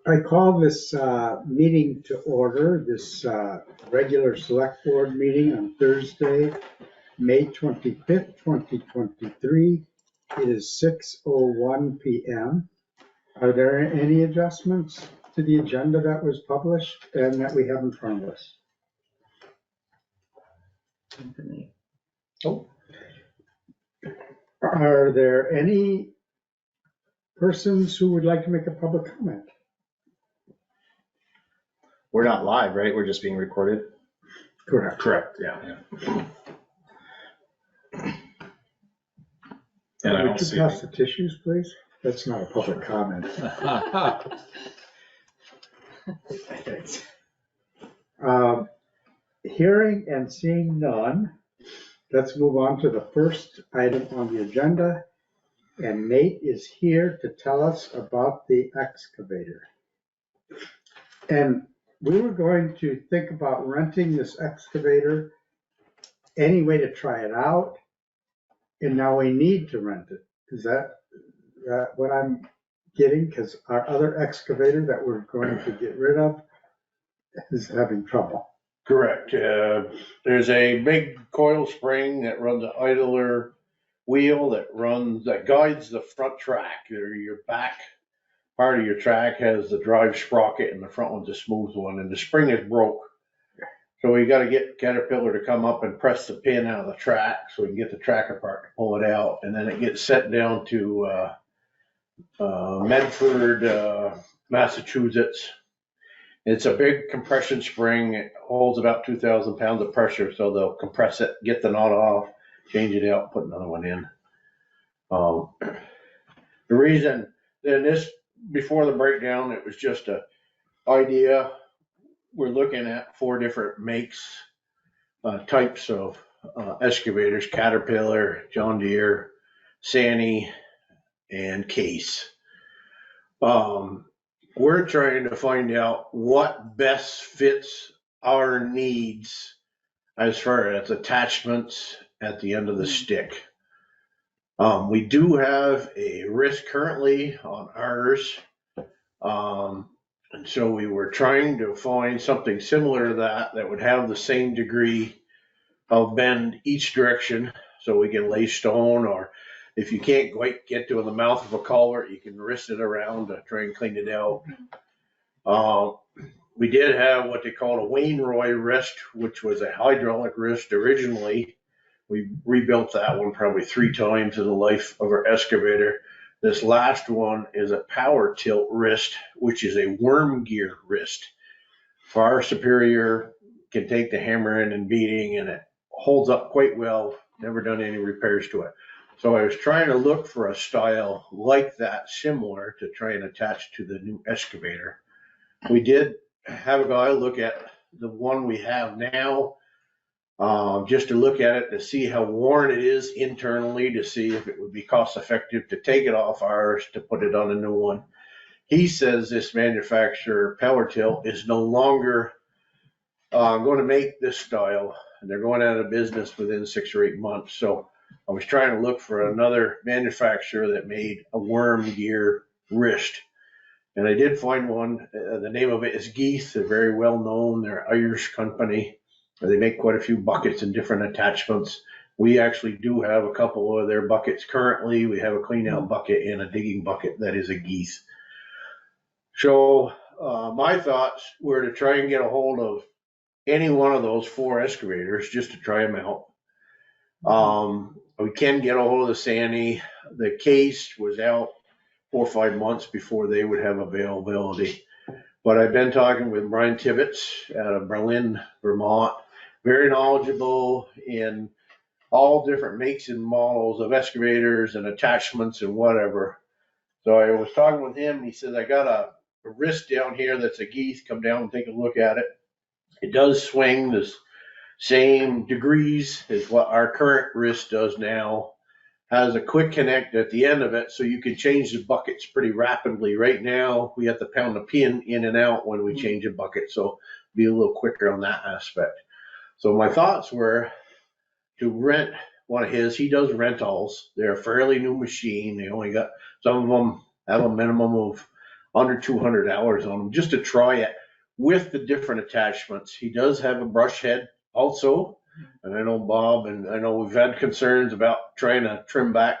I call this meeting to order, this regular select board meeting on Thursday, May 25th, 2023. It is 6:01 p.m. Are there any adjustments to the agenda that was published and that we have in front of us? Oh. Are there any persons who would like to make a public comment? We're not live, right? We're just being recorded? Correct. Correct, yeah. And I don't Would you see pass the tissues, please? That's not a public comment. Hearing and seeing none, let's move on to the first item on the agenda. And Nate is here to tell us about the excavator. And we were going to think about renting this excavator anyway to try it out. And now we need to rent it. Is that what I'm getting? Because our other excavator that we're going to get rid of is having trouble. Correct. There's a big coil spring that runs an idler wheel that guides the front track. Your back part of your track has the drive sprocket and the front one's a smooth one, and the spring is broke. So we got to get Caterpillar to come up and press the pin out of the track so we can get the track apart to pull it out, and then it gets set down to Medford, Massachusetts. It's a big compression spring. It holds about 2,000 pounds of pressure, so they'll compress it, get the knot off, change it out, put another one in. The reason, then this, before the breakdown, it was just a idea. We're looking at 4 different makes, types of excavators: Caterpillar, John Deere, Sany, and Case. We're trying to find out what best fits our needs as far as attachments at the end of the stick. We do have a wrist currently on ours. And so we were trying to find something similar to that would have the same degree of bend each direction, so we can lay stone, or if you can't quite get to the mouth of a culvert, you can wrist it around to try and clean it out. We did have what they called a Wainwright wrist, which was a hydraulic wrist originally. We rebuilt that one probably 3 times in the life of our excavator. This last one is a power tilt wrist, which is a worm gear wrist. Far superior, can take the hammering and beating, and it holds up quite well. Never done any repairs to it. So I was trying to look for a style like that, similar, to try and attach to the new excavator. We did have a guy look at the one we have now, just to look at it to see how worn it is internally, to see if it would be cost effective to take it off ours to put it on a new one. He says this manufacturer, Power Tilt, is no longer going to make this style, and they're going out of business within 6 or 8 months. So I was trying to look for another manufacturer that made a worm gear wrist. And I did find one. The name of it is Geith. They're very well known. They're an Irish company. They make quite a few buckets and different attachments. We actually do have a couple of their buckets currently. We have a clean out bucket and a digging bucket that is a Geith. So my thoughts were to try and get a hold of any one of those 4 excavators just to try them out. We can get a hold of the Sany. The Case was out 4 or 5 months before they would have availability. But I've been talking with Brian Tibbetts out of Berlin, Vermont, very knowledgeable in all different makes and models of excavators and attachments and whatever. So I was talking with him. He says, I got a wrist down here that's a Geith. Come down and take a look at it. It does swing the same degrees as what our current wrist does now. Has a quick connect at the end of it, so you can change the buckets pretty rapidly. Right now, we have to pound the pin in and out when we change a bucket, so be a little quicker on that aspect. So my thoughts were to rent one of his. He does rentals. They're a fairly new machine. They only got, some of them have a minimum of under 200 hours on them, just to try it with the different attachments. He does have a brush head also. And I know Bob, and I know we've had concerns about trying to trim back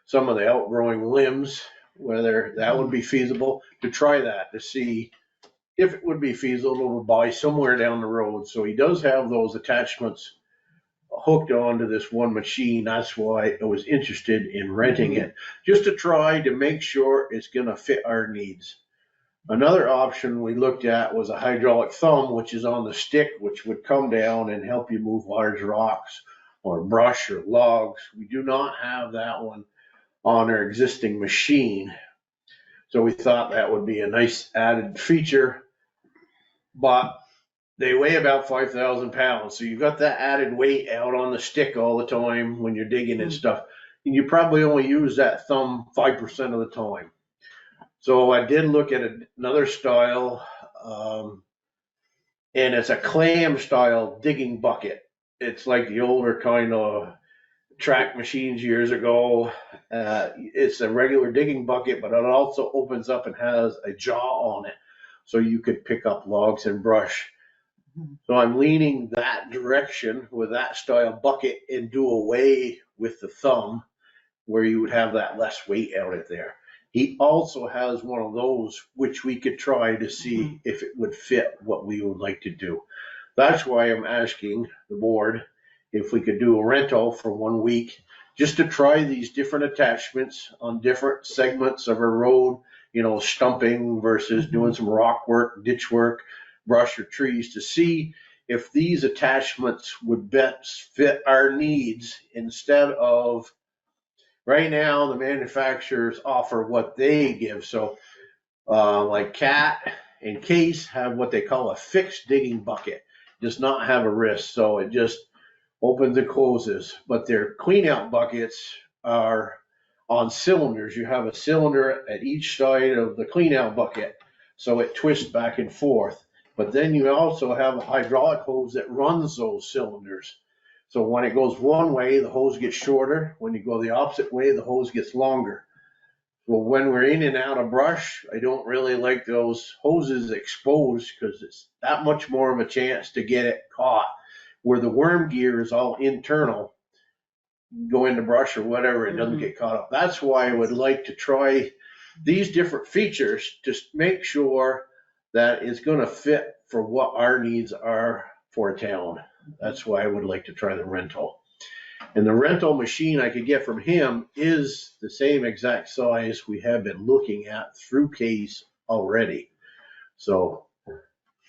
some of the outgrowing limbs, whether that would be feasible, to try that, to see if it would be feasible to buy somewhere down the road. So he does have those attachments hooked onto this one machine. That's why I was interested in renting it, just to try to make sure it's gonna fit our needs. Another option we looked at was a hydraulic thumb, which is on the stick, which would come down and help you move large rocks or brush or logs. We do not have that one on our existing machine. So we thought that would be a nice added feature, but they weigh about 5,000 pounds. So you've got that added weight out on the stick all the time when you're digging and stuff. And you probably only use that thumb 5% of the time. So I did look at another style, and it's a clam style digging bucket. It's like the older kind of track machines years ago. It's a regular digging bucket, but it also opens up and has a jaw on it, so you could pick up logs and brush. So I'm leaning that direction with that style bucket and do away with the thumb, where you would have that less weight out of there. He also has one of those, which we could try to see if it would fit what we would like to do. That's why I'm asking the board if we could do a rental for 1 week, just to try these different attachments on different segments of a road, stumping versus doing some rock work, ditch work, brush or trees, to see if these attachments would best fit our needs instead of. Right now, the manufacturers offer what they give. So like Cat and Case have what they call a fixed digging bucket. Does not have a wrist, so it just opens and closes. But their clean out buckets are on cylinders. You have a cylinder at each side of the clean out bucket, so it twists back and forth. But then you also have a hydraulic hose that runs those cylinders. So when it goes one way, the hose gets shorter. When you go the opposite way, the hose gets longer. Well, when we're in and out of brush, I don't really like those hoses exposed, because it's that much more of a chance to get it caught. Where the worm gear is all internal, go into brush or whatever, it doesn't get caught up. That's why I would like to try these different features, just make sure that it's gonna fit for what our needs are for a town. That's why I would like to try the rental. And the rental machine I could get from him is the same exact size we have been looking at through Case already. So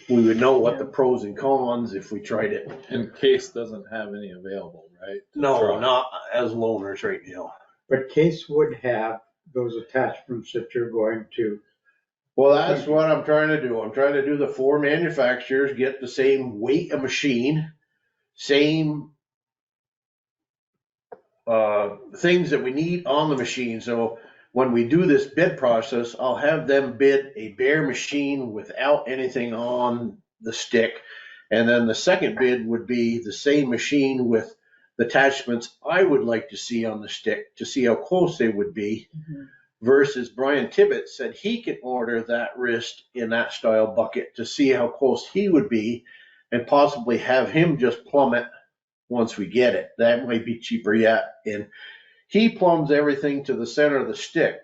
we would know what the pros and cons if we tried it. And Case doesn't have any available, right? No, not as loaners right now. But Case would have those attachments that you're going to. Well, that's what I'm trying to do. I'm trying to do the 4 manufacturers, get the same weight of machine, same things that we need on the machine. So when we do this bid process, I'll have them bid a bare machine without anything on the stick. And then the second bid would be the same machine with the attachments I would like to see on the stick, to see how close they would be. Versus Brian Tibbett said he could order that wrist in that style bucket to see how close he would be, and possibly have him just plumb it once we get it. That might be cheaper yet. And he plumbs everything to the center of the stick.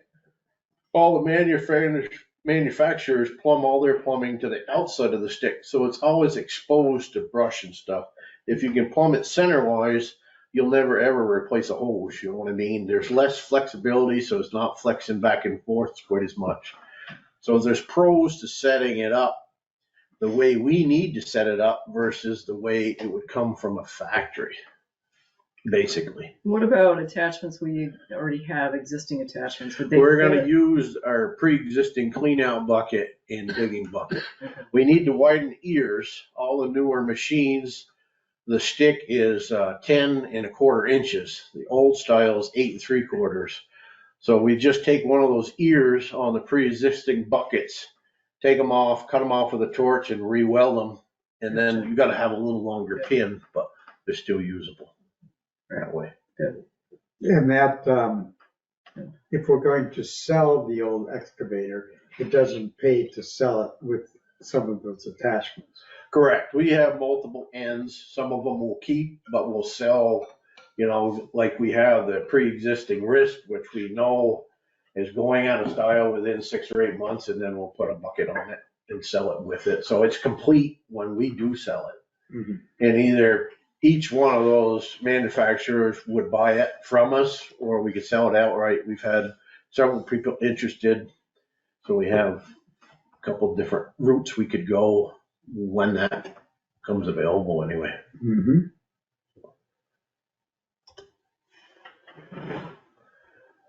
All the manufacturers plumb all their plumbing to the outside of the stick, so it's always exposed to brush and stuff. If you can plumb it center-wise, you'll never ever replace a hose, you know what I mean? There's less flexibility, so it's not flexing back and forth quite as much. So there's pros to setting it up the way we need to set it up versus the way it would come from a factory, basically. What about attachments we already have, existing attachments? We're gonna use our pre-existing clean out bucket and digging bucket. We need to widen ears. All the newer machines, the stick is 10 1/4 inches. The old style is 8 3/4. So we just take one of those ears on the pre-existing buckets, take them off, cut them off with a torch and re-weld them. And then you gotta have a little longer pin, but they're still usable that way. And that if we're going to sell the old excavator, it doesn't pay to sell it with some of those attachments. Correct. We have multiple ends. Some of them we'll keep, but we'll sell, like we have the pre-existing wrist, which we know is going out of style within 6 or 8 months, and then we'll put a bucket on it and sell it with it. So it's complete when we do sell it. Mhm. And either each one of those manufacturers would buy it from us, or we could sell it outright. We've had several people interested. So we have a couple different routes we could go when that comes available anyway. Mhm.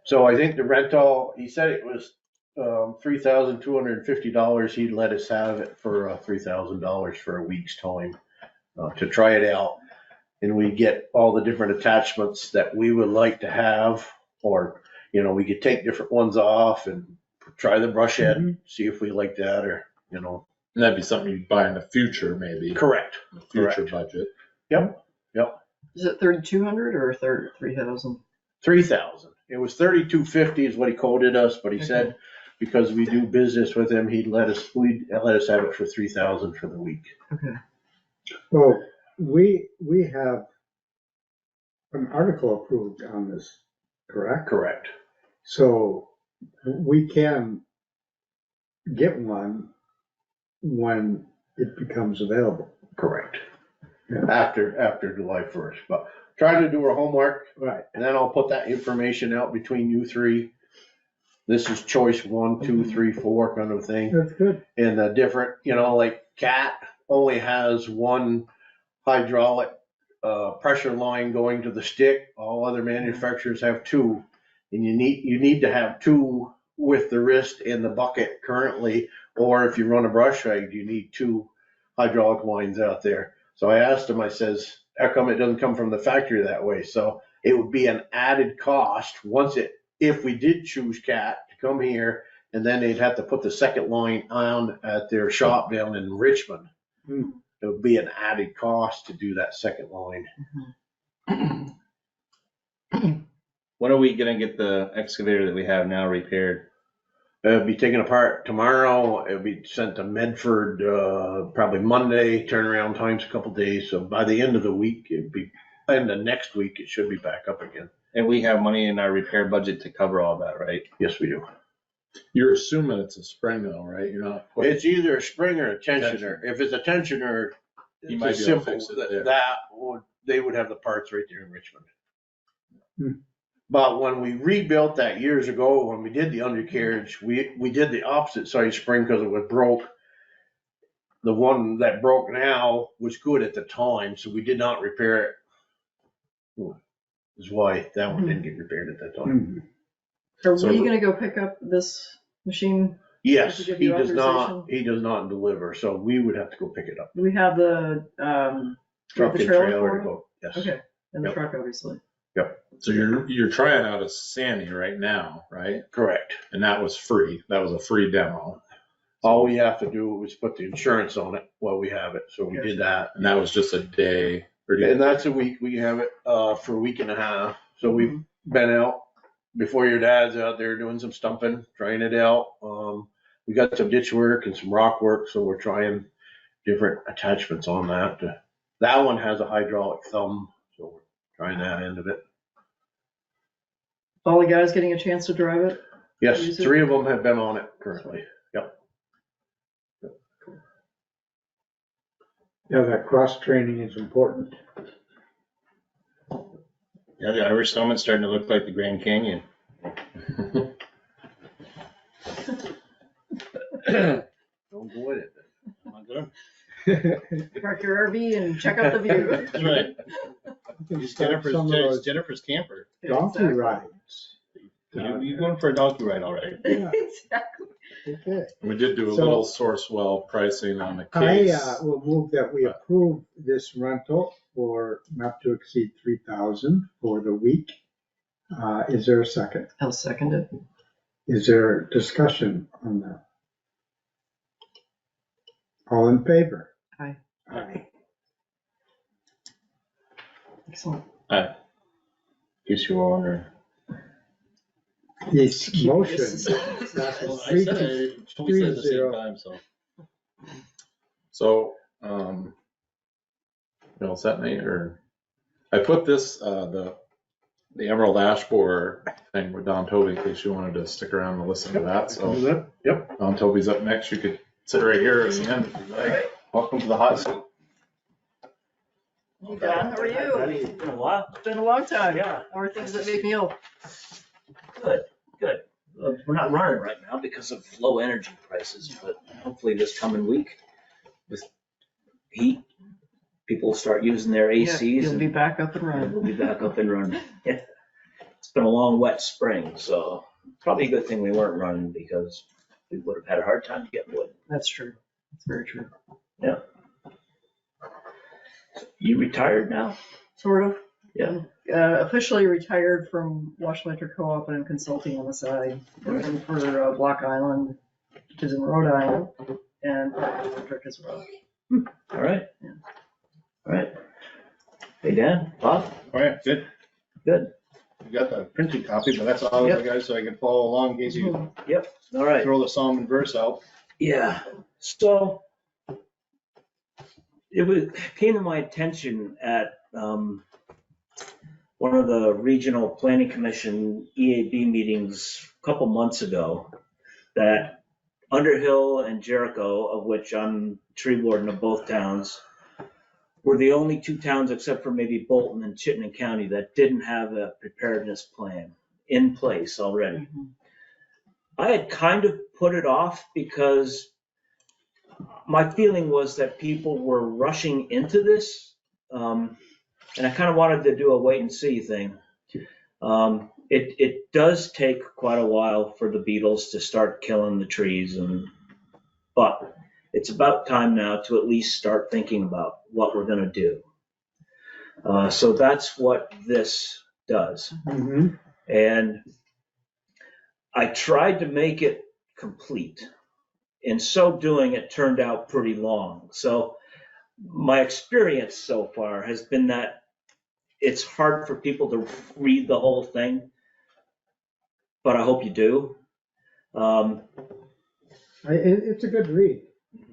So I think the rental, he said it was $3,250. He'd let us have it for $3,000 for a week's time to try it out. And we get all the different attachments that we would like to have, or, we could take different ones off and try the brush head, see if we like that, or, And that'd be something you'd buy in the future, maybe. Correct. In the future Correct. budget. Yep. Is it 3,200 or 3,000? 3,000. It was 3,250 is what he quoted us, but he said because we do business with him, we'd let us have it for 3,000 for the week. Okay. Well, we have an article approved on this, correct? Correct. So we can get one when it becomes available. Correct. Yeah. After July 1st, but try to do our homework, Right. and then I'll put that information out between you three. This is choice 1, 2, 3, 4 kind of thing. That's good. And the different, like Cat only has one hydraulic pressure line going to the stick. All other manufacturers have 2, and you need to have 2 with the wrist and the bucket currently, or if you run a brush hog, you need 2 hydraulic lines out there. So I asked him, I says, how come it doesn't come from the factory that way? So it would be an added cost if we did choose Cat to come here, and then they'd have to put the second line on at their shop down in Richmond. Mm. It would be an added cost to do that second line. When are we gonna get the excavator that we have now repaired? It'll be taken apart tomorrow. It'll be sent to Medford, probably Monday. Turnaround time's a couple days. So by the end of the week, end of next week, it should be back up again. And we have money in our repair budget to cover all that, right? Yes, we do. You're assuming it's a spring though, right? You're not. It's either a spring or a tensioner. If it's a tensioner, You it's might a be able to simple, fix it there. they would have the parts right there in Richmond. Hmm. But when we rebuilt that years ago, when we did the undercarriage, we did the opposite side spring because it was broke. The one that broke now was good at the time, so we did not repair it. Is why that one didn't get repaired at that time. Mhm. Are So- we gonna go pick up this machine? Yes, Did you give he you does not, authorization? he does not deliver, so we would have to go pick it up. Do we have the, Truck the and trailer trailer for to it? go, yes. Okay, and the Yep. truck, obviously. So you're trying out a Sandy right now, right? Correct. And that was free. That was a free demo. All we have to do is put the insurance on it while we have it, so we did that. And that was just a day. And that's a week, we have it, for a week and a half, so we've been out before your dad's out there doing some stumping, trying it out. We got some ditch work and some rock work, so we're trying different attachments on that. That one has a hydraulic thumb, so we're trying that end of it. All the guys getting a chance to drive it? Yes, Use it? 3 of them have been on it currently. Yep. Yeah, that cross training is important. Yeah, the Irish Stoneman's starting to look like the Grand Canyon. Don't go in it. Am I good? Park your RV and check out the view. That's right. You can It's start some of those Jennifer's camper. donkey Exactly. rides. You're going for a donkey ride, all right. Yeah. Exactly. Okay. We did do a So- little Sourcewell pricing on the I case. will move that we approve this rental for not to exceed 3,000 for the week. Is there a second? I'll second it. Is there discussion on that? All in favor? Aye. Aye. Excellent. Guess you were wondering. This motion. This is- Well, I Three said to- we said at the same 3-0. time, so. So, you all set, Nate, or, I put this, the Emerald Ash Borer thing with Don Toby in case you wanted to stick around and listen to that, so. Yep. Don Toby's up next, you could sit right here at the end if you'd like. Welcome to the hot seat. Hey, Don, how are you? It's been a while. It's been a long time. Yeah. How are things at Repeal? Good. We're not running right now because of low energy prices, but hopefully this coming week with heat, people will start using their ACs. You'll be and back up and running. we'll be back up and running. Yeah. It's been a long, wet spring, so probably a good thing we weren't running because we would have had a hard time getting wood. That's true. That's very true. You retired now? Sort of. Yeah. Officially retired from Wash Electric Co-op and consulting on the side, working for Block Island, which is in Rhode Island, and Electric as well. All right. Yeah. All right. Hey, Dan, Bob, Oh, yeah, good. good. You got the printed copy, but that's all I got, so I can follow along in case you Yep. All right. throw the song and verse out. Yeah, so it came to my attention at one of the regional planning commission EAB meetings a couple months ago that Underhill and Jericho, of which I'm tree warden of both towns, were the only two towns except for maybe Bolton and Chittenden County that didn't have a preparedness plan in place already. I had kind of put it off because my feeling was that people were rushing into this. And I kind of wanted to do a wait and see thing. It does take quite a while for the beetles to start killing the trees, but it's about time now to at least start thinking about what we're gonna do. So that's what this does. Mhm. And I tried to make it complete. In so doing, it turned out pretty long. So my experience so far has been that it's hard for people to read the whole thing, but I hope you do. It's a good read.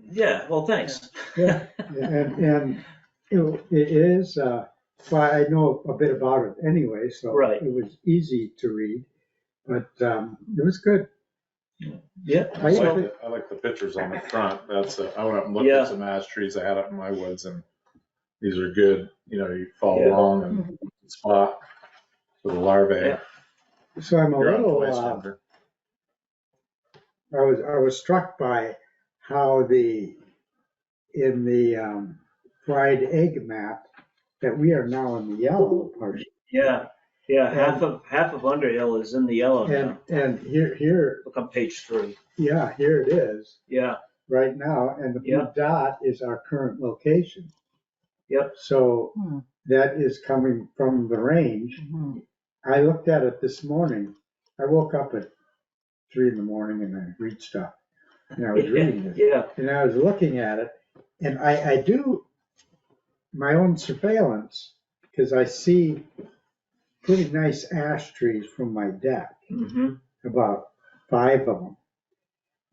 Yeah, well, thanks. Yeah, and it is, well, I know a bit about it anyway, so Right. it was easy to read, but it was good. Yeah. I usually- I like the pictures on the front. I went up and looked Yeah. at some ash trees I had up in my woods, and these are good, you follow Yeah. along and spot for the larvae. Yeah. So I'm a You're on little, twice longer. I was struck by how in the fried egg map, that we are now in the yellow part. Yeah, half of Underhill is in the yellow now. And here, Look on page 3. yeah, here it is Yeah, right now, and the blue Yeah. dot is our current location. Yep. So Hmm. that is coming from the range. Mhm. I looked at it this morning. I woke up at 3 in the morning and I read stuff. And I was reading it. yeah, And I was looking at it. And I do my own surveillance because I see pretty nice ash trees from my deck, mhm, about 5 of them.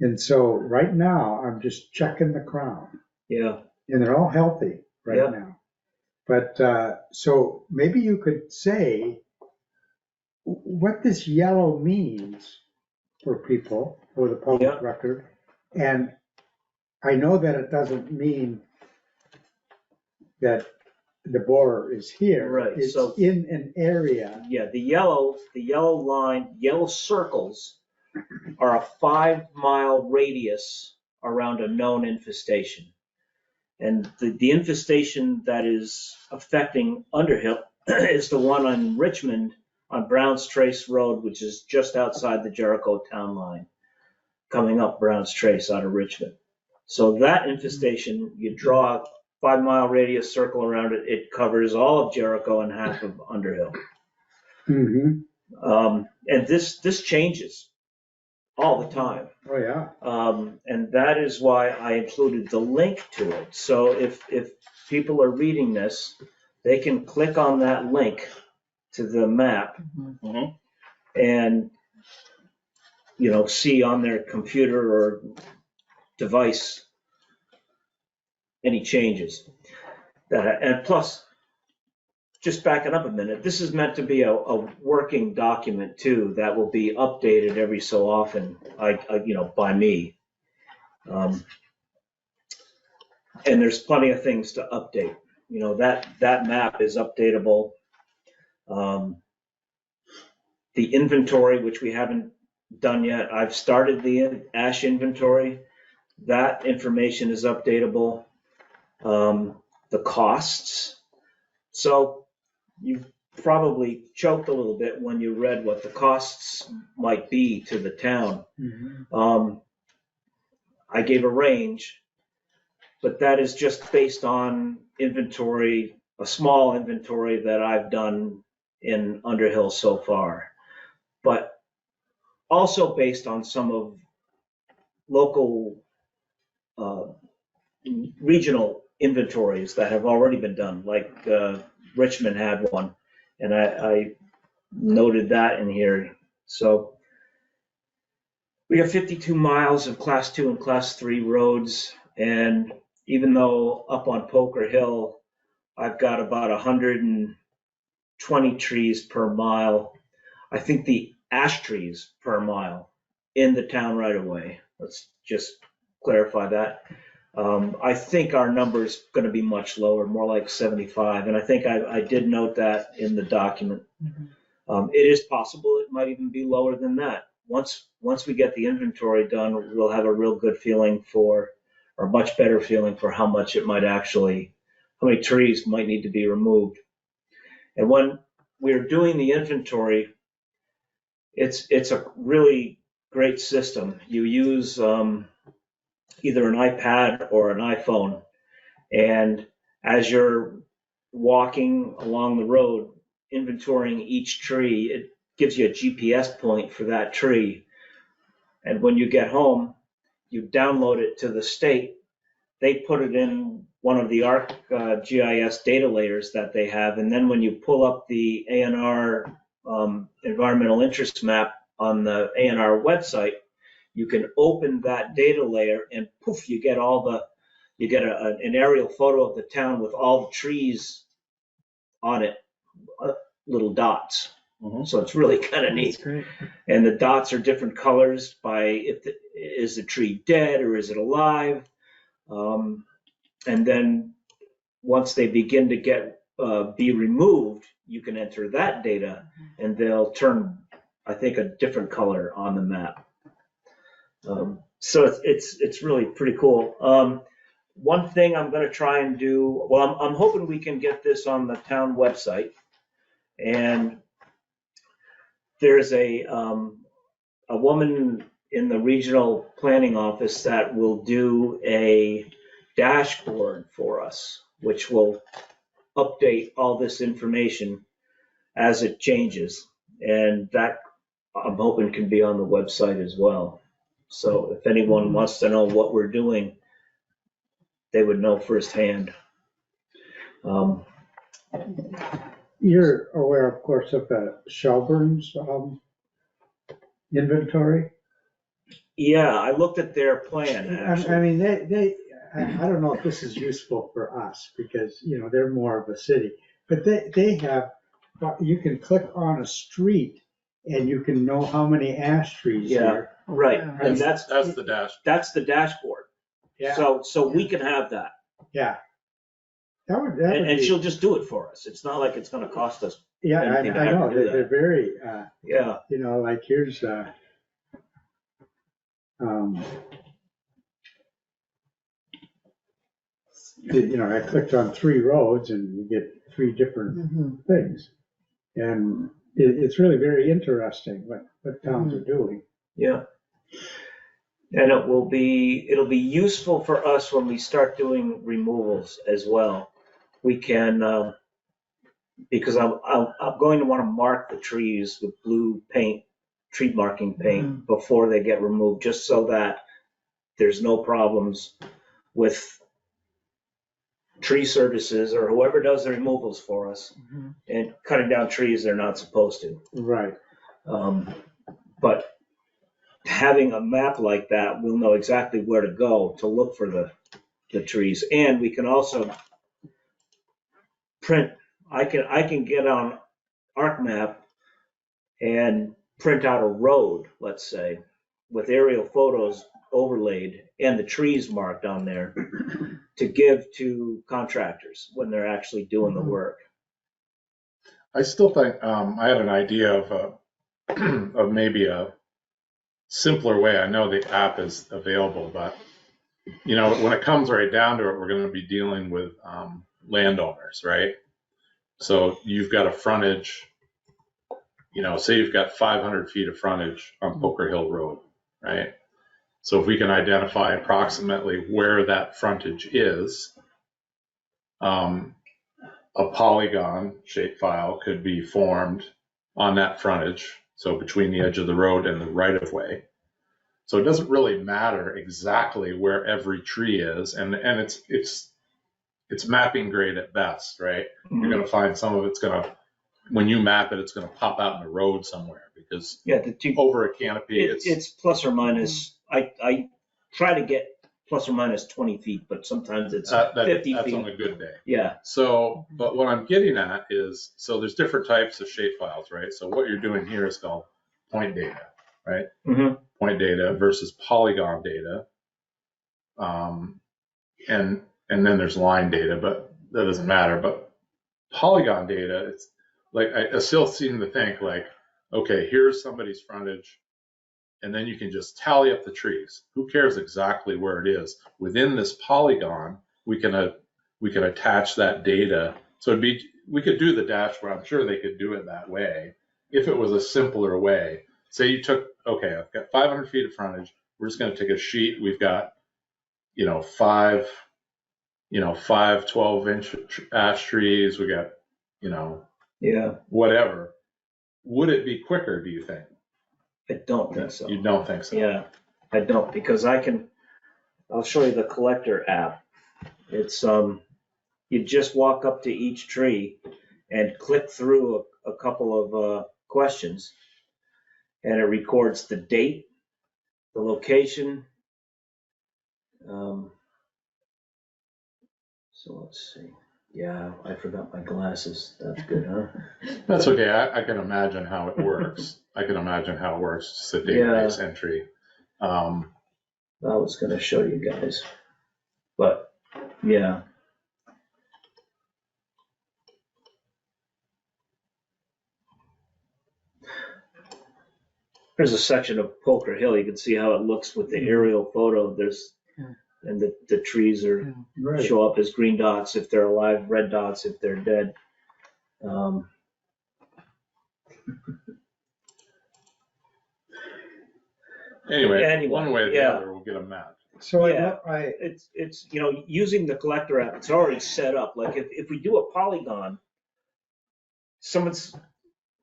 And so right now, I'm just checking the crown. yeah, And they're all healthy right Yeah. now. But so maybe you could say what this yellow means for people, for the public Yeah. record. And I know that it doesn't mean that the borer is here. Right, It's so- in an area. yeah. The yellow line, yellow circles are a 5-mile radius around a known infestation. And the infestation that is affecting Underhill is the one on Richmond on Brown's Trace Road, which is just outside the Jericho town line, coming up Brown's Trace out of Richmond. So that infestation, you draw a 5-mile radius circle around it, it covers all of Jericho and half of Underhill. Mhm. And this changes all the time. Oh, yeah. And that is why I included the link to it. So if people are reading this, they can click on that link to the map Mhm. Mhm. and see on their computer or device any changes. And plus, just backing up a minute, this is meant to be a working document too, that will be updated every so often, by me. And there's plenty of things to update. That map is updatable. The inventory, which we haven't done yet, I've started the ash inventory. That information is updatable. The costs. So you probably choked a little bit when you read what the costs might be to the town. I gave a range, but that is just based on inventory, a small inventory that I've done in Underhill so far, but also based on some of local, regional inventories that have already been done, like Richmond had one, and I noted that in here. So we have 52 miles of Class 2 and Class 3 roads, and even though up on Poker Hill, I've got about 120 trees per mile, I think the ash trees per mile in the town right away, let's just clarify that. I think our number's going to be much lower, more like 75, and I think I did note that in the document. It is possible it might even be lower than that. Once we get the inventory done, we'll have a real good feeling for, or much better feeling for how much it might actually, how many trees might need to be removed. And when we're doing the inventory, it's a really great system. You use either an iPad or an iPhone, and as you're walking along the road, inventorying each tree, it gives you a GPS point for that tree. And when you get home, you download it to the state. They put it in one of the ArcGIS data layers that they have, and then when you pull up the ANR environmental interest map on the ANR website, you can open that data layer and poof, you get an aerial photo of the town with all the trees on it, little dots. So it's really kind of neat. That's great. And the dots are different colors by is the tree dead or is it alive? And then once they begin to be removed, you can enter that data and they'll turn, I think, a different color on the map. So it's really pretty cool. One thing I'm going to try and do, well, I'm hoping we can get this on the town website, and there's a woman in the regional planning office that will do a dashboard for us, which will update all this information as it changes, and that I'm hoping can be on the website as well. So if anyone wants to know what we're doing, they would know firsthand. You're aware, of course, of Shelburn's inventory? Yeah, I looked at their plan, actually. I mean, I don't know if this is useful for us because, they're more of a city, but they have, you can click on a street and you can know how many ash trees there. Right, and That's the dash. that's the dashboard. Yeah. So we can have that. Yeah. That would And be, she'll just do it for us. It's not like it's gonna cost us. yeah, I anything to have know, to do that. they're very, Yeah, like here's, I clicked on 3 roads and you get 3 different things. And it's really very interesting what towns are doing. yeah. And it'll be useful for us when we start doing removals as well. We can, because I'm going to want to mark the trees with blue paint, tree marking paint, before they get removed, just so that there's no problems with tree services or whoever does the removals for us and cutting down trees they're not supposed to. Right. But having a map like that, we'll know exactly where to go to look for the trees. And we can also print, I can get on ArcMap and print out a road, let's say, with aerial photos overlaid and the trees marked on there to give to contractors when they're actually doing the work. I still think, I had an idea of of maybe a simpler way. I know the app is available, but when it comes right down to it, we're going to be dealing with landowners, right? So you've got a frontage, say you've got 500 feet of frontage on Poker Hill Road, right? So if we can identify approximately where that frontage is, a polygon shapefile could be formed on that frontage, so between the edge of the road and the right of way. So it doesn't really matter exactly where every tree is, and it's mapping grade at best, right? Mm-hmm. You're going to find some of it's going to, when you map it, it's going to pop out in the road somewhere because over a canopy, it's plus or minus. I try to get plus or minus 20 feet, but sometimes it's 50 that's feet. on a good day. Yeah. So, but what I'm getting at is, so there's different types of shapefiles, right? So what you're doing here is called point data, right? Mm-hmm. Point data versus polygon data. And then there's line data, but that doesn't matter. But polygon data, it's like, I still seem to think like, okay, here's somebody's frontage, and then you can just tally up the trees. Who cares exactly where it is? Within this polygon, we can attach that data. So we could do the dashboard. I'm sure they could do it that way if it was a simpler way. Say you took, okay, I've got 500 feet of frontage. We're just going to take a sheet. We've got, five 12-inch ash trees. We got, whatever. Would it be quicker, do you think? I don't think so. You don't think so? Yeah, I don't, because I'll show you the collector app. It's, you just walk up to each tree and click through a couple of questions, and it records the date, the location. So let's see. Yeah, I forgot my glasses. That's good, huh? That's okay. I can imagine how it works. Just a database entry. I was going to show you guys, but yeah. There's a section of Poker Hill. You can see how it looks with the aerial photo. And the trees show up as green dots if they're alive, red dots if they're dead. Anyway, one way or the other, we'll get a map. So it's using the collector app. It's already set up. Like if we do a polygon, someone's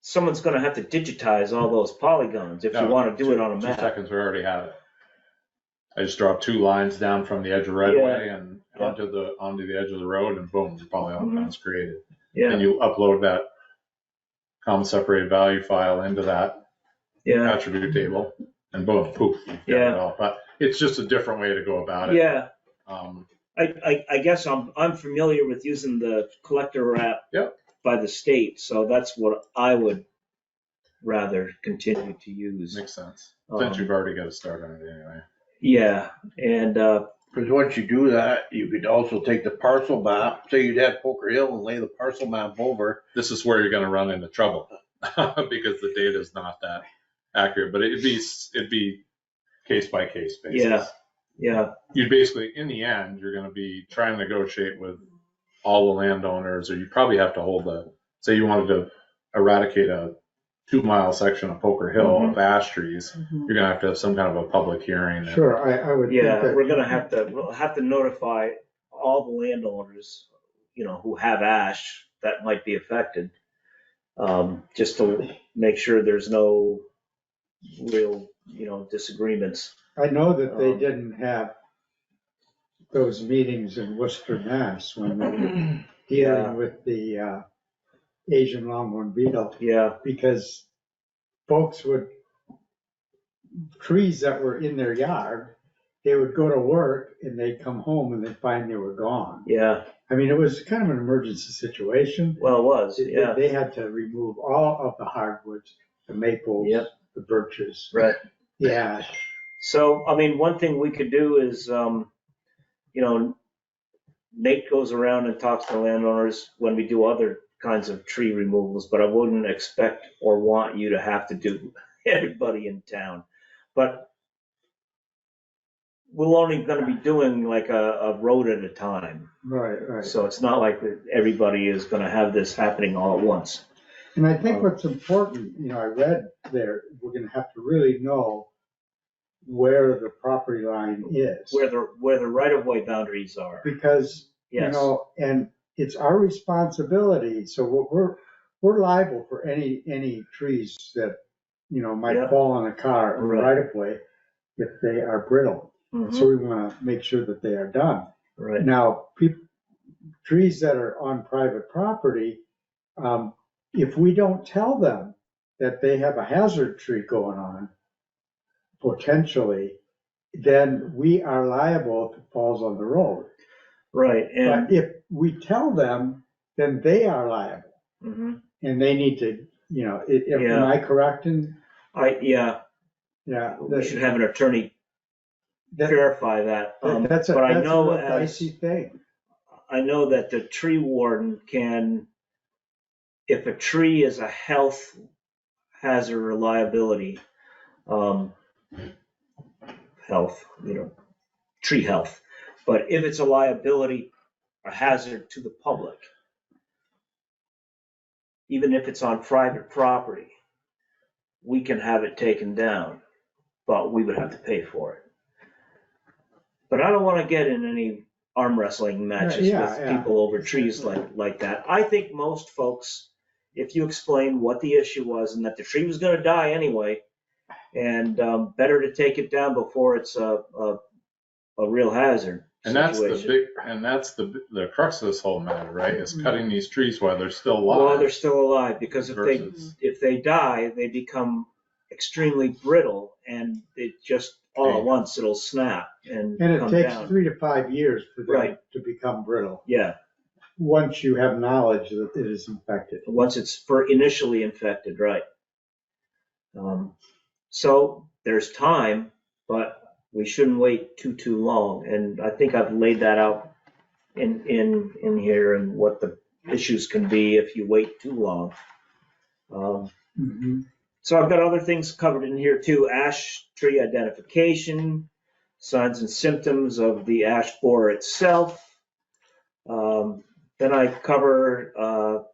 going to have to digitize all those polygons if you want to do it on a map. 2 seconds, we already have it. I just draw 2 lines down from the edge of right away and onto the edge of the road, and boom, the polygon's created. Yeah. And you upload that common separated value file into that attribute table, and boom, poof, you've got it all. But it's just a different way to go about it. Yeah. I guess I'm familiar with using the collector app by the state, so that's what I would rather continue to use. Makes sense. Since you've already got a start on it anyway. Yeah, and because once you do that, you could also take the parcel map. Say you'd have Poker Hill and lay the parcel map over. This is where you're going to run into trouble because the data is not that accurate. But it'd be case by case basis. Yeah. You'd basically, in the end, you're going to be trying to negotiate with all the landowners, or you probably have to hold say you wanted to eradicate a 2-mile section of Poker Hill of ash trees, you're going to have some kind of a public hearing. Sure, I would think that. We'll have to notify all the landowners, who have ash that might be affected, just to make sure there's no real, disagreements. I know that they didn't have those meetings in Worcester, Mass. when they were dealing with the Asian longhorn beetle. Yeah. Because folks would trees that were in their yard, they would go to work and they'd come home and they'd find they were gone. Yeah, I mean, it was kind of an emergency situation. well, it was, They- yeah, They had to remove all of the hardwoods, the maples, Yep. the birches. right. Yeah, So, I mean, one thing we could do is, you know, Nate goes around and talks to landowners when we do other kinds of tree removals, but I wouldn't expect or want you to have to do everybody in town. But we're only gonna be doing like a road at a time. right. So it's not like that everybody is gonna have this happening all at once. And I think what's important, I read there, we're gonna have to really know where the property line is. Where the right-of-way boundaries are, Because, yes. and it's our responsibility, so we're liable for any trees that, might Yeah. fall on a car in the Right. right of way if they are brittle. Mhm, So we wanna make sure that they are done. right, Now, trees that are on private property, if we don't tell them that they have a hazard tree going on, potentially, then we are liable if it falls on the road. right, and, But if we tell them, then they are liable, mhm. and they need to, am Yeah. I correct in? Yeah, Yeah. we should have an attorney that- verify that. That's a But I that's a know real as, dicey thing. I know that the tree warden can, if a tree is a health hazard or liability, health, tree health. But if it's a liability, a hazard to the public, even if it's on private property, we can have it taken down, but we would have to pay for it. But I don't want to get in any arm wrestling matches Yeah, with yeah. people over trees like that. I think most folks, if you explain what the issue was and that the tree was going to die anyway, and better to take it down before it's a real hazard And that's situation. the crux of this whole matter, right? Is cutting these trees while they're still alive. While they're still alive, because Versus- if they die, they become extremely brittle, and it just all at once it'll snap and And it come takes down. 3 to 5 years for them Right. to become brittle, Yeah, once you have knowledge that it is infected. once it's initially infected, right? So there's time, but we shouldn't wait too long. And I think I've laid that out in here and what the issues can be if you wait too long. Mhm. So I've got other things covered in here too: ash tree identification, signs and symptoms of the ash borer itself. Then I cover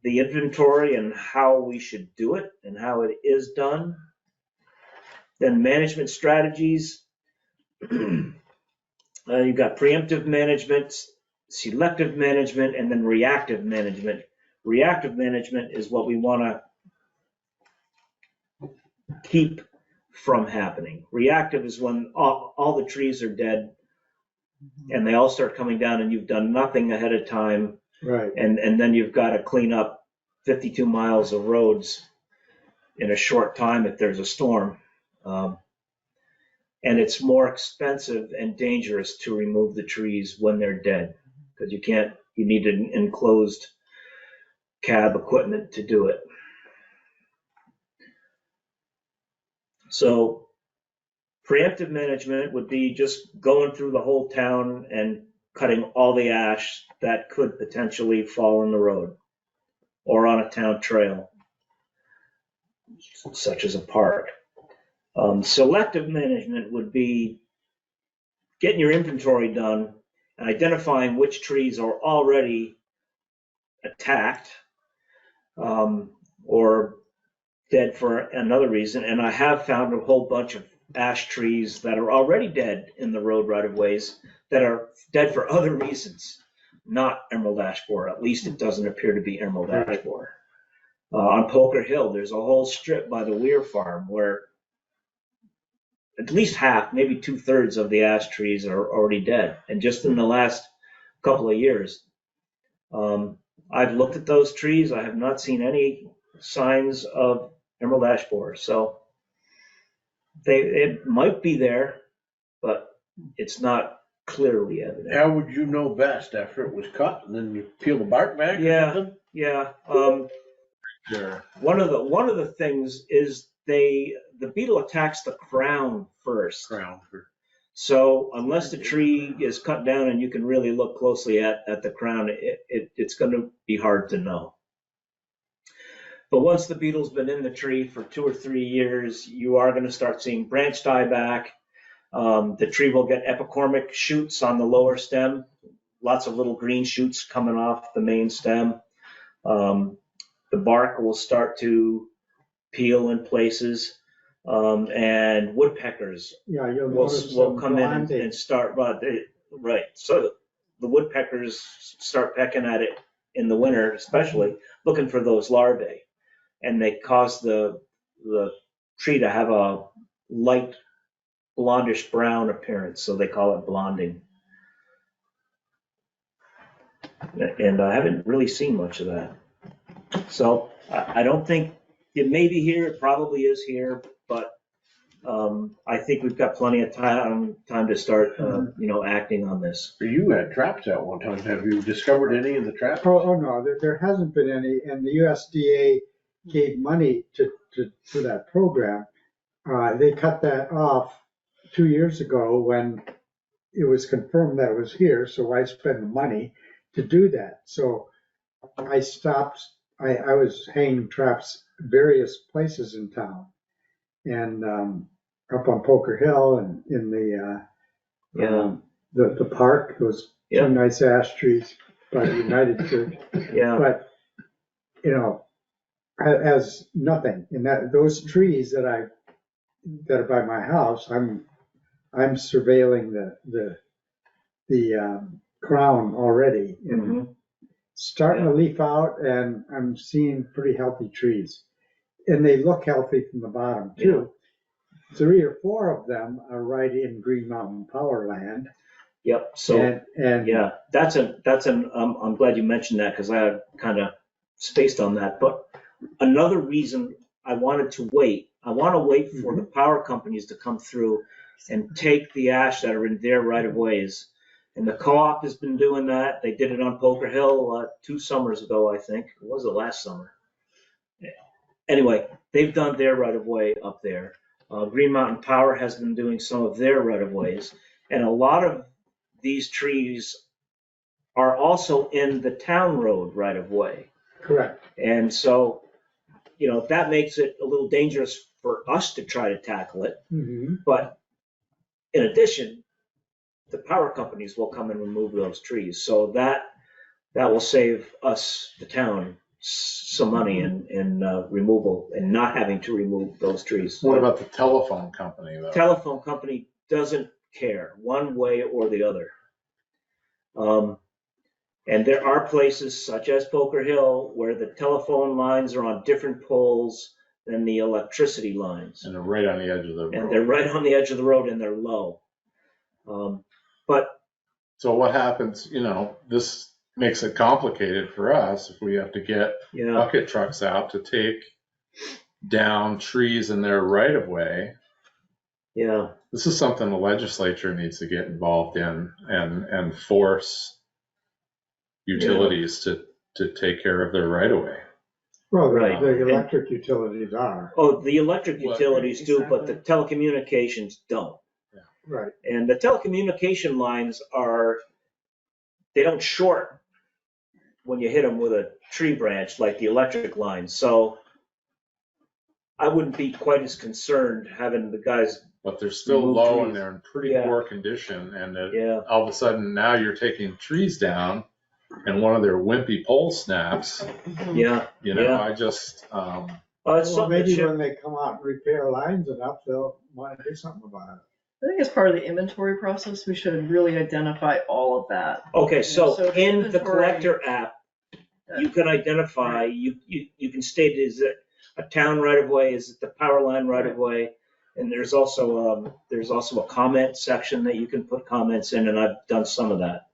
the inventory and how we should do it and how it is done. Then management strategies. You've got preemptive management, selective management, and then reactive management. Reactive management is what we want to keep from happening. Reactive is when all the trees are dead and they all start coming down and you've done nothing ahead of time, Right. and then you've got to clean up 52 miles of roads in a short time if there's a storm. And it's more expensive and dangerous to remove the trees when they're dead, because you need an enclosed cab equipment to do it. So preemptive management would be just going through the whole town and cutting all the ash that could potentially fall in the road or on a town trail, such as a park. Selective management would be getting your inventory done and identifying which trees are already attacked or dead for another reason. And I have found a whole bunch of ash trees that are already dead in the road right of ways that are dead for other reasons, not emerald ash borer. At least it doesn't appear to be emerald ash borer. On Poker Hill, there's a whole strip by the Weir farm where at least half, maybe 2/3 of the ash trees are already dead. And just in the last couple of years, I've looked at those trees. I have not seen any signs of emerald ash borer. So it might be there, but it's not clearly evident. How would you know best after it was cut and then you peel the bark back or Yeah. something? Yeah, Sure. one of the things is the beetle attacks the crown first. Crown for. So unless the tree is cut down and you can really look closely at the crown, it's going to be hard to know. But once the beetle's been in the tree for 2 or 3 years, you are going to start seeing branch dieback. The tree will get epicormic shoots on the lower stem, lots of little green shoots coming off the main stem. The bark will start to peel in places, and woodpeckers Yeah, you'll notice will some come in blonding. and start, right. So the woodpeckers start pecking at it in the winter, especially looking for those larvae, and they cause the tree to have a light blondish brown appearance, so they call it blonding. And I haven't really seen much of that. So I don't think it may be here, it probably is here, but I think we've got plenty of time to start, acting on this. You had traps at one time. Have you discovered any of the traps? Oh, no, there hasn't been any, and the USDA gave money to that program. They cut that off 2 years ago when it was confirmed that it was here, so why spend the money to do that? So I stopped, I was hanging traps various places in town, and up on Poker Hill and in the park, those Yeah. 2 nice ash trees by the United Church. Yeah, But, as nothing, in those trees that are by my house, I'm surveilling the crown already, and starting to leaf out, and I'm seeing pretty healthy trees. And they look healthy from the bottom too. 3 or 4 of them are right in Green Mountain Power Land. yep, so, And yeah, I'm glad you mentioned that, because I had kind of spaced on that, but another reason I wanted to wait, I want to wait for the power companies to come through and take the ash that are in their right of ways. And the co-op has been doing that. They did it on Poker Hill 2 summers ago, I think. Or was it last summer? Anyway, they've done their right of way up there. Green Mountain Power has been doing some of their right of ways. And a lot of these trees are also in the town road right of way. correct. And so, that makes it a little dangerous for us to try to tackle it. Mhm. But in addition, the power companies will come and remove those trees. So that will save us, the town, some money in removal and not having to remove those trees. What about the telephone company though? Telephone company doesn't care one way or the other. And there are places such as Poker Hill where the telephone lines are on different poles than the electricity lines. And they're right on the edge of the road. And they're right on the edge of the road and they're low. But So what happens, this makes it complicated for us if we have to get bucket trucks out to take down trees in their right of way. yeah, This is something the legislature needs to get involved in and force utilities to take care of their right of way. Well, Right. the electric utilities are, the electric utilities do, but the telecommunications don't. right. And the telecommunication lines they don't short when you hit them with a tree branch like the electric lines. So I wouldn't be quite as concerned having the guys, But they're still Remove low trees. and they're in pretty Yeah. poor condition. And yeah, all of a sudden now you're taking trees down and one of their wimpy pole snaps. yeah. Yeah. I just, It's Well, something that maybe should, when they come out and repair lines enough, they'll want to do something about it. I think as part of the inventory process, we should really identify all of that. okay, so So the in the inventory- collector app, you can identify, you can state, is it a town right of way, is it the power line right of way? And there's also a comment section that you can put comments in, and I've done some of that.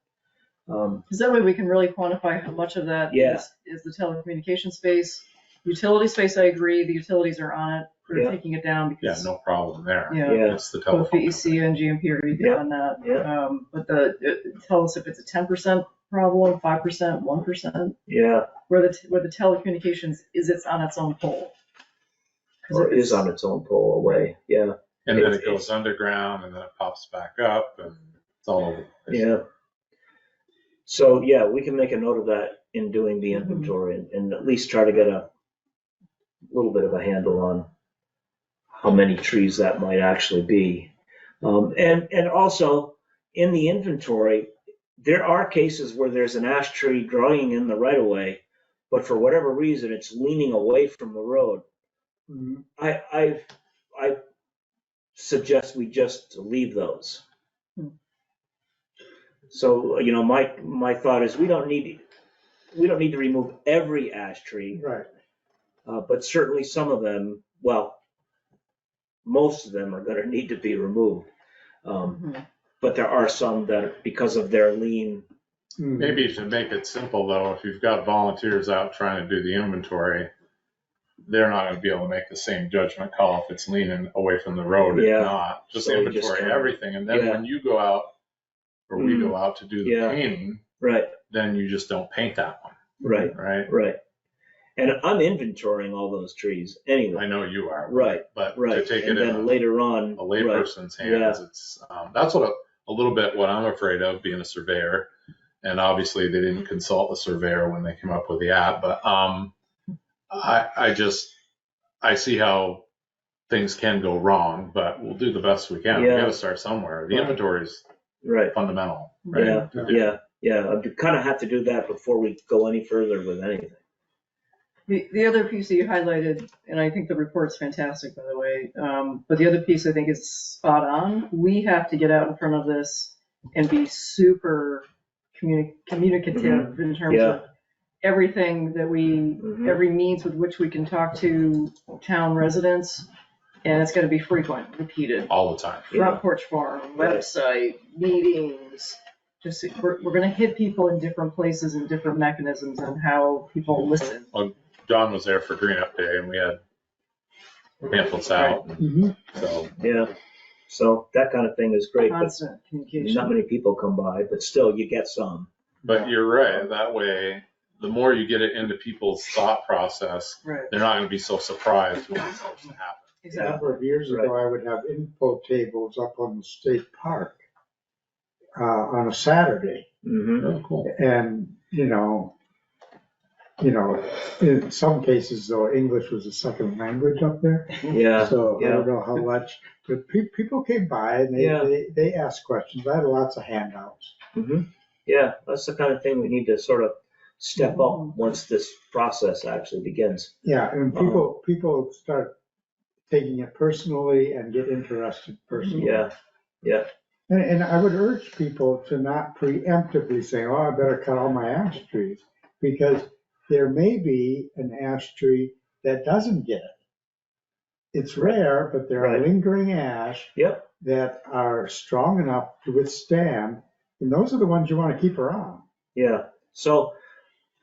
Because that way we can really quantify how much of that Yeah. is the telecommunication space. Utility space, I agree, the utilities are on it. for Yeah. taking it down Yeah, because. no problem there. Yeah. Yeah. It's the Both telephone. VEC and GMP are Yeah. on that. Yeah. But tell us if it's a 10% problem, 5%, 1%, Yeah, where the telecommunications it's on its own pole. 'Cause or if is it's- on its own pole away, yeah, And then It's- it goes underground and then it pops back up and it's all over. the place. yeah. So, yeah, we can make a note of that in doing the Mhm. inventory and at least try to get a little bit of a handle on how many trees that might actually be. And also, in the inventory, there are cases where there's an ash tree growing in the right of way, but for whatever reason, it's leaning away from the road. Mhm. I suggest we just leave those. Hmm. So, my thought is we don't need to remove every ash tree, Right, but certainly some of them, well, most of them are gonna need to be removed. Mhm. But there are some that, because of their lean, Mhm. Maybe you should make it simple though. If you've got volunteers out trying to do the inventory, they're not gonna be able to make the same judgment call if it's leaning away from the road. Yeah. If not, just So you just inventory kinda- everything. And then Yeah. when you go out or we Mm. go out to do the Yeah. painting, right, then you just don't paint that one, right, right? right. And I'm inventorying all those trees anyway. I know you are. Right, But to right. take And it in then later on, a layperson's right, hands, it's, that's what a little bit what I'm afraid of being a surveyor. And obviously they didn't consult the surveyor when they came up with the app, but, I see how things can go wrong, but we'll do the best we can. We Yeah. gotta start somewhere. The inventory is right, fundamental, right? yeah, To do. yeah. I kind of have to do that before we go any further with anything. The other piece that you highlighted, and I think the report's fantastic, by the way, but the other piece I think is spot on. We have to get out in front of this and be super communicative in terms Yeah. of everything that Mhm. every means with which we can talk to town residents, and it's gonna be frequent, repeated. All the time. Front porch forum, website, meetings, just, we're gonna hit people in different places and different mechanisms on how people listen. John was there for Green Up Day and we had pamphlets out, Mhm. so. Yeah, so that kind of thing is great, but Constant not communication. many people come by, but still you get some. But you're right, that way, the more you get it into people's thought process, Right, they're not gonna be so surprised when it starts to happen. A exactly. number of years ago, I would have info tables up on the state park on a Saturday. Mm-hmm. Oh, cool. And, in some cases though, English was a second language up there. Yeah, So I yeah. don't know how much, but people came by and Yeah. they asked questions. I had lots of handouts. Mm-hmm. Yeah, that's the kind of thing we need to sort of step up once this process actually begins. Yeah, and people start taking it personally and get interested personally. Yeah, And I would urge people to not preemptively say, oh, I better cut all my ash trees, because there may be an ash tree that doesn't get it. It's rare, but there are Right. lingering ash yep, that are strong enough to withstand, and those are the ones you want to keep around. yeah. So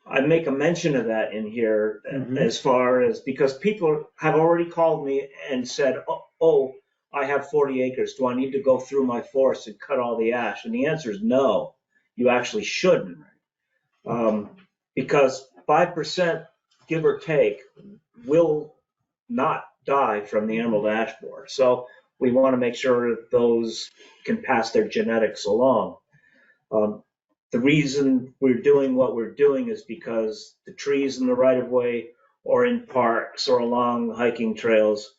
I make a mention of that in here Mhm. as far as, because people have already called me and said, oh, I have 40 acres. Do I need to go through my forest and cut all the ash? And the answer is no, you actually shouldn't. Because 5%, give or take, will not die from the emerald ash borer. So we want to make sure that those can pass their genetics along. The reason we're doing what we're doing is because the trees in the right of way or in parks or along hiking trails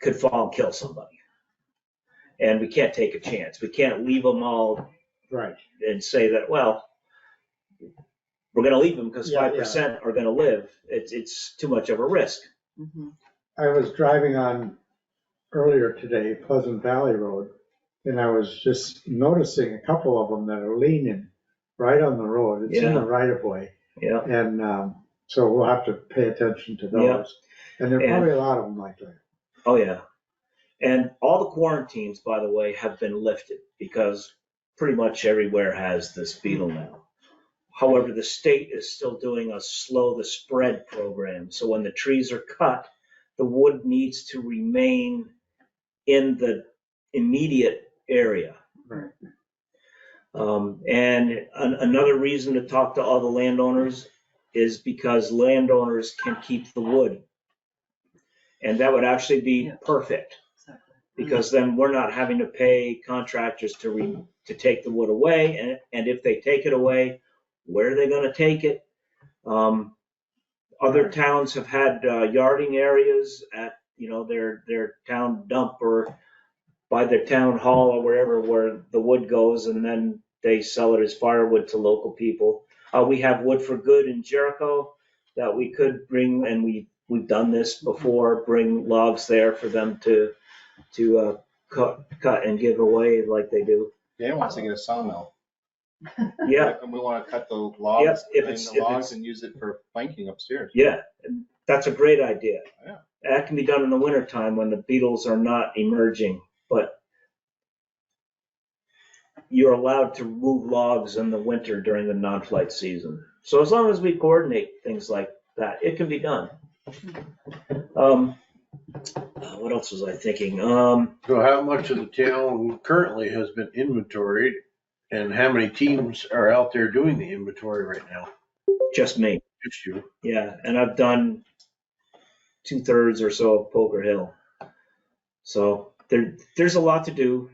could fall and kill somebody. And we can't take a chance. We can't leave them all Right. and say that, well, we're going to leave them because Yeah, 5% are going to live. It's too much of a risk. Mhm. I was driving on earlier today, Pleasant Valley Road, and I was just noticing a couple of them that are leaning right on the road. It's in the right of way. Yeah. And so we'll have to pay attention to those. Yeah. And there are probably a lot of them like that. Oh, yeah. And all the quarantines, by the way, have been lifted because pretty much everywhere has this beetle now. However, the state is still doing a slow the spread program. So when the trees are cut, the wood needs to remain in the immediate area. Right. And another reason to talk to all the landowners is because landowners can keep the wood. And that would actually be perfect, Exactly. because then we're not having to pay contractors to take the wood away. And if they take it away, where are they gonna take it? Other towns have had yarding areas at, their town dump or by their town hall or wherever where the wood goes, and then they sell it as firewood to local people. We have Wood for Good in Jericho that we could bring, and we've done this before, bring logs there for them to cut and give away like they do. Dan wants to get a sawmill. Yeah, And we want to cut the logs, Yep, and use it for planking upstairs. yeah, that's a great idea. Yeah. That can be done in the wintertime when the beetles are not emerging, but you're allowed to move logs in the winter during the non-flight season. So as long as we coordinate things like that, it can be done. What else was I thinking? So how much of the town currently has been inventoried, and how many teams are out there doing the inventory right now? Just me. Just you. Yeah, and I've done 2/3 or so of Poker Hill. So there's a lot to do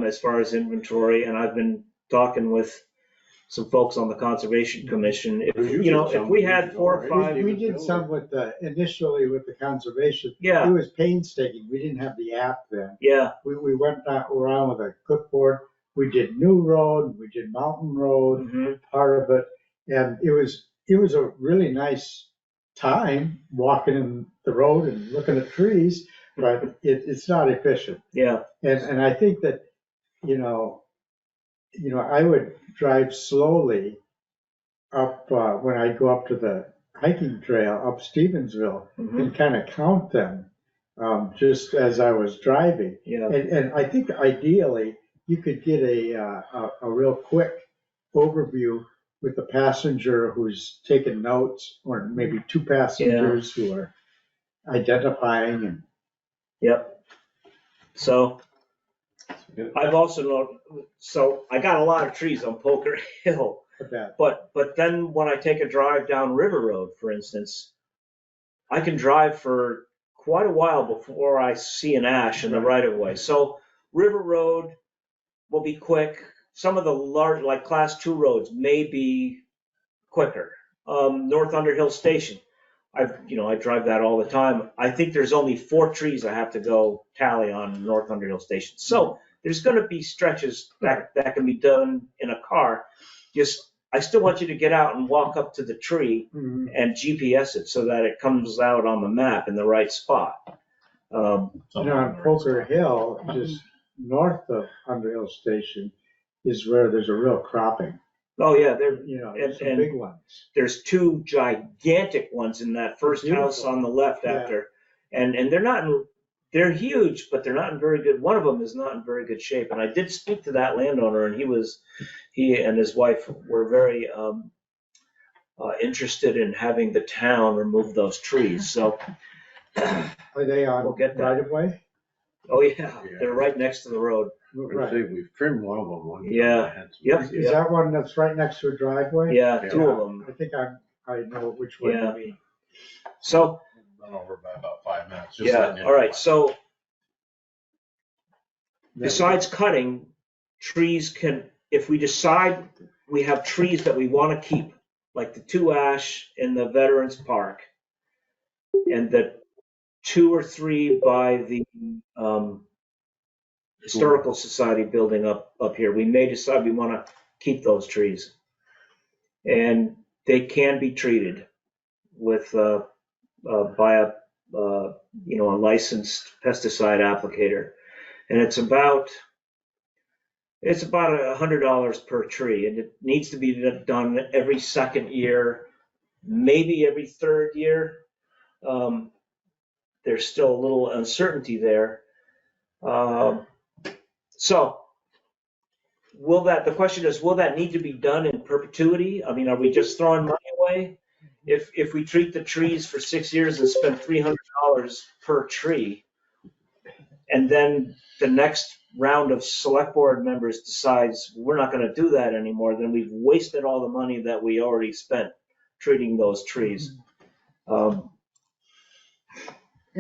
as far as inventory, and I've been talking with some folks on the Conservation Commission. If we had 4 or 5, We did some initially with the conservation. Yeah. It was painstaking. We didn't have the app then. yeah, We went around with a clipboard. We did New Road, we did Mountain Road, mhm, part of it. And it was a really nice time walking in the road and looking at trees, but it's not efficient. yeah, And I think that, I would drive slowly up, when I go up to the hiking trail up Stevensville mhm, and kind of count them, just as I was driving. yeah, And I think ideally, you could get a real quick overview with the passenger who's taking notes, or maybe 2 passengers who are identifying and. yep. So I've also so I got a lot of trees on Poker Hill, that. but then when I take a drive down River Road, for instance, I can drive for quite a while before I see an ash in the right of way. So River Road will be quick. Some of the large, like Class 2 roads, may be quicker. North Underhill Station, I drive that all the time. I think there's only 4 trees I have to go tally on North Underhill Station. So there's going to be stretches that can be done in a car. I still want you to get out and walk up to the tree and GPS it so that it comes out on the map in the right spot. On Poker Hill, just north of Underhill Station, is where there's a real cropping. Oh yeah, There's some big ones. there's 2 gigantic ones in that first house on the left after, and they're huge, but they're not in very good. One of them is not in very good shape, and I did speak to that landowner, and he and his wife were very interested in having the town remove those trees. So Are they on We'll get that. right of way? oh yeah, they're right next to the road. Right. We've trimmed one of them. Yeah. Yep. Is that one that's right next to a driveway? Yeah, 2 of them. I think I know which one Yeah. you mean. So Run over by about 5 minutes. Just yeah, letting you all know. right. So besides cutting, trees if we decide we have trees that we want to keep, like the 2 ash in the Veterans Park and the 2 or 3 by the Historical Society building up here, we may decide we want to keep those trees. And they can be treated with by a licensed pesticide applicator, and it's about $100 per tree, and it needs to be done every 2nd year, maybe every 3rd year. There's still a little uncertainty there. So the question is, will that need to be done in perpetuity? I mean, are we just throwing money away? if we treat the trees for 6 years and spend $300 per tree, and then the next round of select board members decides we're not gonna do that anymore, then we've wasted all the money that we already spent treating those trees. And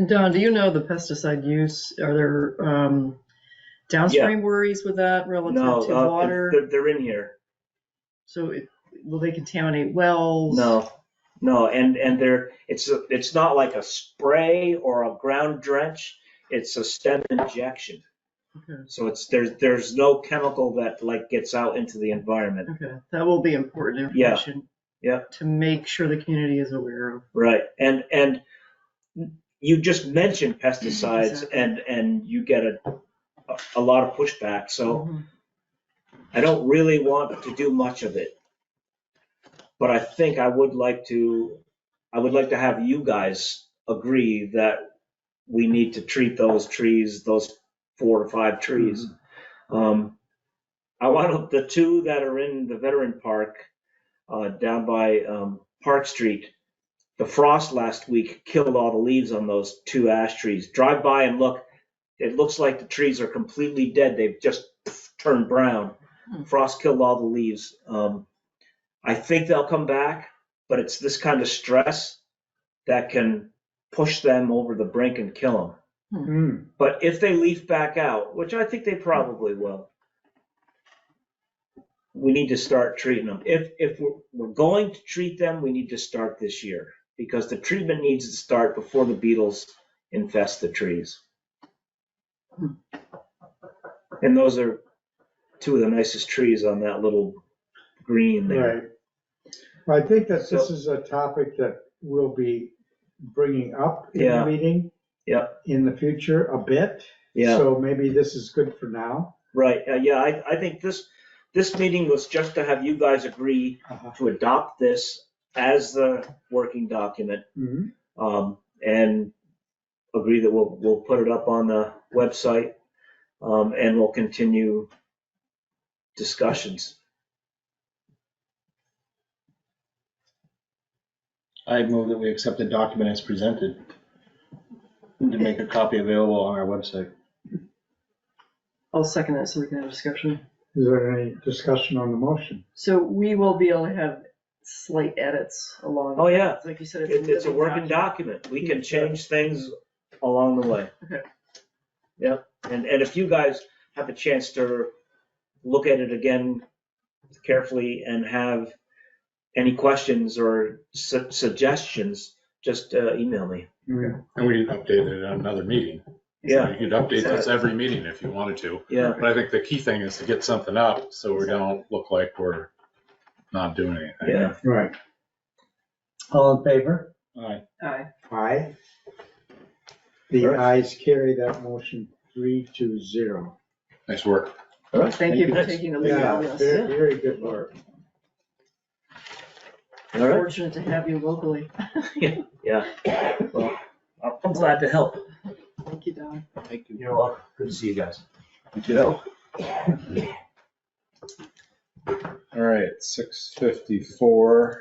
Don, do you know the pesticide use? Are there downstream worries with that relative to water? They're in here. So will they contaminate wells? No, and it's not like a spray or a ground drench. It's a stem injection. Okay. So there's no chemical that like gets out into the environment. Okay, that will be important information. Yeah. To make sure the community is aware of. Right, and you just mentioned pesticides, Exactly. and you get a lot of pushback. So Mhm. I don't really want to do much of it, but I think I would like to have you guys agree that we need to treat those trees, those 4 to 5 trees. I want the 2 that are in the veteran park, down by Park Street. The frost last week killed all the leaves on those 2 ash trees. Drive by and look. It looks like the trees are completely dead. They've just turned brown. Frost killed all the leaves. I think they'll come back, but it's this kind of stress that can push them over the brink and kill them. But if they leaf back out, which I think they probably will, we need to start treating them. If we're going to treat them, we need to start this year, because the treatment needs to start before the beetles infest the trees. And those are 2 of the nicest trees on that little green there. Right. Well, I think that this is a topic that we'll be bringing up in the meeting in the future a bit. Yeah. So maybe this is good for now. Right. I think this meeting was just to have you guys agree to adopt this as the working document, and agree that we'll put it up on the website, and we'll continue discussions. I move that we accept the document as presented and to make a copy available on our website. I'll second that so we can have discussion. Is there any discussion on the motion? So we will be able to have slight edits along. Oh, yeah. Like you said, It's a working document. We can change things along the way. Okay. Yeah, and if you guys have a chance to look at it again carefully and have any questions or suggestions, just email me. And we can update it at another meeting. Yeah. You could update this every meeting if you wanted to. Yeah. But I think the key thing is to get something up so we don't look like we're not doing anything. Yeah. Right. All in favor? Aye. Aye. Aye. The ayes carry that motion 3-0. Nice work. All right. Thank you for taking the lead Yeah, on this. very, very good work. All right. Fortunate to have you locally. Yeah. Well, I'm glad to help. Thank you, Don. Thank you. You're welcome. Good to see you guys. Thank you. All right, 6:54.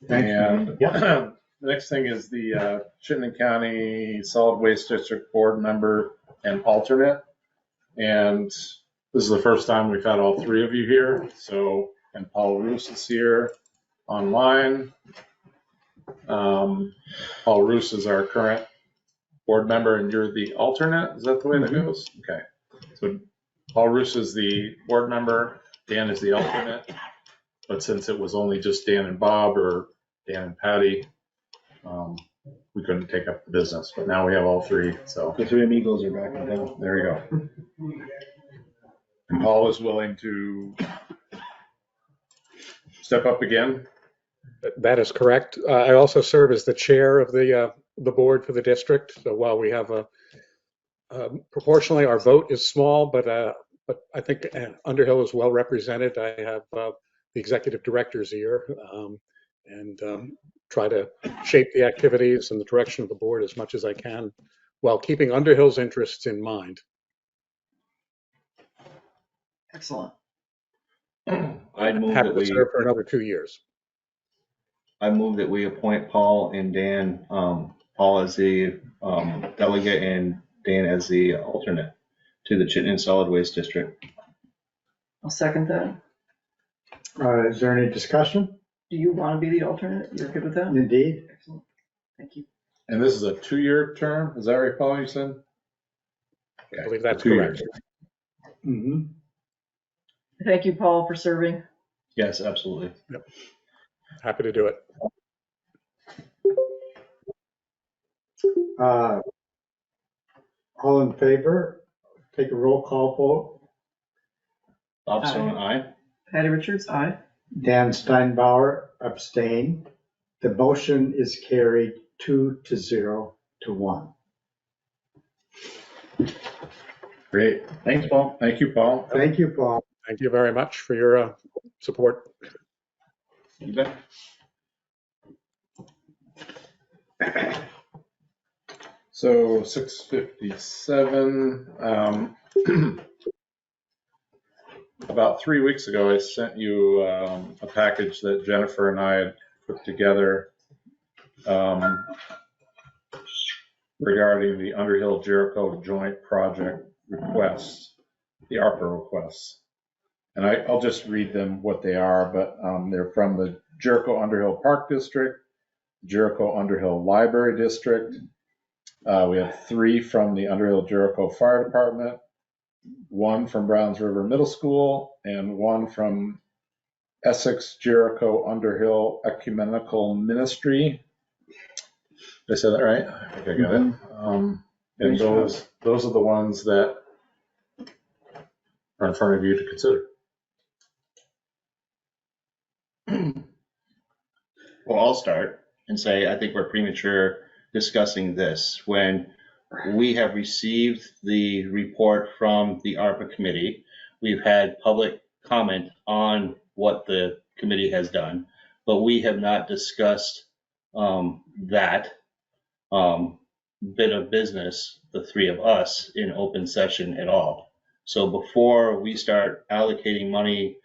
And the next thing is the Chittenden County Solid Waste District Board member and alternate. And this is the first time we've had all 3 of you here. So, and Paul Roos is here online. Paul Roos is our current board member and you're the alternate. Is that the way that goes? Okay. So Paul Roos is the board member. Dan is the alternate. But since it was only just Dan and Bob or Dan and Patty, we couldn't take up the business. But now we have all 3. So The 3 amigos are back in town. there you go. And Paul is willing to step up again. That is correct. I also serve as the chair of the board for the district. So while we have proportionally our vote is small, but I think Underhill is well represented. I have the executive director's ear and try to shape the activities and the direction of the board as much as I can while keeping Underhill's interests in mind. Excellent. I'd move Happy that to we, serve for another 2 years. I move that we appoint Paul and Dan, Paul as the delegate and Dan as the alternate to the Chittenden Solid Waste District. I'll second that. Is there any discussion? Do you want to be the alternate? You're good with that? Indeed. Excellent. Thank you. And this is a 2-year term, is that right, Paul, you said? I believe that's 2 correct. years. Mm-hmm. Thank you, Paul, for serving. Yes, absolutely. Happy to do it. All in favor? Take a roll call vote. Bob Stone, aye. Patty Richards, aye. Dan Steinbauer abstain. The motion is carried 2-0 to 1. Great. Thanks, Paul. Thank you, Paul. Thank you, Paul. Thank you very much for your support. You bet. So 6:57. About 3 weeks ago, I sent you a package that Jennifer and I had put together regarding the Underhill Jericho joint project requests, the ARPA requests. And I'll just read them what they are, but they're from the Jericho Underhill Park District, Jericho Underhill Library District. We have 3 from the Underhill Jericho Fire Department, 1 from Browns River Middle School, and 1 from Essex Jericho Underhill Ecumenical Ministry. Did I say that right? I think I got it. And those are the ones that are in front of you to consider. Well, I'll start and say I think we're premature discussing this when we have received the report from the ARPA committee. We've had public comment on what the committee has done, but we have not discussed that bit of business, the 3 of us, in open session at all. So before we start allocating money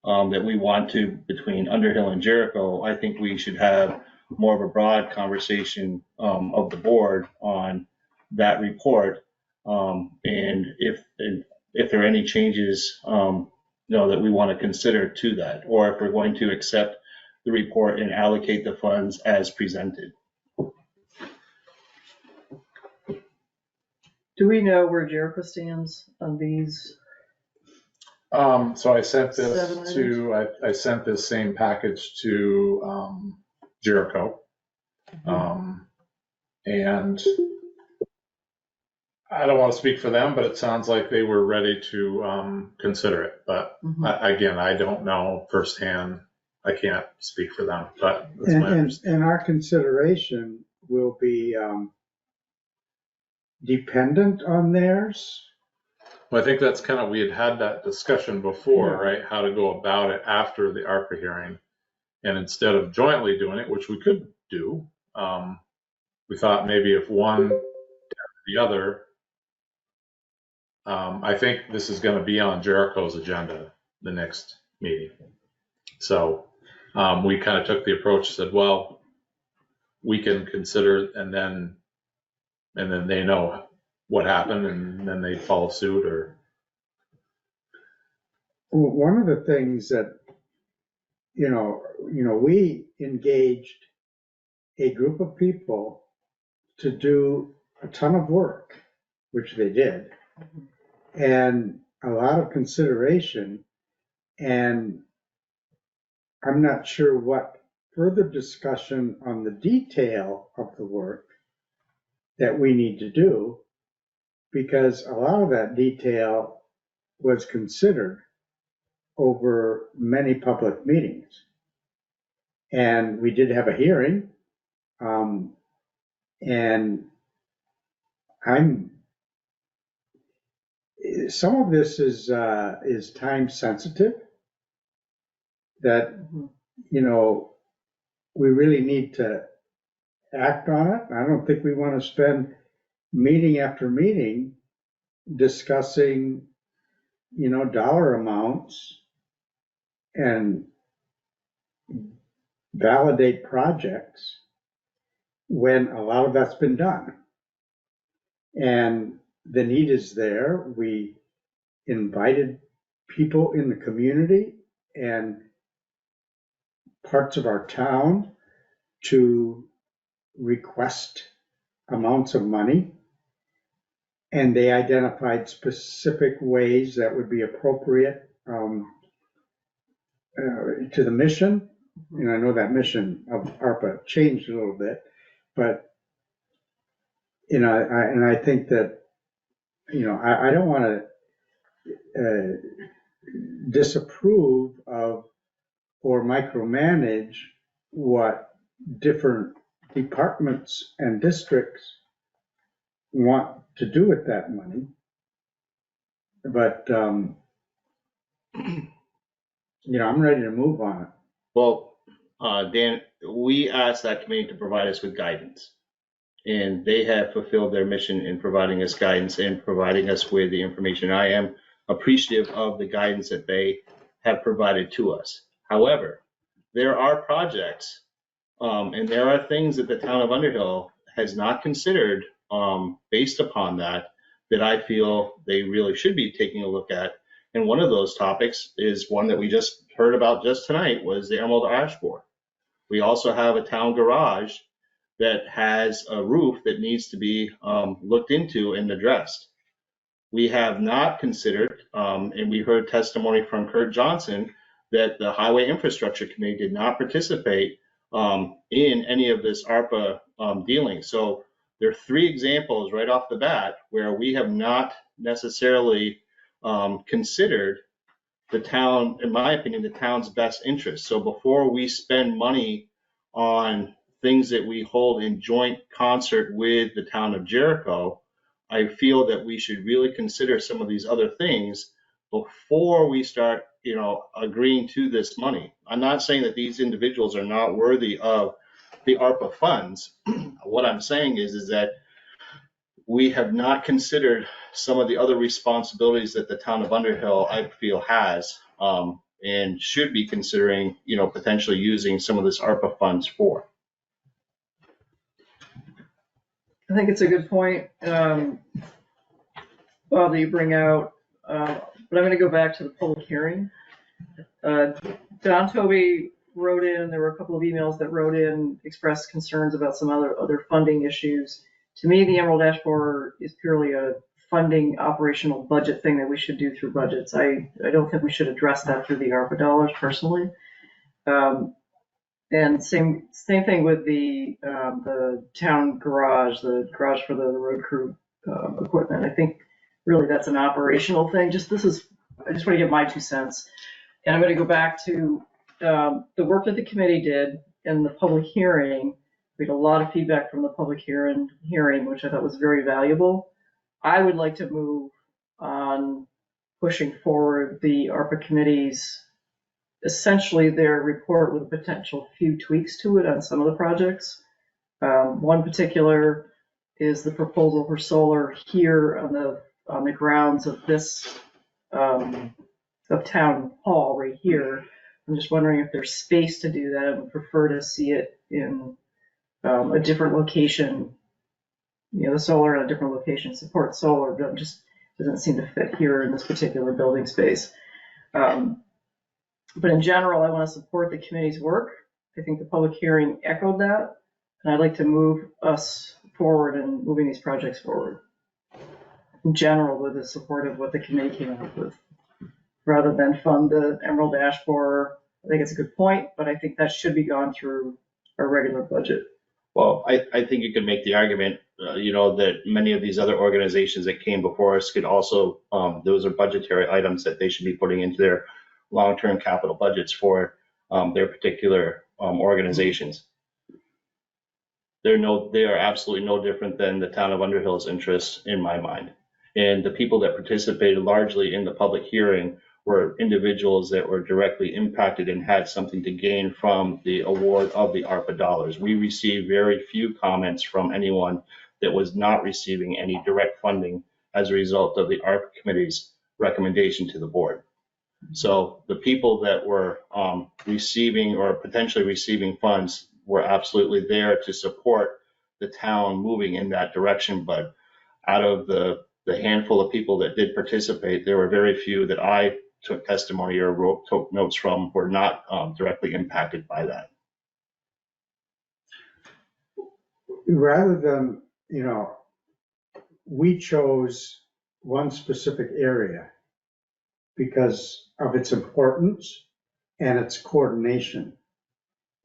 that we want to between Underhill and Jericho, I think we should have more of a broad conversation of the board on that report. And if there are any changes, that we want to consider to that, or if we're going to accept the report and allocate the funds as presented. Do we know where Jericho stands on these? So I sent 7 this items? I sent this same package to Jericho. And I don't want to speak for them, but it sounds like they were ready to consider it. But again, I don't know firsthand. I can't speak for them, but that's my understanding. And our consideration will be dependent on theirs. Well, I think that's kind of, we had that discussion before, Yeah. right? How to go about it after the ARPA hearing. And instead of jointly doing it, which we could do, we thought maybe if one did the other, I think this is going to be on Jericho's agenda the next meeting. So we kind of took the approach, said, well, we can consider, and then they know what happened, and then they follow suit. Or One of the things that, we engaged a group of people to do a ton of work, which they did, and a lot of consideration. And I'm not sure what further discussion on the detail of the work that we need to do, because a lot of that detail was considered over many public meetings. And we did have a hearing, and some of this is time sensitive, that, we really need to act on it. I don't think we want to spend meeting after meeting discussing, dollar amounts and validate projects when a lot of that's been done. And the need is there. We invited people in the community and parts of our town to request amounts of money. And they identified specific ways that would be appropriate to the mission. And I know that mission of ARPA changed a little bit, but, I think that, I don't want to disapprove of or micromanage what different departments and districts want to do with that money. But, I'm ready to move on it. Well, Dan, we asked that committee to provide us with guidance. And they have fulfilled their mission in providing us guidance and providing us with the information. I am appreciative of the guidance that they have provided to us. However, there are projects and there are things that the town of Underhill has not considered based upon that I feel they really should be taking a look at. And one of those topics is one that we just heard about just tonight, was the Emerald Ash Borer. We also have a town garage that has a roof that needs to be looked into and addressed. We have not considered, and we heard testimony from Kurt Johnson, that the Highway Infrastructure Committee did not participate in any of this ARPA dealing. So there are 3 examples right off the bat where we have not necessarily considered the town, in my opinion, the town's best interest. So before we spend money on things that we hold in joint concert with the town of Jericho, I feel that we should really consider some of these other things before we start, agreeing to this money. I'm not saying that these individuals are not worthy of the ARPA funds. What I'm saying is that we have not considered some of the other responsibilities that the town of Underhill, I feel, has and should be considering, potentially using some of this ARPA funds for. I think it's a good point, Bob, that you bring out, but I'm going to go back to the public hearing. Don Toby wrote in, there were a couple of emails that wrote in, expressed concerns about some other funding issues. To me, the Emerald Ash Borer is purely a funding operational budget thing that we should do through budgets. I don't think we should address that through the ARPA dollars personally. And same thing with the town garage, the garage for the road crew equipment. I think really that's an operational thing. I just want to give my 2 cents. And I'm going to go back to the work that the committee did in the public hearing. We had a lot of feedback from the public hearing, which I thought was very valuable. I would like to move on pushing forward the ARPA committee's, essentially their report with a potential few tweaks to it on some of the projects. One particular is the proposal for solar here on the grounds of this of town hall right here. I'm just wondering if there's space to do that. I would prefer to see it in a different location. The solar in a different location, support solar, but just doesn't seem to fit here in this particular building space. But in general, I want to support the committee's work. I think the public hearing echoed that, and I'd like to move us forward in moving these projects forward. In general, with the support of what the committee came up with, rather than fund the Emerald Ash Borer. I think it's a good point, but I think that should be gone through our regular budget. Well, I think you could make the argument, that many of these other organizations that came before us could also, those are budgetary items that they should be putting into their long-term capital budgets for their particular organizations. They are absolutely no different than the town of Underhill's interests in my mind. And the people that participated largely in the public hearing were individuals that were directly impacted and had something to gain from the award of the ARPA dollars. We received very few comments from anyone that was not receiving any direct funding as a result of the ARPA committee's recommendation to the board. So the people that were receiving or potentially receiving funds were absolutely there to support the town moving in that direction. But out of the handful of people that did participate, there were very few that I took testimony or took notes from were not directly impacted by that. Rather than, we chose one specific area because of its importance and its coordination.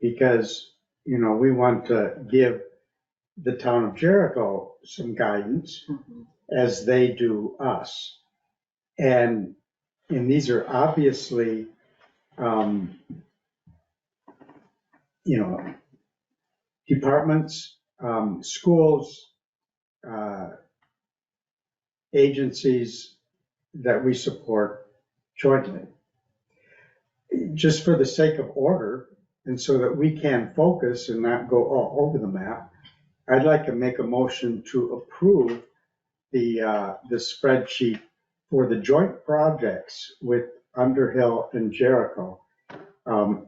Because, we want to give the town of Jericho some guidance as they do us. And these are obviously, departments, schools, agencies that we support jointly. Just for the sake of order, and so that we can focus and not go all over the map, I'd like to make a motion to approve the spreadsheet for the joint projects with Underhill and Jericho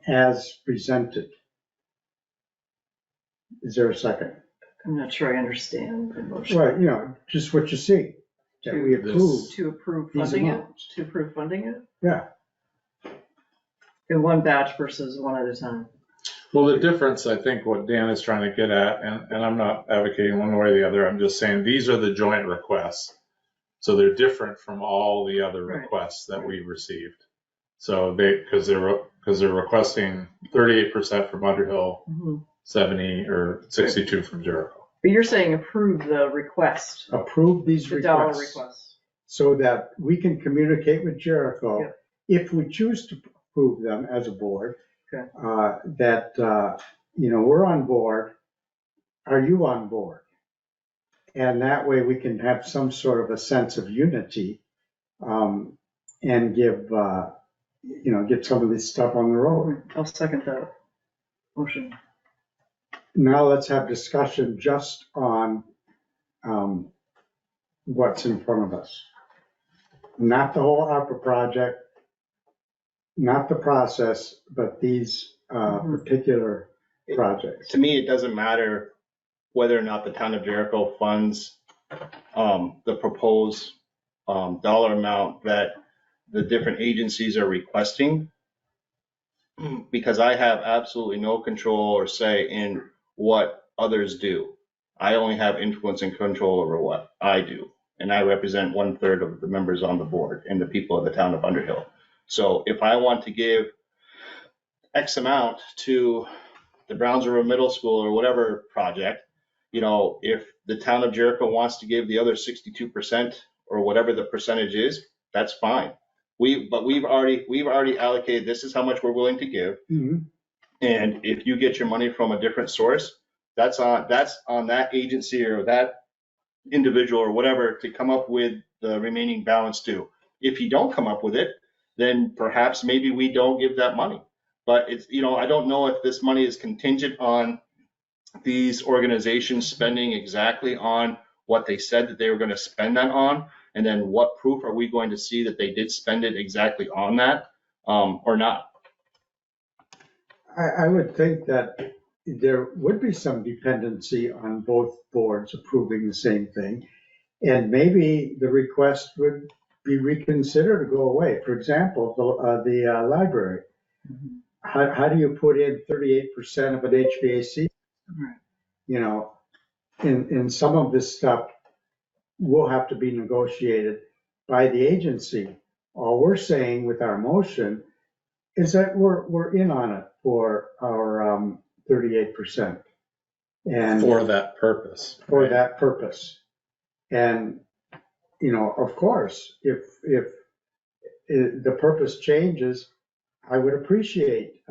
as presented. Is there a second? I'm not sure I understand the motion. Well, just what you see, that we approve. To approve these funding it, amounts. to approve funding it Yeah, in one batch versus one at a time. Well, the difference, I think what Dan is trying to get at, and I'm not advocating one way or the other, I'm just saying these are the joint requests. So they're different from all the other Right. requests that we received. So because they're requesting 38% from Underhill, 70 or 62 from Jericho. But you're saying approve the request, approve these the dollar requests request. so that we can communicate with Jericho. Yep. If we choose to approve them as a board, Okay. that, we're on board. Are you on board? And that way we can have some sort of a sense of unity and give some of this stuff on the road. I'll second that motion. Now let's have discussion just on what's in front of us. Not the whole ARPA project, not the process, but these particular projects. To me, it doesn't matter whether or not the town of Jericho funds the proposed dollar amount that the different agencies are requesting, because I have absolutely no control or say in what others do. I only have influence and control over what I do. And I represent 1/3 of the members on the board and the people of the town of Underhill. So if I want to give X amount to the Brownsville Middle School or whatever project, if the town of Jericho wants to give the other 62% or whatever the percentage is, that's fine. But we've already allocated, this is how much we're willing to give. Mhm. And if you get your money from a different source, that's on that agency or that individual or whatever to come up with the remaining balance due. If you don't come up with it, then perhaps maybe we don't give that money. But it's, I don't know if this money is contingent on these organizations spending exactly on what they said that they were going to spend that on. And then what proof are we going to see that they did spend it exactly on that or not? I would think that there would be some dependency on both boards approving the same thing. And maybe the request would be reconsidered or go away. For example, the library. How do you put in 38% of an HVAC? Right. And some of this stuff will have to be negotiated by the agency. All we're saying with our motion is that we're in on it for our 38%. And For that purpose. for that purpose. And, of course, if the purpose changes, I would appreciate,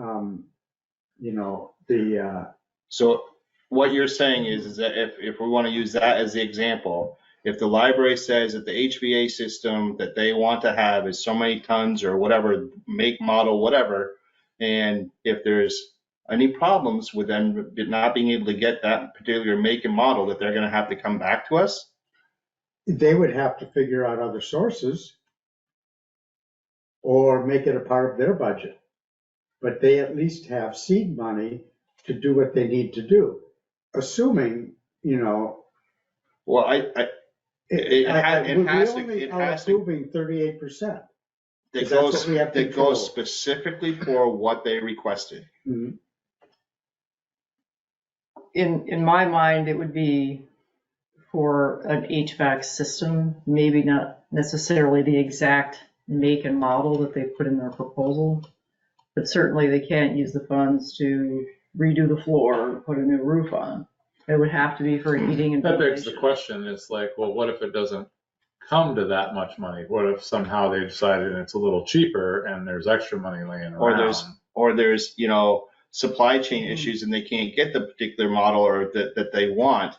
So what you're saying is that if we want to use that as the example, if the library says that the HVA system that they want to have is so many tons or whatever, make, model, whatever, and if there's any problems with them not being able to get that particular make and model, that they're going to have to come back to us? they would have to figure out other sources. or make it a part of their budget. But they at least have seed money to do what they need to do, assuming, you know. Well, It has We to- only it are has to- approving 38%. that That's what goes, we have that control. goes specifically for what they requested. Mhm. In my mind, it would be for an HVAC system, maybe not necessarily the exact make and model that they put in their proposal, but certainly they can't use the funds to redo the floor or put a new roof on. It would have to be for heating and That begs ventilation. the question, it's like, well, what if it doesn't come to that much money? What if somehow they decided it's a little cheaper and there's extra money laying around? Or there's, supply chain issues and they can't get the particular model or that they want,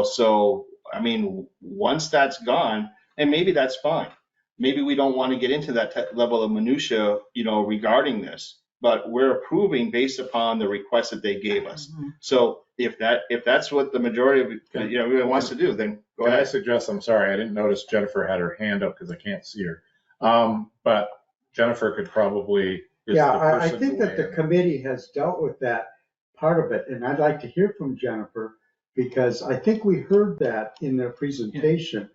so, I mean, once that's gone, and maybe that's fine. Maybe we don't want to get into that level of minutia, regarding this, but we're approving based upon the request that they gave us. So if that's what the majority of, everyone wants to do, then go Can I ahead. suggest, I'm sorry, I didn't notice Jennifer had her hand up because I can't see her. But Jennifer could probably. is Yeah, the I person think to that the weigh in. committee has dealt with that part of it, and I'd like to hear from Jennifer, because I think we heard that in their presentation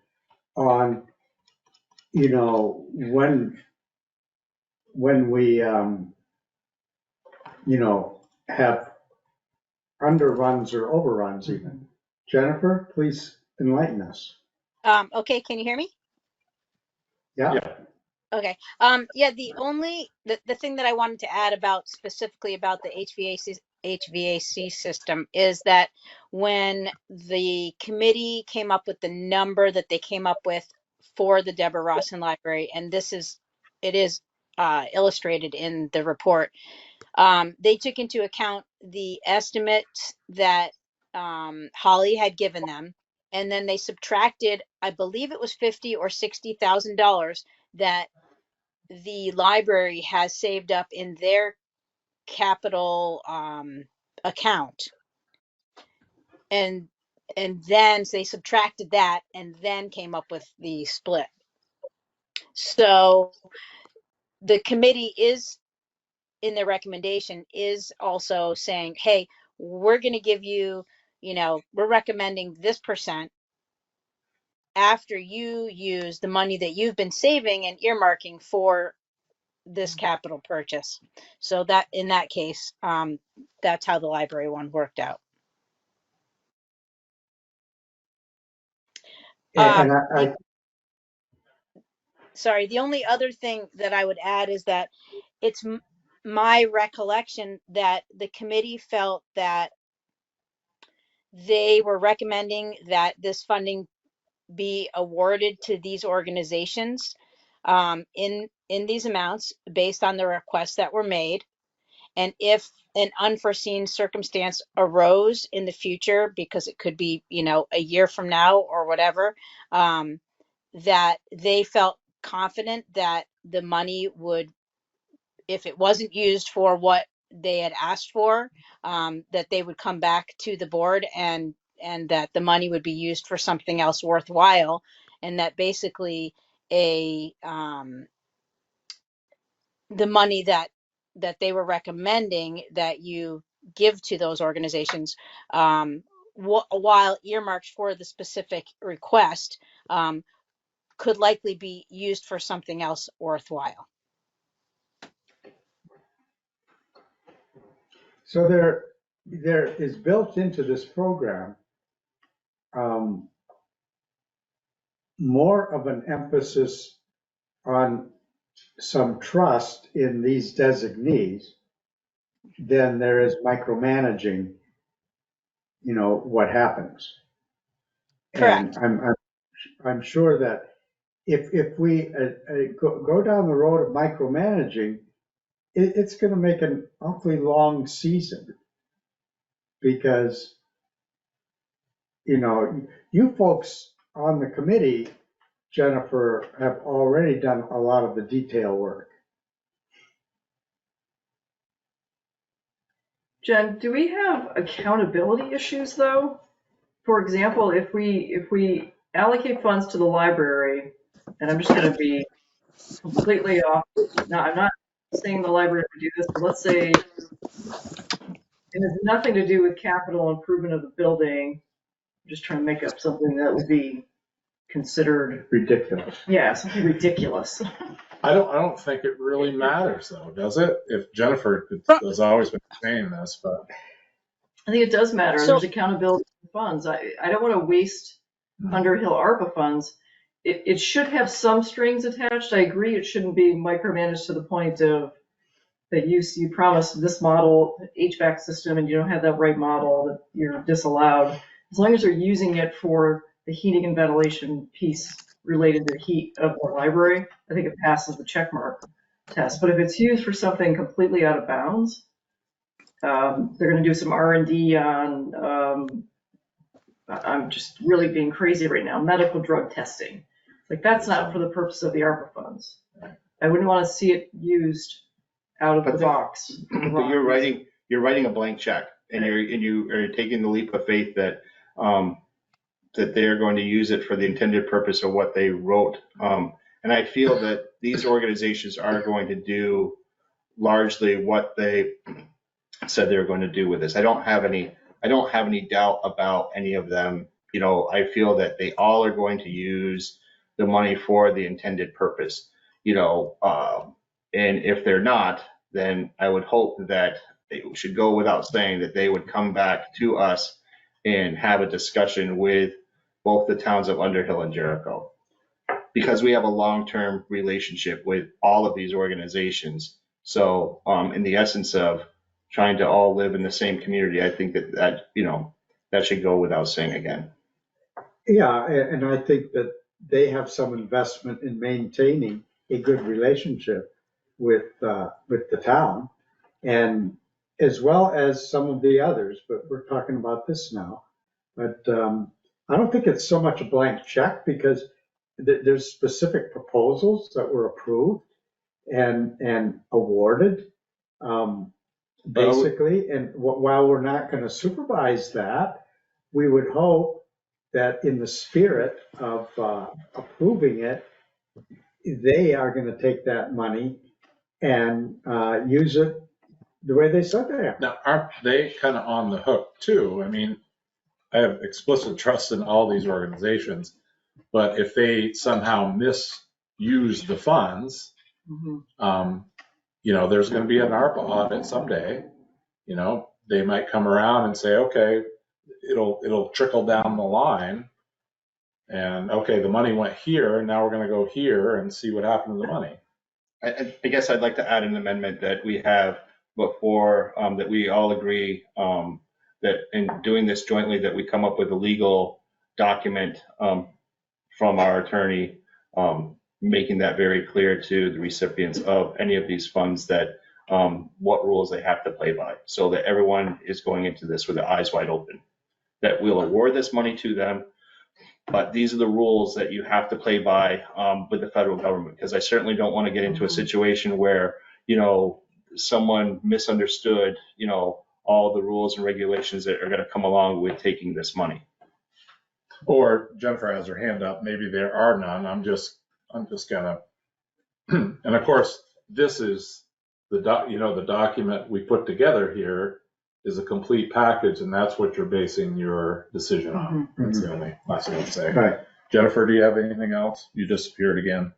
on, when we, have underruns or overruns even. Jennifer, please enlighten us. Okay, can you hear me? Yeah? Yeah. Okay. Yeah, the thing that I wanted to add specifically about the HVAC system is that when the committee came up with the number that they came up with for the Deborah Rawson Library, and it is illustrated in the report, they took into account the estimate that Holly had given them, and then they subtracted, I believe it was $50,000 or $60,000 that the library has saved up in their capital account, and then they subtracted that and then came up with the split. So the committee is, in their recommendation, is also saying, hey, we're going to give you, we're recommending this percent after you use the money that you've been saving and earmarking for this capital purchase. So that in that case, that's how the library one worked out. And I Sorry, the only other thing that I would add is that it's my recollection that the committee felt that they were recommending that this funding be awarded to these organizations in these amounts based on the requests that were made. And if an unforeseen circumstance arose in the future, because it could be, a year from now or whatever, that they felt confident that the money would, if it wasn't used for what they had asked for, that they would come back to the board and that the money would be used for something else worthwhile, and that basically the money that they were recommending that you give to those organizations, while earmarked for the specific request, could likely be used for something else worthwhile. So there is built into this program more of an emphasis on some trust in these designees than there is micromanaging, what happens. Correct. And I'm sure that if we go down the road of micromanaging, it's going to make an awfully long season, because you folks on the committee, Jennifer, have already done a lot of the detail work. Jen, do we have accountability issues though? For example, if we allocate funds to the library, and I'm just going to be completely off. Now, I'm not saying the library would do this, but let's say it has nothing to do with capital improvement of the building. I'm just trying to make up something that would be considered, Ridiculous. yeah, something ridiculous. I don't think it really matters though, does it? If Jennifer has always been saying this, but I think it does matter. So- There's accountability for funds. I don't want to waste Underhill ARPA funds. It should have some strings attached. I agree it shouldn't be micromanaged to the point of that you promised this model HVAC system and you don't have that right model, that you're disallowed. As long as they're using it for the heating and ventilation piece related to the heat of the library, I think it passes the check mark test. But if it's used for something completely out of bounds, they're going to do some R&D on, I'm just really being crazy right now, medical drug testing. Like, that's not for the purpose of the ARPA funds. I wouldn't want to see it used out of But the box. But you're writing a blank check, and you are taking the leap of faith that that they're going to use it for the intended purpose of what they wrote. And I feel that these organizations are going to do largely what they said they were going to do with this. I don't have any doubt about any of them. You know, I feel that they all are going to use the money for the intended purpose. You know, and if they're not, then I would hope that it should go without saying that they would come back to us and have a discussion with both the towns of Underhill and Jericho. Because we have a long-term relationship with all of these organizations. So in the essence of trying to all live in the same community, I think that you know, that should go without saying again. Yeah, and I think that they have some investment in maintaining a good relationship with the town, and as well as some of the others, but we're talking about this now. But I don't think it's so much a blank check, because there's specific proposals that were approved and awarded, basically. And while we're not going to supervise that, we would hope that in the spirit of approving it, they are going to take that money and use it the way they said they are. now aren't they kind of on the hook too? I mean, I have explicit trust in all these organizations, but if they somehow misuse the funds, you know, there's going to be an ARPA audit someday. You know, they might come around and say, okay, it'll trickle down the line, and okay, the money went here, and now we're going to go here and see what happened to the money. I guess I'd like to add an amendment that we have before, that we all agree that in doing this jointly, that we come up with a legal document from our attorney, making that very clear to the recipients of any of these funds that what rules they have to play by, so that everyone is going into this with their eyes wide open. That we'll award this money to them, but these are the rules that you have to play by with the federal government, because I certainly don't want to get into a situation where, you know, someone misunderstood, you know, all the rules and regulations that are going to come along with taking this money. Or Jennifer has her hand up. Maybe there are none. I'm just gonna. And of course, this is the document we put together here is a complete package, and that's what you're basing your decision on. That's the only last thing I'd say. Right. Jennifer, do you have anything else? You disappeared again.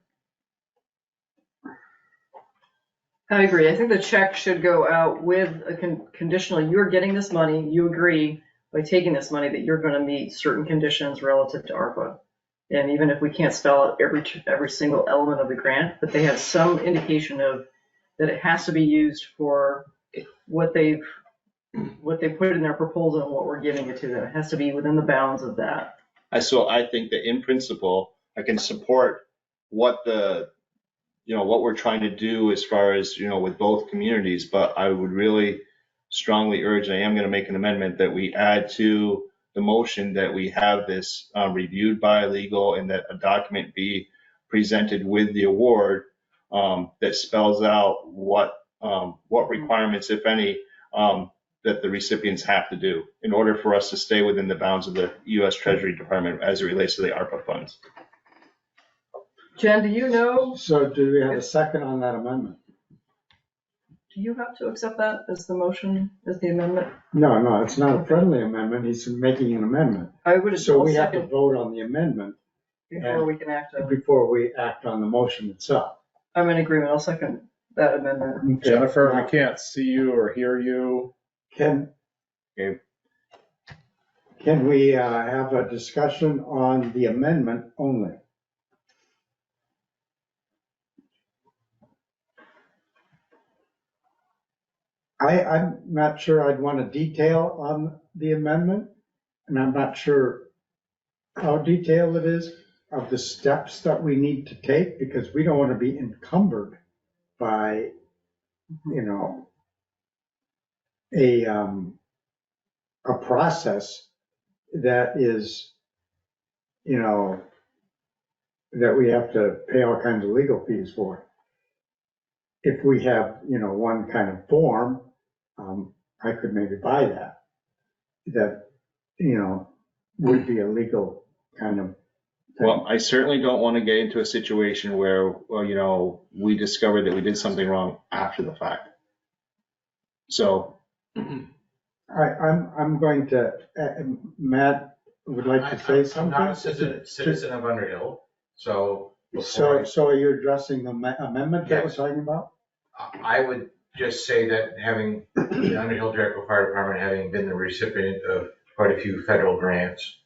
I agree. I think the check should go out with a conditional, you're getting this money, you agree by taking this money that you're going to meet certain conditions relative to ARPA. And even if we can't spell out every single element of the grant, but they have some indication of that it has to be used for what they put in their proposal and what we're giving it to them. It has to be within the bounds of that. So I think that in principle, I can support what what we're trying to do as far as, you know, with both communities, but I would really strongly urge, and I am going to make an amendment, that we add to the motion that we have this reviewed by legal, and that a document be presented with the award that spells out what requirements, if any, that the recipients have to do in order for us to stay within the bounds of the U.S. Treasury Department as it relates to the ARPA funds. Jen, do you know, So do we have a second on that amendment? do you have to accept that as the motion, as the amendment? No, it's not a friendly amendment. He's making an amendment. I would have, So we have to second vote on the amendment before we can act on it. before we act on the motion itself. I'm in agreement, I'll second that amendment. Okay. Jennifer, Now, we can't see you or hear you. Can we have a discussion on the amendment only? I'm not sure I'd want a detail on the amendment, and I'm not sure how detailed it is of the steps that we need to take, because we don't want to be encumbered by, you know, a process that is, you know, that we have to pay all kinds of legal fees for. If we have, you know, one kind of form, I could maybe buy that. That, you know, would be a legal kind of thing. Well, I certainly don't want to get into a situation where, well, you know, we discover that we did something wrong after the fact. So. I'm going to, Matt would like to say something? I'm not a citizen of Underhill, so. So are you addressing the amendment that we're Yes. talking about? I would just say that having the Underhill Jericho Fire Department, having been the recipient of quite a few federal grants,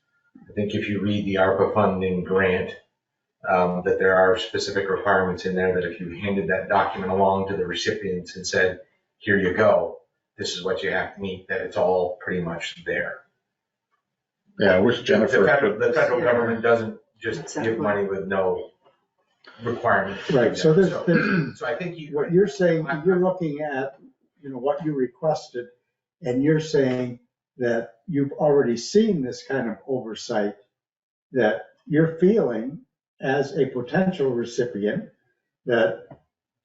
I think if you read the ARPA funding grant, that there are specific requirements in there that if you handed that document along to the recipients and said, here you go, this is what you have to meet, that it's all pretty much there. Yeah, I wish Jennifer. The federal government doesn't just Exactly. give money with no requirement. Right, so there's, So I think what you're saying, you're looking at, you know, what you requested, and you're saying that you've already seen this kind of oversight, that you're feeling as a potential recipient, that,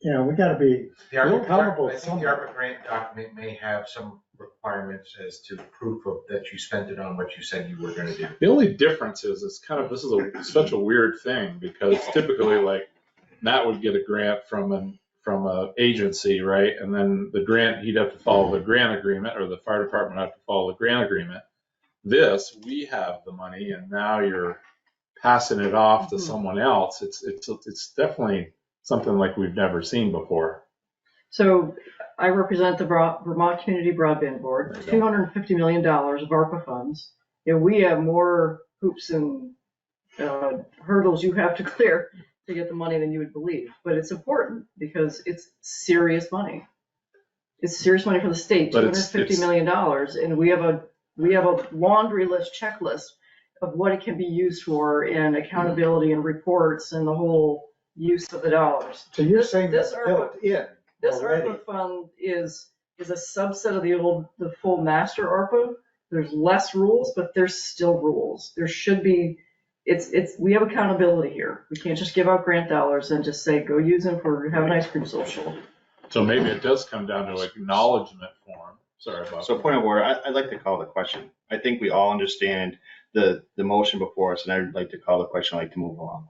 you know, we gotta be the ARPA, accountable I think the somewhere. ARPA grant document may have some requirements as to proof of that you spent it on what you said you were gonna do. The only difference is it's kind of, this is such a weird thing because typically like Matt would get a grant from a agency, right? And then the grant, he'd have to follow the grant agreement, or the fire department would have to follow the grant agreement. This, we have the money and now you're passing it off to someone else. It's definitely something like we've never seen before. So I represent the Vermont Community Broadband Board, There you $250 million of ARPA funds. You know, we have more hoops and hurdles you have to clear to get the money than you would believe. But it's important because it's serious money. It's serious money for the state, But $250 million. And we have a laundry list checklist of what it can be used for, and accountability and reports and the whole use of the dollars. So you're saying This that's built in This already? ARPA fund is a subset of the full master ARPA. There's less rules, but there's still rules. There should be, we have accountability here. We can't just give out grant dollars and just say, go use them for, have an ice cream social. So maybe it does come down to acknowledgement form. Sorry about So that. point of order, I'd like to call the question. I think we all understand the motion before us, and I'd like to call the question. I'd like to move along.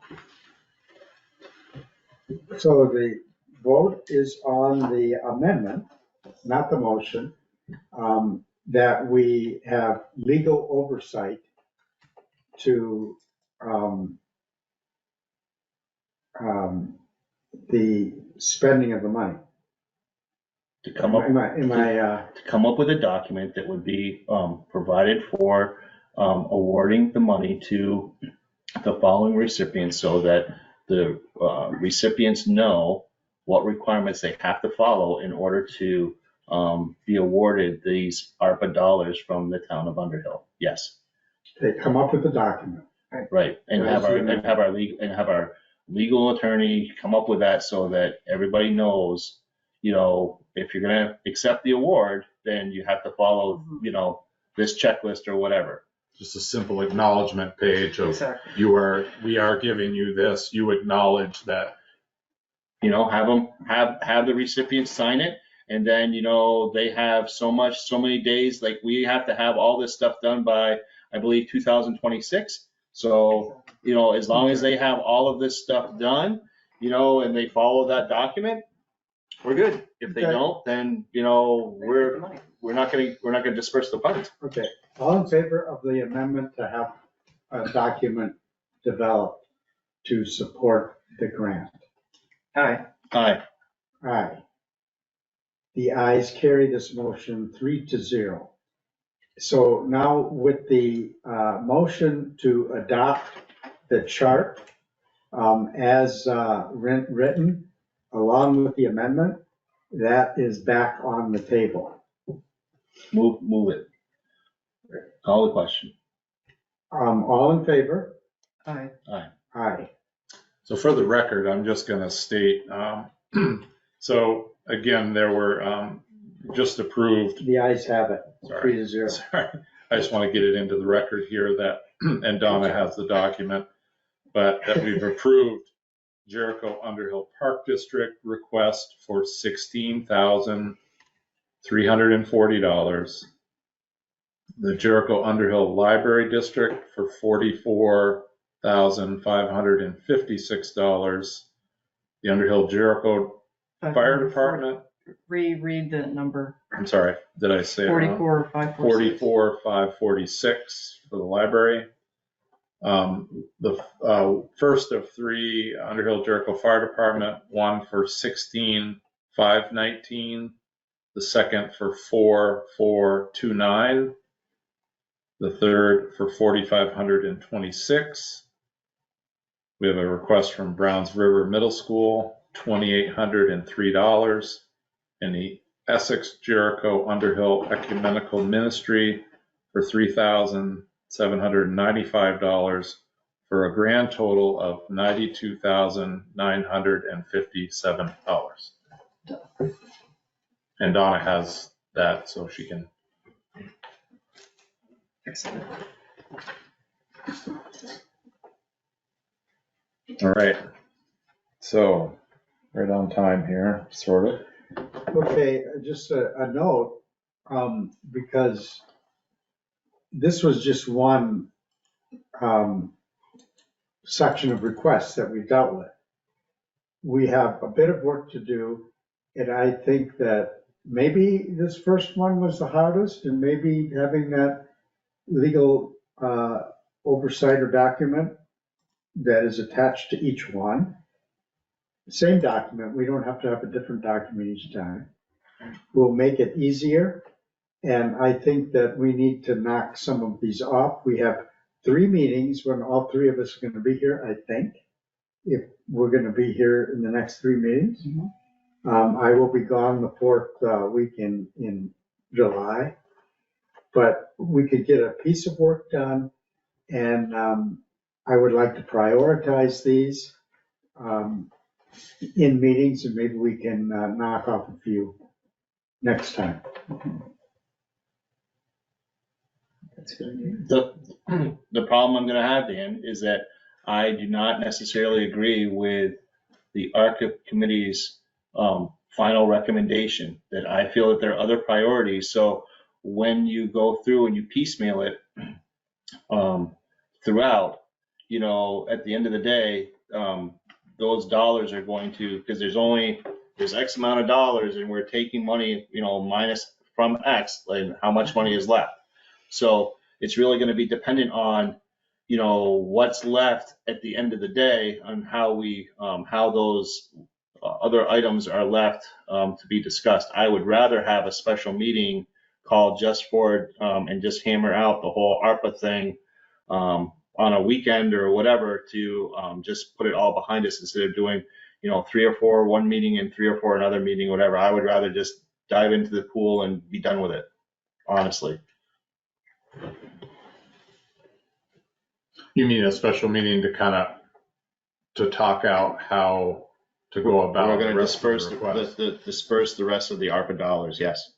So the vote is on the amendment, not the motion, that we have legal oversight to the spending of the money. To come up, Am I, to come up with a document that would be provided for awarding the money to the following recipients so that the recipients know what requirements they have to follow in order to be awarded these ARPA dollars from the town of Underhill. Yes, they come up with the document. right. And have our legal attorney come up with that so that everybody knows, you know, if you're gonna accept the award, then you have to follow, you know, this checklist or whatever. Just a simple acknowledgement page of Exactly. we are giving you this, you acknowledge that. You know, have the recipients sign it, and then, you know, they have so many days, like we have to have all this stuff done by, I believe, 2026. So, as long as they have all of this stuff done, and they follow that document, we're good. If they Okay. don't, then, we're not gonna disperse the funds. Okay, all in favor of the amendment to have a document developed to support the grant? Aye. Aye. Aye. The ayes carry this motion 3-0. So now with the motion to adopt the chart as written, along with the amendment, that is back on the table. Move it. Call the question. All in favor? Aye. Aye. So for the record, I'm just going to state, so again, there were just approved, The ayes have it, Sorry. 3-0. sorry, I just want to get it into the record here that, and Donna has the document, but that we've approved Jericho Underhill Park District request for $16,340. The Jericho Underhill Library District for $44,556. The Underhill Jericho Fire Department, Reread the number. I'm sorry, did I say it wrong? 44,546. 44,546 for the library. The first of three Underhill Jericho Fire Department, one for $16,519. The second for $4,429. The third for $4,526. We have a request from Browns River Middle School, $2,803. And the Essex Jericho Underhill Ecumenical Ministry for $3,795 for a grand total of $92,957. And Donna has that, so she can. Excellent. All right. So, right on time here, sort of. Okay, just a note, because this was just one section of requests that we dealt with. We have a bit of work to do, and I think that maybe this first one was the hardest, and maybe having that legal oversight or document that is attached to each one. Same document, we don't have to have a different document each time. We'll make it easier, and I think that we need to knock some of these off. We have 3 meetings when all 3 of us are going to be here, I think, if we're going to be here in the next 3 meetings. I will be gone the 4th week in July, but we could get a piece of work done, and I would like to prioritize these in meetings, and maybe we can knock off a few next time. That's a good idea. The problem I'm gonna have, Dan, is that I do not necessarily agree with the ARPA committee's final recommendation, that I feel that there are other priorities. So when you go through and you piecemeal it throughout, at the end of the day, those dollars are going to, because there's X amount of dollars and we're taking money, minus from X, and how much money is left. So it's really going to be dependent on, what's left at the end of the day, on how those other items are left to be discussed. I would rather have a special meeting called just for it and just hammer out the whole ARPA thing on a weekend or whatever to just put it all behind us instead of doing, 3 or 4 one meeting and 3 or 4 another meeting, whatever. I would rather just dive into the pool and be done with it, honestly. You mean a special meeting to to talk out how to go about We're the going to rest of the disperse request? disperse the rest of the ARPA dollars, yes.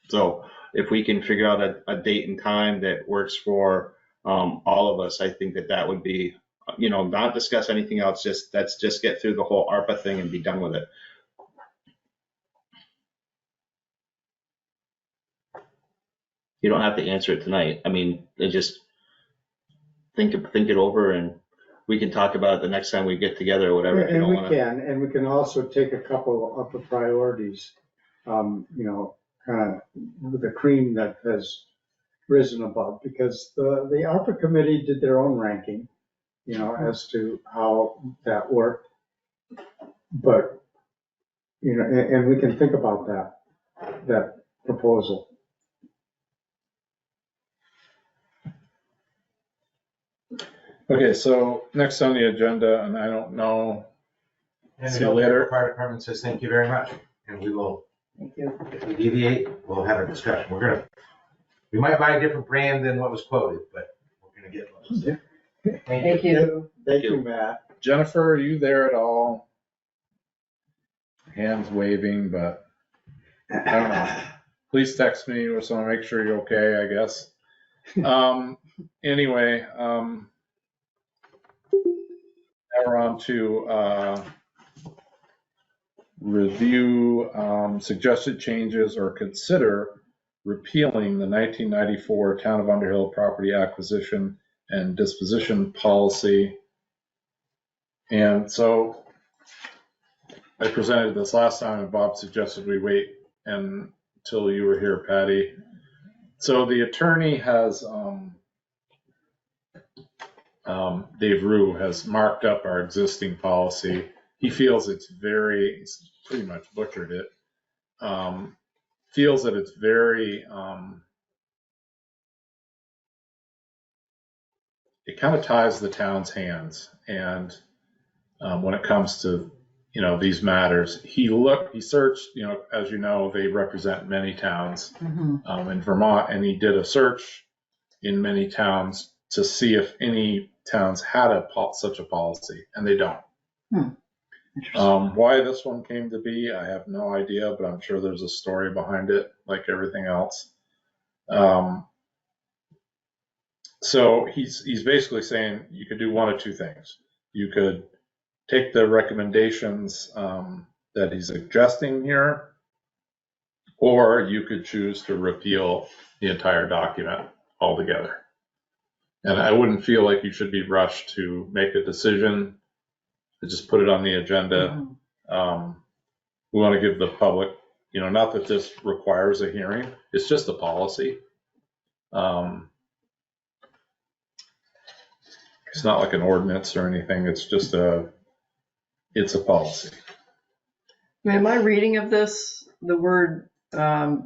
So if we can figure out a date and time that works for all of us, I think that would be, not discuss anything else, let's just get through the whole ARPA thing and be done with it. You don't have to answer it tonight. I mean, think it over, and we can talk about it the next time we get together or whatever. If you And don't we wanna. can, and we can also take a couple of the priorities, you know, kind of the cream that has risen above, because the ARPA committee did their own ranking, you know, as to how that worked. But, you know, and we can think about that proposal. Okay, so next on the agenda, and I don't know, And See the you later. Fire Department says thank you very much, and we will, Thank you. if we deviate, we'll have a discussion. We might buy a different brand than what was quoted, but we're gonna get one. Thank you. Thank you, Matt. Jennifer, are you there at all? Hands waving, but I don't know. Please text me or so I make sure you're okay, I guess. Anyway, now we're on to review suggested changes or consider repealing the 1994 Town of Underhill property acquisition and disposition policy. And so I presented this last time and Bob suggested we wait until you were here, Patty. So the attorney has, Dave Rue has marked up our existing policy. He feels he's pretty much butchered it. Feels that it's very, it kind of ties the town's hands. And when it comes to, you know, these matters, he searched, you know, as you know, they represent many towns in Vermont, and he did a search in many towns to see if any towns had such a policy, and they don't. Why this one came to be, I have no idea, but I'm sure there's a story behind it, like everything else. So he's basically saying you could do one of two things. You could take the recommendations that he's suggesting here, or you could choose to repeal the entire document altogether. And I wouldn't feel like you should be rushed to make a decision. Just put it on the agenda. We want to give the public, you know, not that this requires a hearing, it's just a policy. It's not like an ordinance or anything, it's just it's a policy. In my reading of this, the word, I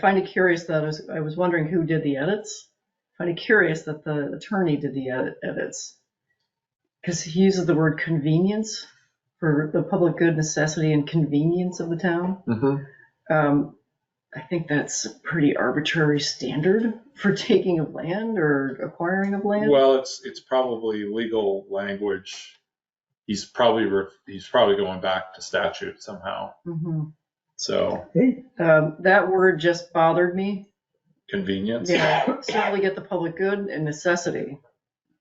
find it curious that I was wondering who did the edits. I find it curious that the attorney did the edits, because he uses the word convenience for the public good, necessity, and convenience of the town. I think that's a pretty arbitrary standard for taking of land or acquiring of land. Well, it's probably legal language. He's probably going back to statute somehow. So that word just bothered me. Convenience. Yeah, certainly get the public good and necessity.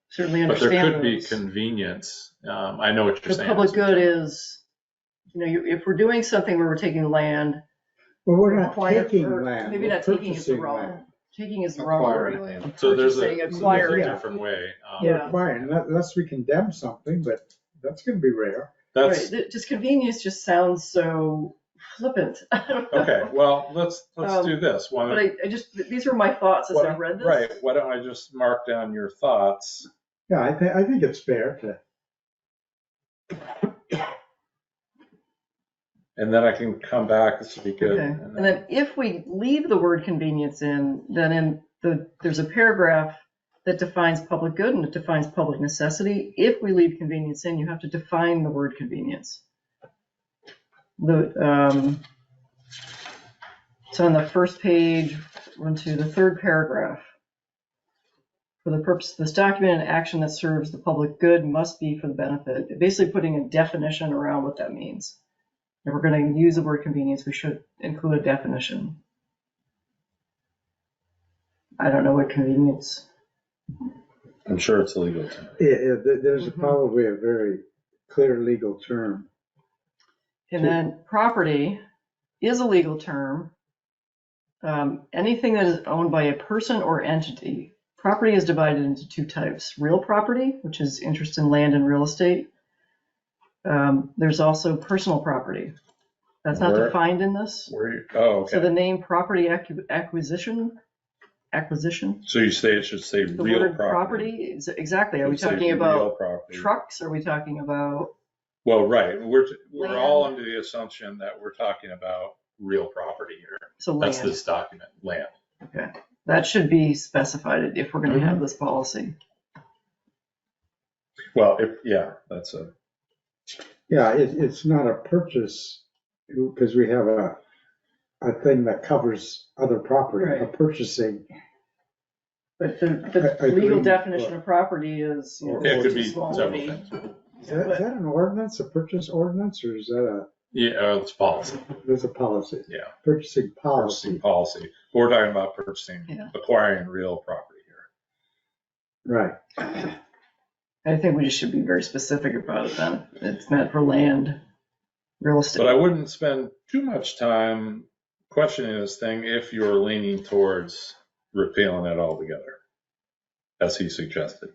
Certainly But understand there could be those. convenience. I know what you're The saying. public good is, you know, if we're doing something where we're taking land. Well, we're not acquire- taking or land. Maybe we're not taking is the purchasing wrong. land. Taking is the wrong Acquiring word. land. So there's Purchasing, a acquiring. different way. Yeah. Acquiring, unless we condemn something, but that's gonna be rare. That's Right, just convenience just sounds so flippant. I don't know. okay. Well, let's do this. But I just, these were my thoughts as I read this. Right. Why don't I just mark down your thoughts? Yeah, I think it's fair to. And then I can come back. This would be good. Okay. And then if we leave the word convenience in, then there's a paragraph that defines public good and it defines public necessity. If we leave convenience in, you have to define the word convenience. It's on the first page, run to the third paragraph. For the purpose of this document, an action that serves the public good must be for the benefit. Basically putting a definition around what that means. If we're going to use the word convenience, we should include a definition. I don't know what convenience. I'm sure it's a legal term. There's probably a very clear legal term. And then property is a legal term. Anything that is owned by a person or entity property is divided into two types. Real property, which is interest in land and real estate. There's also personal property. That's not Where- defined in this. Oh, So okay. the name property acquisition, So you say it should say the real word property. property, is exactly. Are we Should say talking real about property. trucks? Are we talking about, Well, right, we're Land. all under the assumption that we're talking about real property here. so That's land? this document, land. Okay, that should be specified if we're gonna have this policy. Well, that's a, Yeah, it's not a purchase, because we have a thing that covers other property, a Right. purchasing. But the I legal agree. definition of property is, you know, it could too be small to several be. things. Is that an ordinance, a purchase ordinance, or is that Yeah, it's policy, there's a policy? Yeah. Purchasing purchasing policy, policy. We're talking about purchasing, Yeah. acquiring real property here. right. I think we just should be very specific about it then. It's meant for land, real estate. But I wouldn't spend too much time questioning this thing if you're leaning towards repealing it altogether, as he suggested,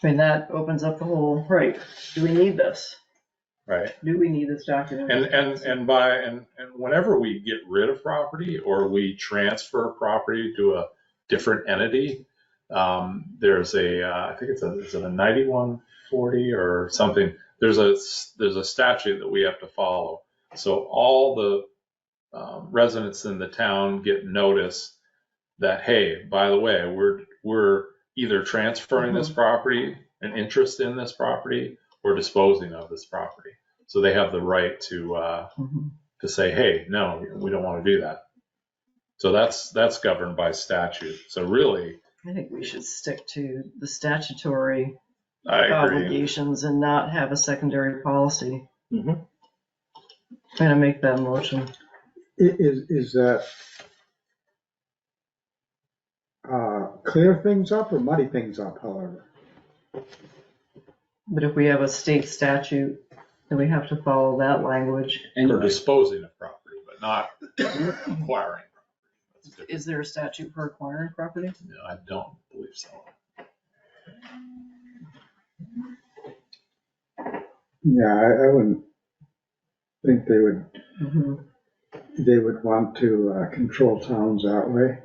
I mean, that opens up the whole, right, do we need this? right? Do we need this document? And whenever we get rid of property or we transfer property to a different entity, there's I think is it a 9140 or something? There's a statute that we have to follow. So all the residents in the town get notice that, hey, by the way, we're either transferring this property, an interest in this property, or disposing of this property. So they have the right to say, hey, no, we don't want to do that. So that's governed by statute. So really, I think we should stick to the statutory I agree. obligations and not have a secondary policy. Mhm. I'm gonna make that motion. Is that clear things up or muddy things up, however? But if we have a state statute, then we have to follow that language. For disposing of property, but not acquiring property. That's different. Is there a statute for acquiring property? No, I don't believe so. Yeah, I wouldn't think they would Mhm. want to control towns that way.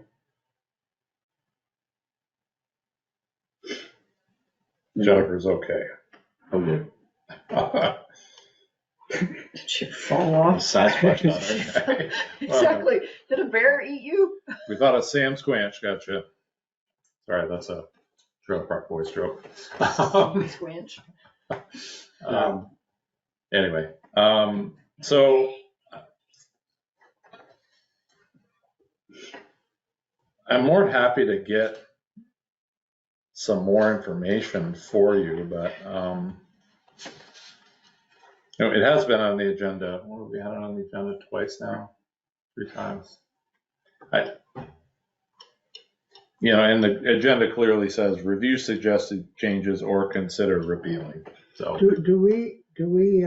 Jennifer's okay. Okay. Did you fall off? Side splash on her. Exactly. Did a bear eat you? We thought of Sam Squanch, gotcha. Sorry, that's a Trailer Park Boys joke. Squinch. Anyway, so I'm more than happy to get some more information for you, but you know, it has been on the agenda. What have we had it on the agenda twice now? 3 times. You know, and the agenda clearly says review suggested changes or consider repealing. So Do we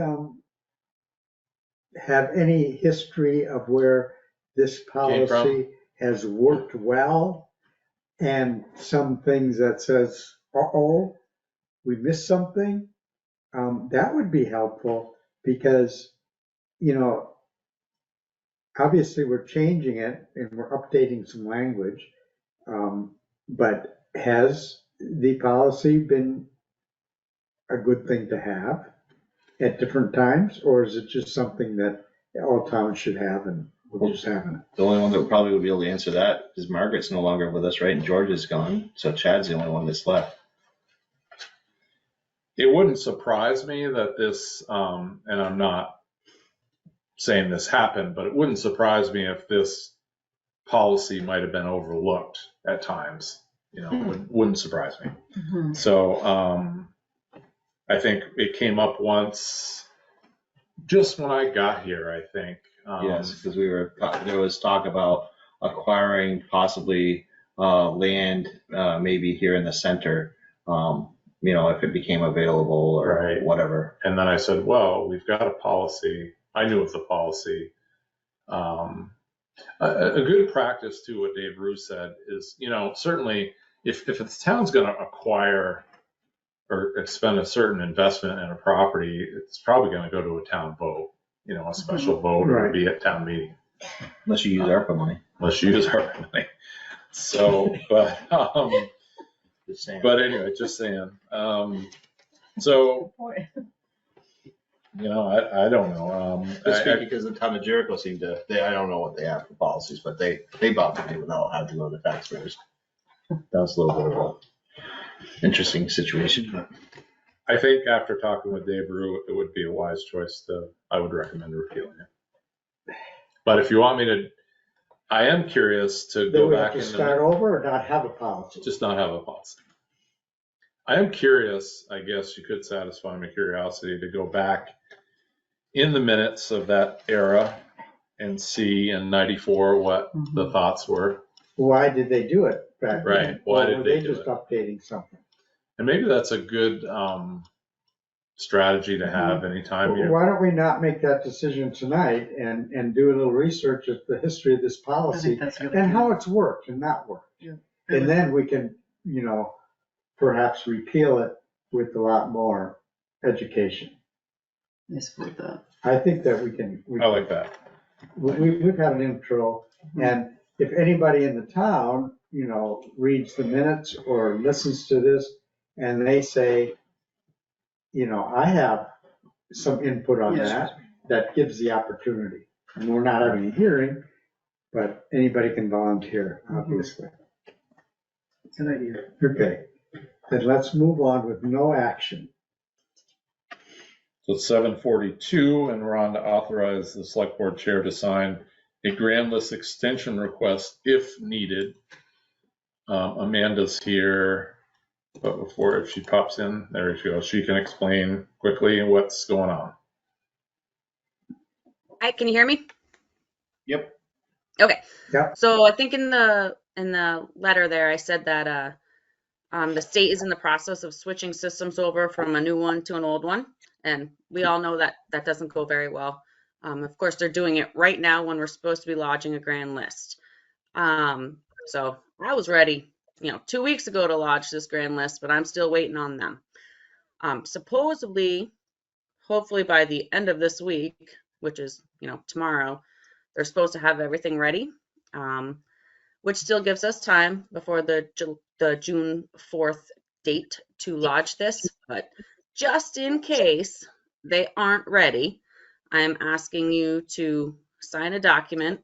have any history of where this Came from? policy has worked well? And some things that says, uh-oh, we missed something? That would be helpful because, you know, obviously we're changing it and we're updating some language. But has the policy been a good thing to have at different times? Or is it just something that all towns should have and we're just having it? The only one that probably would be able to answer that is Margaret's no longer with us, right? And George is gone. So Chad's the only one that's left. it wouldn't surprise me that this, and I'm not saying this happened, but it wouldn't surprise me if this policy might have been overlooked at times. You know, it wouldn't surprise me. Mhm. So I think it came up once just when I got here, I think. Yes, because there was talk about acquiring possibly land, maybe here in the center, you know, if it became available or Right. whatever. And then I said, well, we've got a policy. I knew of the policy. A good practice too, what Dave Roos said is, you know, certainly if the town's gonna acquire or expend a certain investment in a property, it's probably gonna go to a town vote, a special vote, or Right. be at town meeting, Unless you use ARPA money. unless you use our money. So, but Just saying. anyway, just saying. So, Good point. I don't know. Just speaking because the town of Jericho seemed to, I don't know what they have for policies, but they bought money without having to go to the taxpayers. That was a little bit of a interesting situation, but. I think after talking with Dave Rue, it would be a wise choice I would recommend repealing it. But if you want me to, I am curious to They go would have back to and start over or not have a policy? just not have a policy. I am curious, I guess you could satisfy my curiosity to go back in the minutes of that era and see in 94 what the thoughts were. Why did they do it back then? Right, why Or did were they they do just it? updating something? And maybe that's a good strategy to have anytime you. Why don't we not make that decision tonight and do a little research of the history of this I policy think that's really and good. how it's worked and not worked? Yeah. And then we can, perhaps repeal it with a lot more education. I support that. I think that we can. I like that. We've had an intro, and if anybody in the town, reads the minutes or listens to this, and they say, I have some input on Yes. that gives the opportunity. And we're not having a hearing, but anybody can volunteer, obviously. Good idea. Okay, then let's move on with no action. So it's 7:42, and we're on to authorize the select board chair to sign a grand list extension request if needed. Amanda's here, but before, if she pops in, there she goes. She can explain quickly what's going on. Hi, can you hear me? Yep. Okay. Yep. So I think in the letter there, I said that the state is in the process of switching systems over from a new one to an old one, and we all know that that doesn't go very well. Of course, they're doing it right now when we're supposed to be lodging a grand list. So I was ready, 2 weeks ago to lodge this grand list, but I'm still waiting on them. Supposedly, hopefully by the end of this week, which is, tomorrow, they're supposed to have everything ready, which still gives us time before the June 4th date to lodge this. But just in case they aren't ready, I'm asking you to sign a document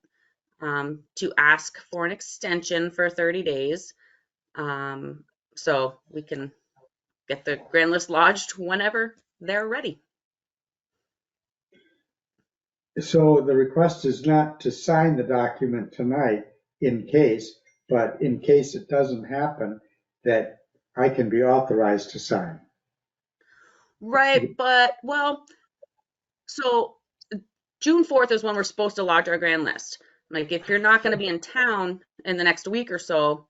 to ask for an extension for 30 days so we can get the grand list lodged whenever they're ready. So the request is not to sign the document tonight in case, but in case it doesn't happen, that I can be authorized to sign. Right, but, well, so June 4th is when we're supposed to lodge our grand list. Like, if you're not going to be in town in the next week or so,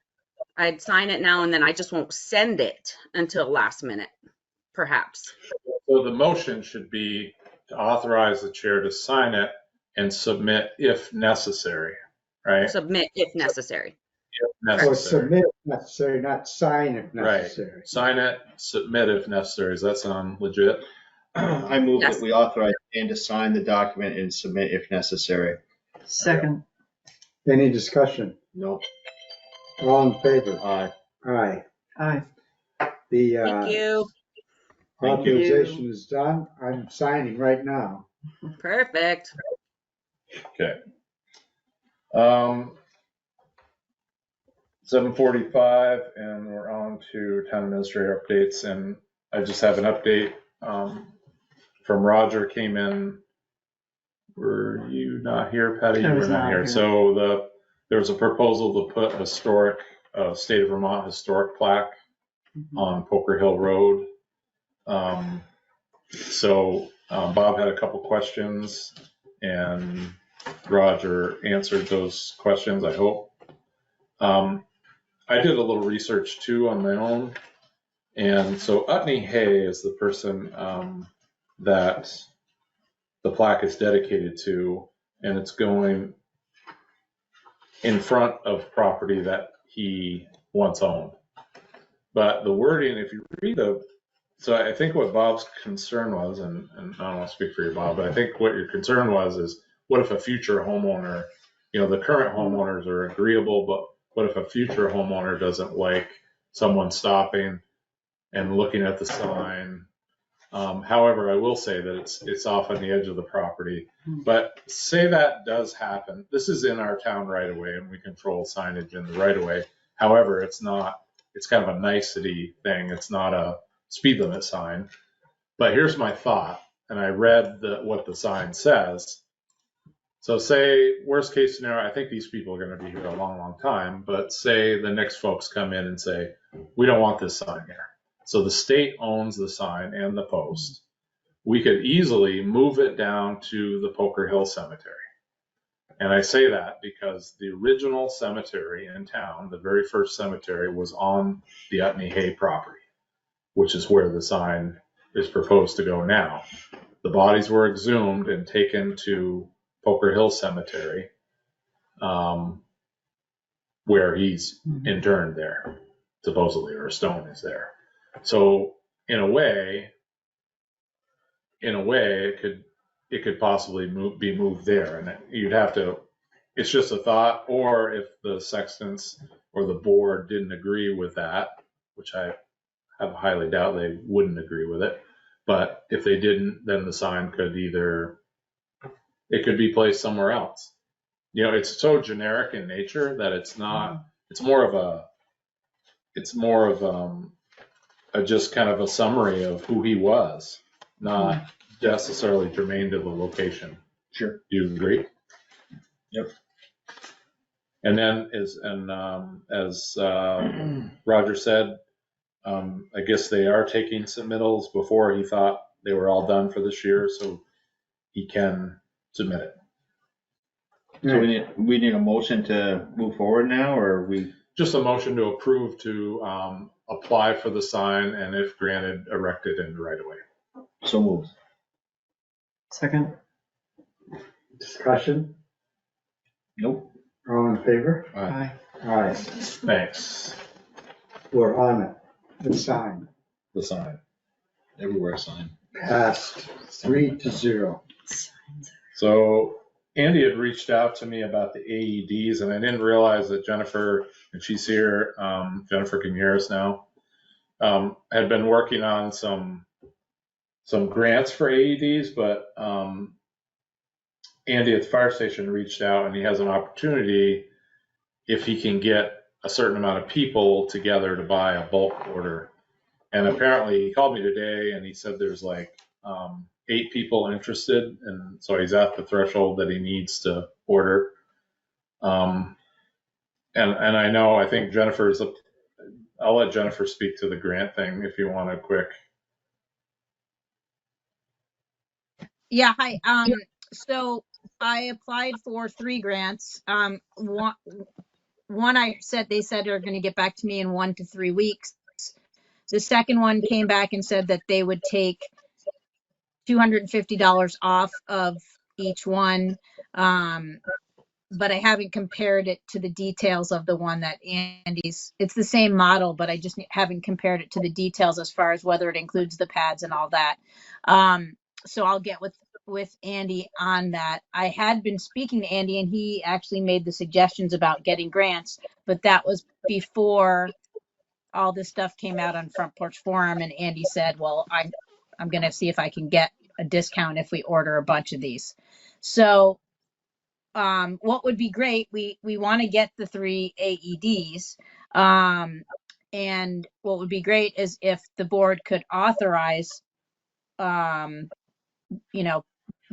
I'd sign it now and then I just won't send it until last minute, perhaps. So the motion should be to authorize the chair to sign it and submit if necessary, right? Submit if necessary. If Or necessary. submit if necessary, not sign if Right. necessary. Sign it, submit if necessary. Does that sound legit? I move Yes. that we authorize Dan to sign the document and submit if necessary. Second. Any discussion? Nope. All in favor? Aye. Aye. Aye. The Thank you. Thank you. authorization is done. I'm signing right now. Perfect. Okay. 7:45, and we're on to town administrator updates, and I just have an update from Roger came in. Were you not here, Patty? I You was were not not here. here. So there was a proposal to put historic state of Vermont historic plaque on Poker Hill Road. Bob had a couple questions, and Roger answered those questions, I hope. I did a little research too on my own. And so Utney Hay is the person that the plaque is dedicated to, and it's going in front of property that he once owned. But the wording, if you read so I think what Bob's concern was, and I don't want to speak for you, Bob, but I think what your concern was is what if a future homeowner, the current homeowners are agreeable, but what if a future homeowner doesn't like someone stopping and looking at the sign? However, I will say that it's off on the edge of the property. But say that does happen. This is in our town right away, and we control signage in the right of way. However, it's kind of a nicety thing. It's not a speed limit sign. But here's my thought, and I read what the sign says. So say, worst case scenario, I think these people are going to be here a long, long time, but say the next folks come in and say, we don't want this sign here. So the state owns the sign and the post. We could easily move it down to the Poker Hill Cemetery. And I say that because the original cemetery in town, the very first cemetery, was on the Utney Hay property, which is where the sign is proposed to go now. The bodies were exhumed and taken to Poker Hill Cemetery, where he's interned there, supposedly, or a stone is there. So in a way, it could possibly be moved there, and you'd have to. It's just a thought, or if the sextons or the board didn't agree with that, which I have highly doubt they wouldn't agree with it. But if they didn't, then the sign could it could be placed somewhere else. It's so generic in nature that it's not. It's more of just kind of a summary of who he was, not necessarily germane to the location. Sure. Do you agree? Yep. And then as Roger said, I guess they are taking submittals. Before he thought they were all done for this year, so he can submit it. So we need a motion to move forward now, or we? Just a motion to approve to apply for the sign, and if granted, erect it in the right of way. So moved. Second. Discussion, Nope. all in favor? Aye. Aye, Thanks. we're on it, the sign, The sign. Everywhere sign. passed 3-0. So Andy had reached out to me about the AEDs, and I didn't realize that Jennifer, and she's here, Jennifer can hear us now, had been working on some grants for AEDs, but Andy at the fire station reached out, and he has an opportunity if he can get a certain amount of people together to buy a bulk order. And apparently he called me today and he said there's like 8 people interested, and so he's at the threshold that he needs to order. And I think I'll let Jennifer speak to the grant thing if you want a quick. Yeah, hi. So I applied for 3 grants. One I said they said are going to get back to me in 1 to 3 weeks. The second one came back and said that they would take $250 off of each one. But I haven't compared it to the details of the one that Andy's. It's the same model, but I just haven't compared it to the details as far as whether it includes the pads and all that. So I'll get with Andy on that. I had been speaking to Andy, and he actually made the suggestions about getting grants, but that was before all this stuff came out on Front Porch Forum, and Andy said, well, I'm going to see if I can get a discount if we order a bunch of these. So what would be great, we want to get the 3 AEDs. And what would be great is if the board could authorize,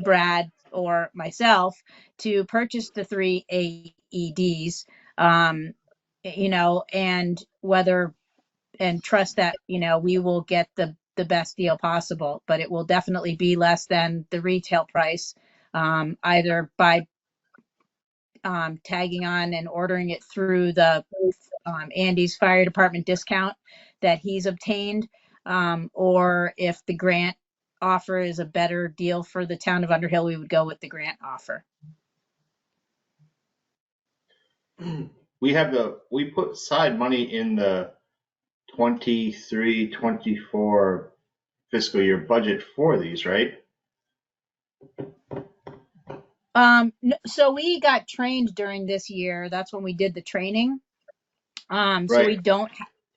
Brad or myself to purchase the 3 AEDs, and trust that, we will get the best deal possible, but it will definitely be less than the retail price, either by tagging on and ordering it through the Andy's fire department discount that he's obtained, or if the grant offer is a better deal for the town of Underhill, we would go with the grant offer. We put aside money in the 23, 24 fiscal year budget for these, right? So we got trained during this year. That's when we did the training. So Right.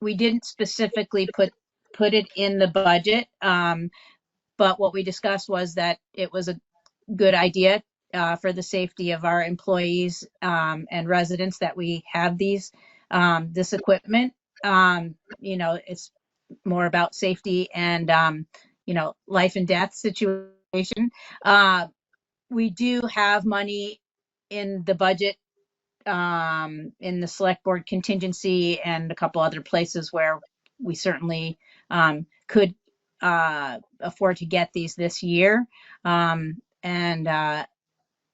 we didn't specifically put it in the budget. But what we discussed was that it was a good idea for the safety of our employees and residents that we have this equipment. It's more about safety and life and death situation. We do have money in the budget, in the select board contingency and a couple other places where we certainly could afford to get these this year. And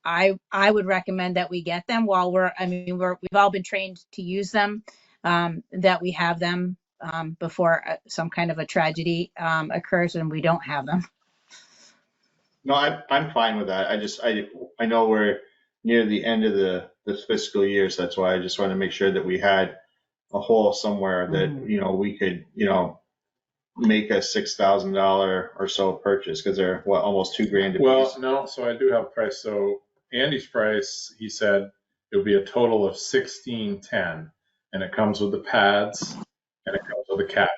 I would recommend that we get them while we've all been trained to use them, that we have them before some kind of a tragedy occurs and we don't have them. No, I'm fine with that. I know we're near the end of this fiscal year, so that's why I just want to make sure that we had a hole somewhere that, we could, make a $6,000 or so purchase, because they're almost $2,000 a piece. Well, no, so I do have a price. So Andy's price, he said it would be a total of $1,610, and it comes with the pads and it comes with a cabinet.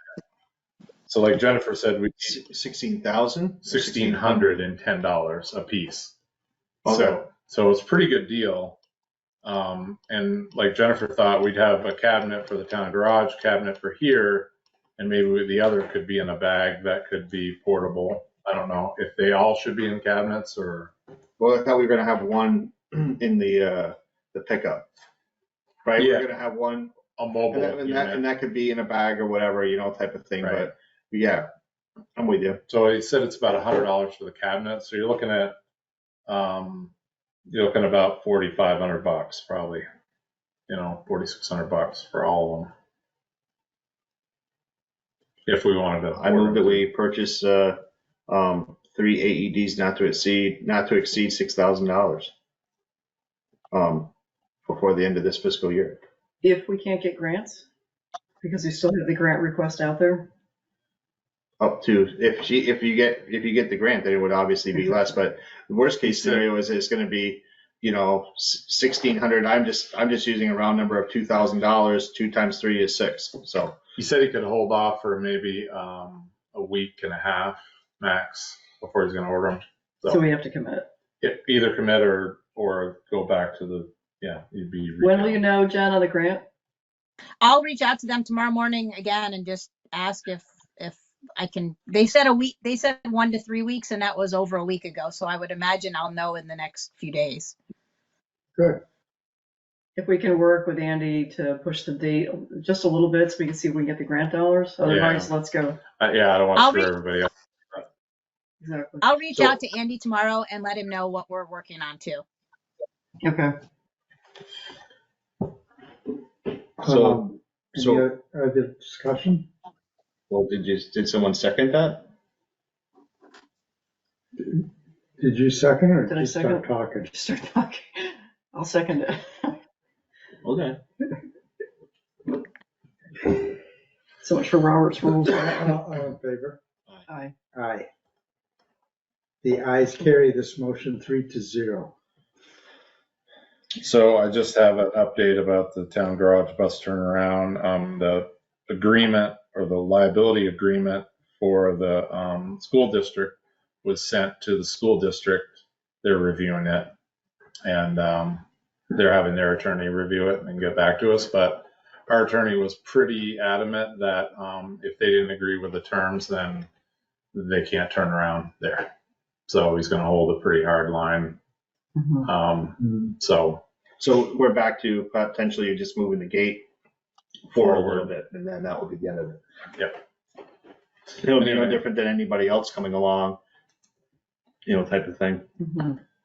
So like Jennifer said, we 16,000? $1,610 a piece. Okay. So it's a pretty good deal. And like Jennifer thought, we'd have a cabinet for the town garage, cabinet for here, and maybe the other could be in a bag that could be portable. I don't know if they all should be in cabinets or. Well, I thought we were gonna have one in the pickup, right? Yeah. We're gonna have one, A mobile and that could be in a bag or whatever, type of thing. Right. But yeah, I'm with you. So he said it's about $100 for the cabinet. So you're looking at about $4,500 probably. $4,600 for all of them. If we wanted to. I move that we purchase 3 AEDs not to exceed $6,000 before the end of this fiscal year. If we can't get grants, because we still have the grant request out there. Up to if you get the grant, then it would obviously be less. But the worst case scenario is it's going to be $1,600. I'm just using a round number of $2,000. 2 times 3 is 6. So He said he could hold off for maybe a week and a half max before he's going to order them. So we have to commit. Either commit or go back to you'd be. When will you know, Jen, on the grant? I'll reach out to them tomorrow morning again and just ask if I can. They said a week. They said 1 to 3 weeks, and that was over a week ago. So I would imagine I'll know in the next few days. Good. If we can work with Andy to push the date just a little bit so we can see if we can get the grant dollars. Otherwise, let's go. I don't want to screw everybody up. Exactly. I'll reach out to Andy tomorrow and let him know what we're working on too. Okay. Any other discussion? well, did someone second that? Did you second or Did I you second start it? talking? Start talking. I'll second it. Okay. So much for Robert's rules. All in favor? Aye. Aye. The ayes carry this motion 3-0. So I just have an update about the town garage bus turnaround. The agreement or the liability agreement for the school district was sent to the school district. They're reviewing it, and they're having their attorney review it and get back to us. But our attorney was pretty adamant that if they didn't agree with the terms, then they can't turn around there. So he's going to hold a pretty hard line. So we're back to potentially just moving the gate forward a little bit, and then that will be the end of it. Yep. It'll be no different than anybody else coming along, type of thing.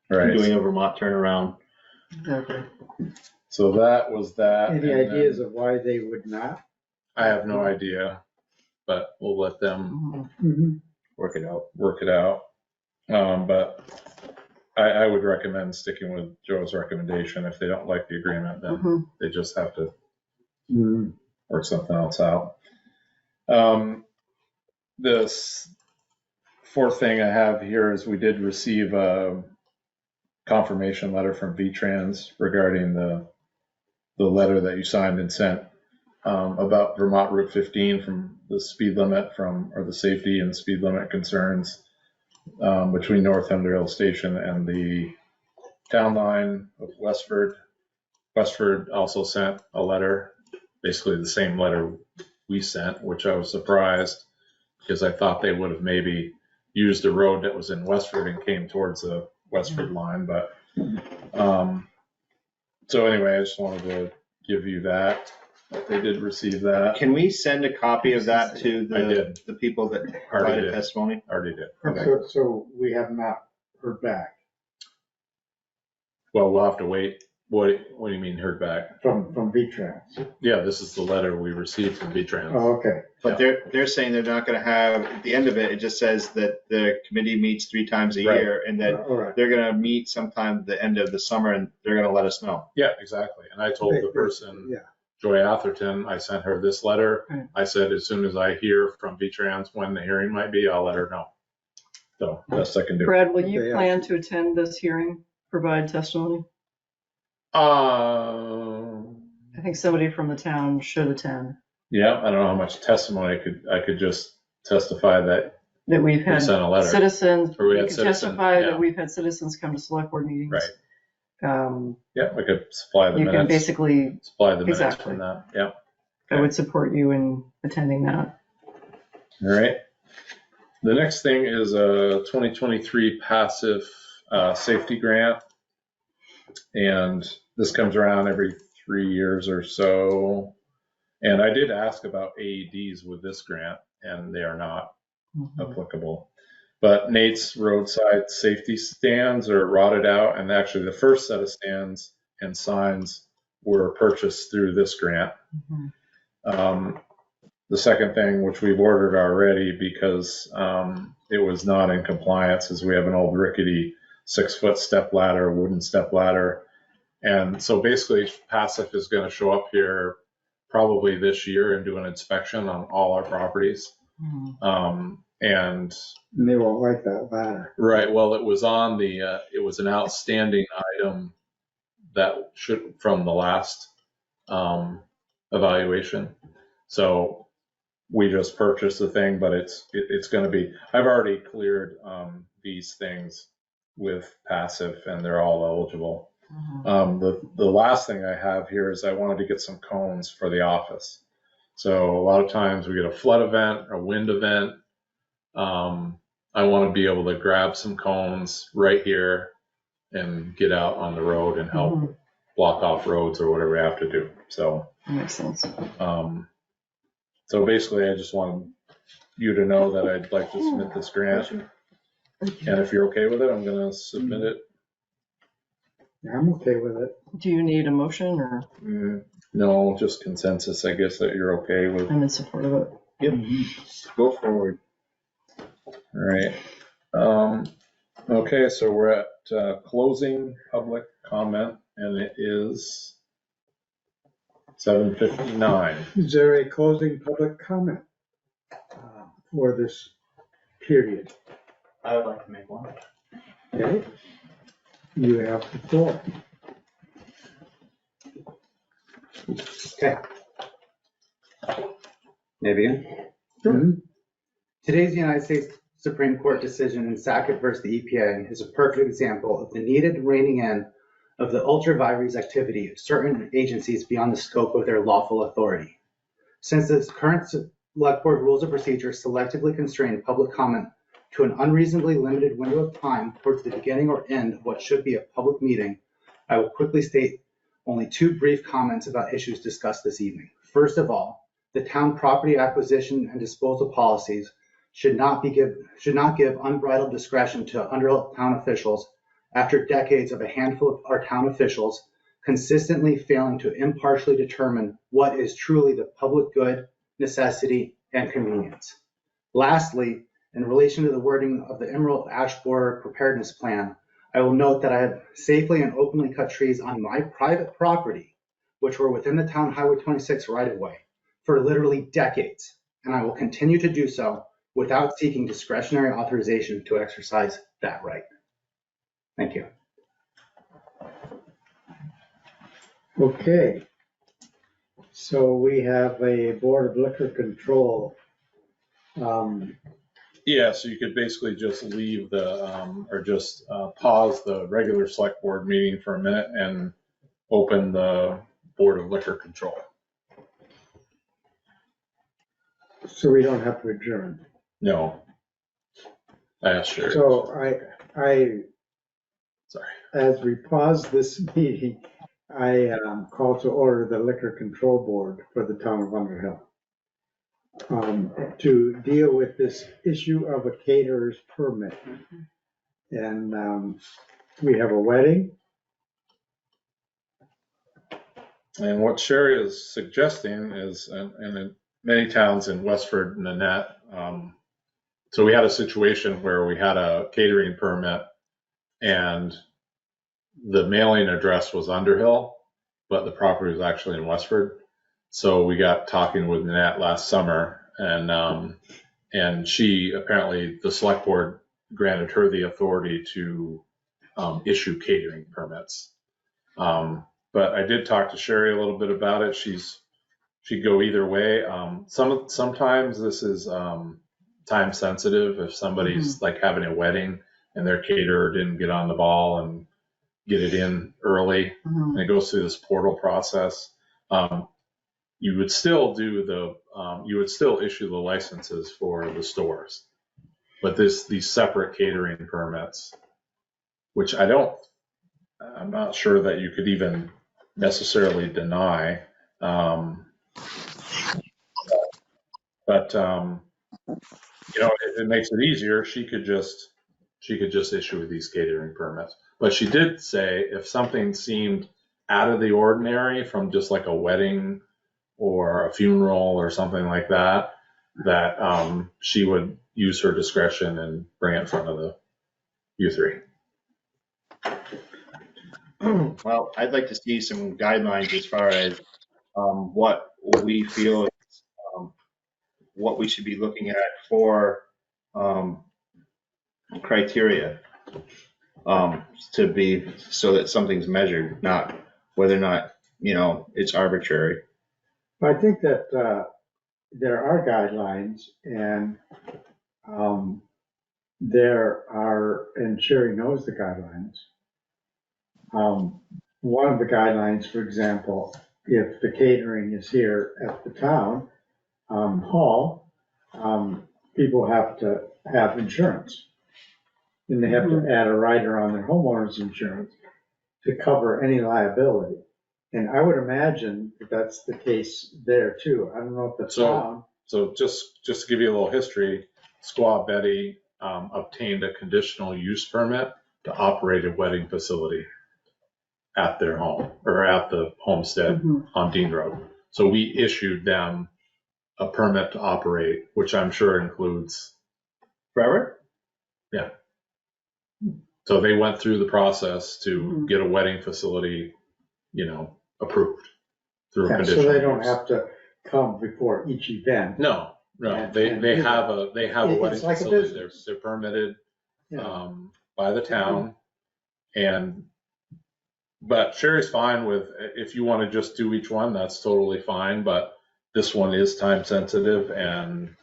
Right. Doing a Vermont turnaround. Exactly. So that was that. Any and ideas of why they would not? I have no idea, but we'll let them Work it out. work it out. But I would recommend sticking with Joe's recommendation. If they don't like the agreement, then they just have to work something else out. This fourth thing I have here is we did receive a confirmation letter from VTrans regarding the letter that you signed and sent about Vermont Route 15 from the speed limit or the safety and speed limit concerns between North Underhill Station and the town line of Westford. Westford also sent a letter, basically the same letter we sent, which I was surprised because I thought they would have maybe used a road that was in Westford and came towards the Westford line. But so anyway, I just wanted to give you that they did receive that. Can we send a copy of that to I did. the people that Already provided did. testimony? Already did. So we have not heard back Well, we'll have to wait. What do you mean heard back? from VTrans. Yeah, this is the letter we received from VTrans. Oh, okay. But they're saying they're not gonna have, at the end of it, it just says that the committee meets 3 times a Right. year and that All right. they're gonna meet sometime at the end of the summer and they're gonna let us know. Yeah, exactly. And I told the person, Yeah. Joy Atherton, I sent her this letter. Right. I said, as soon as I hear from VTrans when the hearing might be, I'll let her know. So best I can do. Brad, will you Okay, plan to attend this hearing, provide testimony? I think somebody from the town should attend, Yeah, I don't know how much testimony I could just testify that that we've we had sent a letter. citizens, Or we you had can citizens, testify yeah. that we've had citizens come to select board meetings. Right. Yeah, we could supply the You can minutes. basically, Supply the minutes exactly. from that. Yeah. I would support you in attending that. All right. The next thing is a 2023 passive safety grant. And this comes around every 3 years or so. And I did ask about AEDs with this grant, and they are not applicable. But Nate's roadside safety stands are rotted out, and actually the first set of stands and signs were purchased through this grant. The second thing, which we've ordered already because it was not in compliance, is we have an old rickety 6-foot step ladder, wooden step ladder. And so basically PASIF is going to show up here probably this year and do an inspection on all our properties. And they won't like that ladder. right, well, it was on it was an outstanding item that from the last evaluation. So we just purchased the thing, but it's going to be, I've already cleared these things with passive and they're all eligible. The last thing I have here is I wanted to get some cones for the office. So a lot of times we get a flood event, a wind event. I want to be able to grab some cones right here and get out on the road and help block off roads or whatever we have to do. So That makes sense. so basically, I just want you to know that I'd like to submit this grant. And if you're okay with it, I'm going to submit it. Yeah, I'm okay with it. Do you need a motion or No, just consensus, I guess, that you're okay with. I'm in support of it? Yep. Go forward. All right. Okay, so we're at closing public comment, and it is 7:59. Is there a closing public comment for this period? I would like to make one. Okay. You have the floor. Okay. Maybe. Mhm. Today's United States Supreme Court decision in Sackett versus the EPA is a perfect example of the needed reining in of the ultra vires activity of certain agencies beyond the scope of their lawful authority. Since the current Select Board rules of procedure selectively constrain public comment to an unreasonably limited window of time towards the beginning or end of what should be a public meeting, I will quickly state only 2 brief comments about issues discussed this evening. First of all, the town property acquisition and disposal policies should not give unbridled discretion to Underhill town officials after decades of a handful of our town officials consistently failing to impartially determine what is truly the public good, necessity, and convenience. Lastly, in relation to the wording of the Emerald Ash Borer Preparedness Plan, I will note that I have safely and openly cut trees on my private property, which were within the town Highway 26 right-of-way, for literally decades, and I will continue to do so without seeking discretionary authorization to exercise that right. Thank you. Okay. So we have a Board of Liquor Control. Yeah, so you could basically just leave or just pause the regular select board meeting for a minute and open the Board of Liquor Control. So we don't have to adjourn. No. Sure. So I, Sorry. as we pause this meeting, I call to order the Liquor Control Board for the town of Underhill to deal with this issue of a caterer's permit. And we have a wedding. And what Sherry is suggesting is, and in many towns in Westford and Nanette, so we had a situation where we had a catering permit and the mailing address was Underhill, but the property was actually in Westford. So we got talking with Nanette last summer, and she apparently, the select board granted her the authority to issue catering permits. But I did talk to Sherry a little bit about it. She'd go either way. Sometimes this is time sensitive. If somebody's like having a wedding and their caterer didn't get on the ball and get it in early, and it goes through this portal process, you would still you would still issue the licenses for the stores, but these separate catering permits, which I'm not sure that you could even necessarily deny, but it makes it easier. She could just issue these catering permits. But she did say if something seemed out of the ordinary from just like a wedding or a funeral or something like that, that she would use her discretion and bring it in front of the U3. Well, I'd like to see some guidelines as far as what we feel what we should be looking at for criteria to be so that something's measured, not whether or not it's arbitrary. I think that there are guidelines, and and Sherry knows the guidelines. One of the guidelines, for example, if the catering is here at the town hall, people have to have insurance. And they have to add a rider on their homeowner's insurance to cover any liability. And I would imagine that that's the case there too. I don't know if the town. So just to give you a little history, Squaw Betty obtained a conditional use permit to operate a wedding facility at their home or at the homestead on Dean Road. So we issued them a permit to operate, which I'm sure includes Forever? Yeah. So they went through the process to get a wedding facility, approved through a conditional. So they don't use. have to come before each event. No. They have a wedding like facility. They're permitted by the town, but Sherry's fine with if you want to just do each one, that's totally fine. But this one is time sensitive, and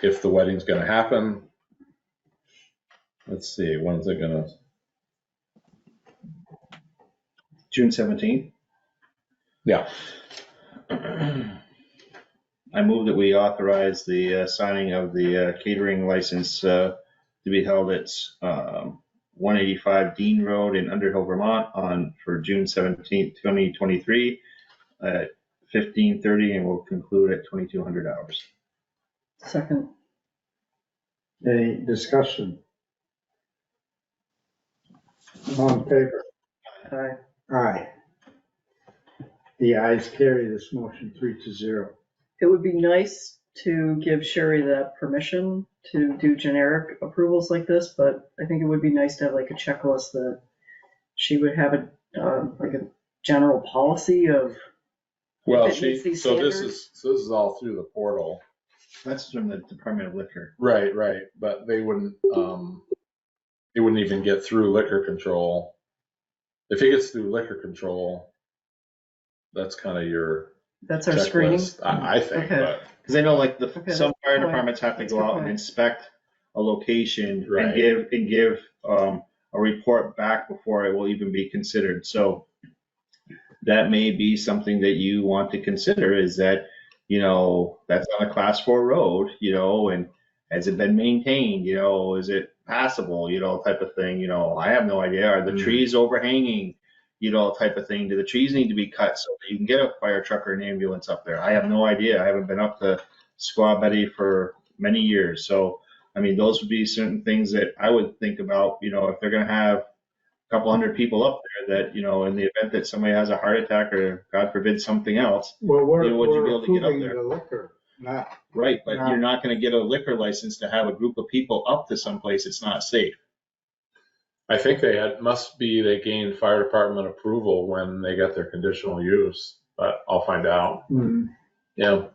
if the wedding's going to happen, let's see, when's it going to? June 17th. Yeah. I move that we authorize the signing of the catering license to be held at 185 Dean Road in Underhill, Vermont for June 17th, 2023 at 15:30, and will conclude at 2200 hours. Second. Any discussion? All in favor? Aye. Aye. The ayes carry this motion 3-0. It would be nice to give Sherry that permission to do generic approvals like this, but I think it would be nice to have like a checklist that she would have like a general policy of. Well, if it meets these this standards. is all through the portal. That's from the Department of Liquor. Right, right, but they wouldn't, it wouldn't even get through liquor control. If it gets through liquor control, that's kind of your That's our screening. checklist, I think, Okay. but, Because I know like Okay, some that's fire a good point. departments have to That's a go good out and point. inspect a location Right. and give a report back before it will even be considered. So that may be something that you want to consider, is that, that's on a class 4 road, and has it been maintained, is it passable, type of thing, I have no idea. Are the trees overhanging, type of thing? Do the trees need to be cut so that you can get a fire truck or an ambulance up there? I have no idea. I haven't been up to Squaw Betty for many years. So, I mean, those would be certain things that I would think about, if they're going to have a couple hundred people up there, that, in the event that somebody has a heart attack or God forbid something else, Well, would you we're be able to get up approving there? the liquor, not, Right, but Yeah. you're not going to get a liquor license to have a group of people up to someplace it's not safe. I think they gained fire department approval when they got their conditional use, but I'll find out. Yeah.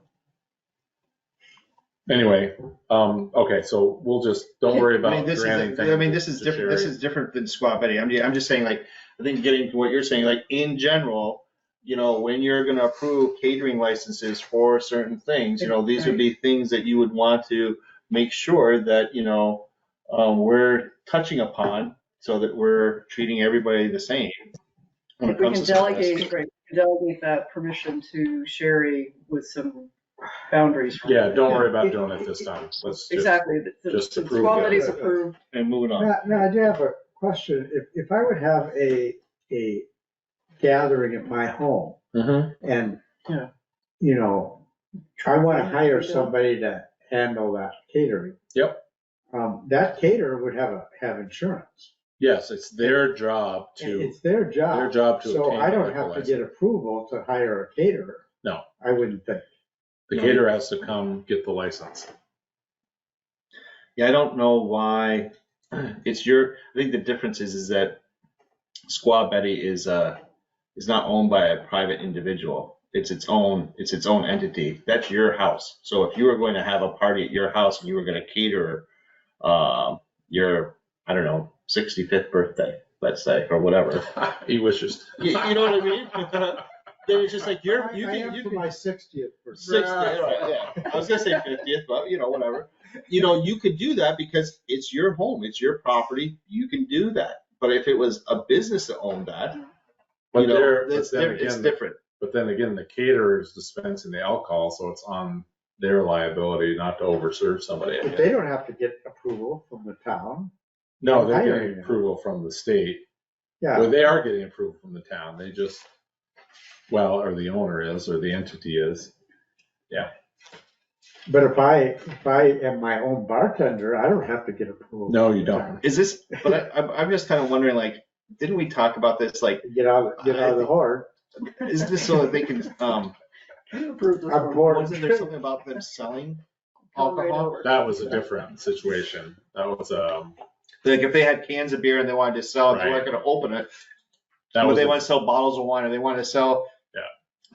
Anyway, okay, so we'll just, don't worry about granting things. This is to different. This Sherry. is different than Squaw Betty. I'm just saying, like, I think getting to what you're saying, like, in general, when you're going to approve catering licenses for certain things, these would be things that you would want to make sure that, we're touching upon so that we're treating everybody the same. when it We comes can to some of this. delegate, right, we can delegate that permission to Sherry with some boundaries. Yeah, don't worry about doing it this time. Let's just, Exactly. just The approve Squaw it. Betty's approved. And moving on. now I do have a question. If I would have a gathering at my home and, Yeah. I want to hire somebody to handle that catering. Yep. That caterer would have insurance. Yes, it's their job to, It's their job. to So obtain I a don't liquor have to license. get approval to hire a caterer. No. I wouldn't think. The caterer has to come get the license. Yeah, I don't know why I think the difference is that Squaw Betty is not owned by a private individual. It's its own entity. That's your house. So if you were going to have a party at your house and you were going to cater your, I don't know, 65th birthday, let's say, or whatever. He wishes. You know what I mean? Then it's just like you I am can for my 60th birthday. 60th, right, yeah. I was gonna say 50th, but whatever. You could do that because it's your home, it's your property. You can do that. But if it was a business that owned that, But it's different. But then again, the caterer is dispensing the alcohol, so it's on their liability not to overserve somebody. But they don't have to get approval from the town. No, they're Hiring getting them. approval from the state. Yeah. Well, they are getting approval from the town. They just, or the owner is, or the entity is. But if I am my own bartender, I don't have to get approval. No, from you the don't. town. Is this? But I'm just kind of wondering, like, didn't we talk about this? Like, Get out of the horde. is this so that they can? Approved this I'm one. bored. Wasn't there something about them selling alcohol? That was a different situation. That was Like, if they had cans of beer and they wanted to sell it, they weren't going to open it. Or they want to sell bottles of wine, or they want to sell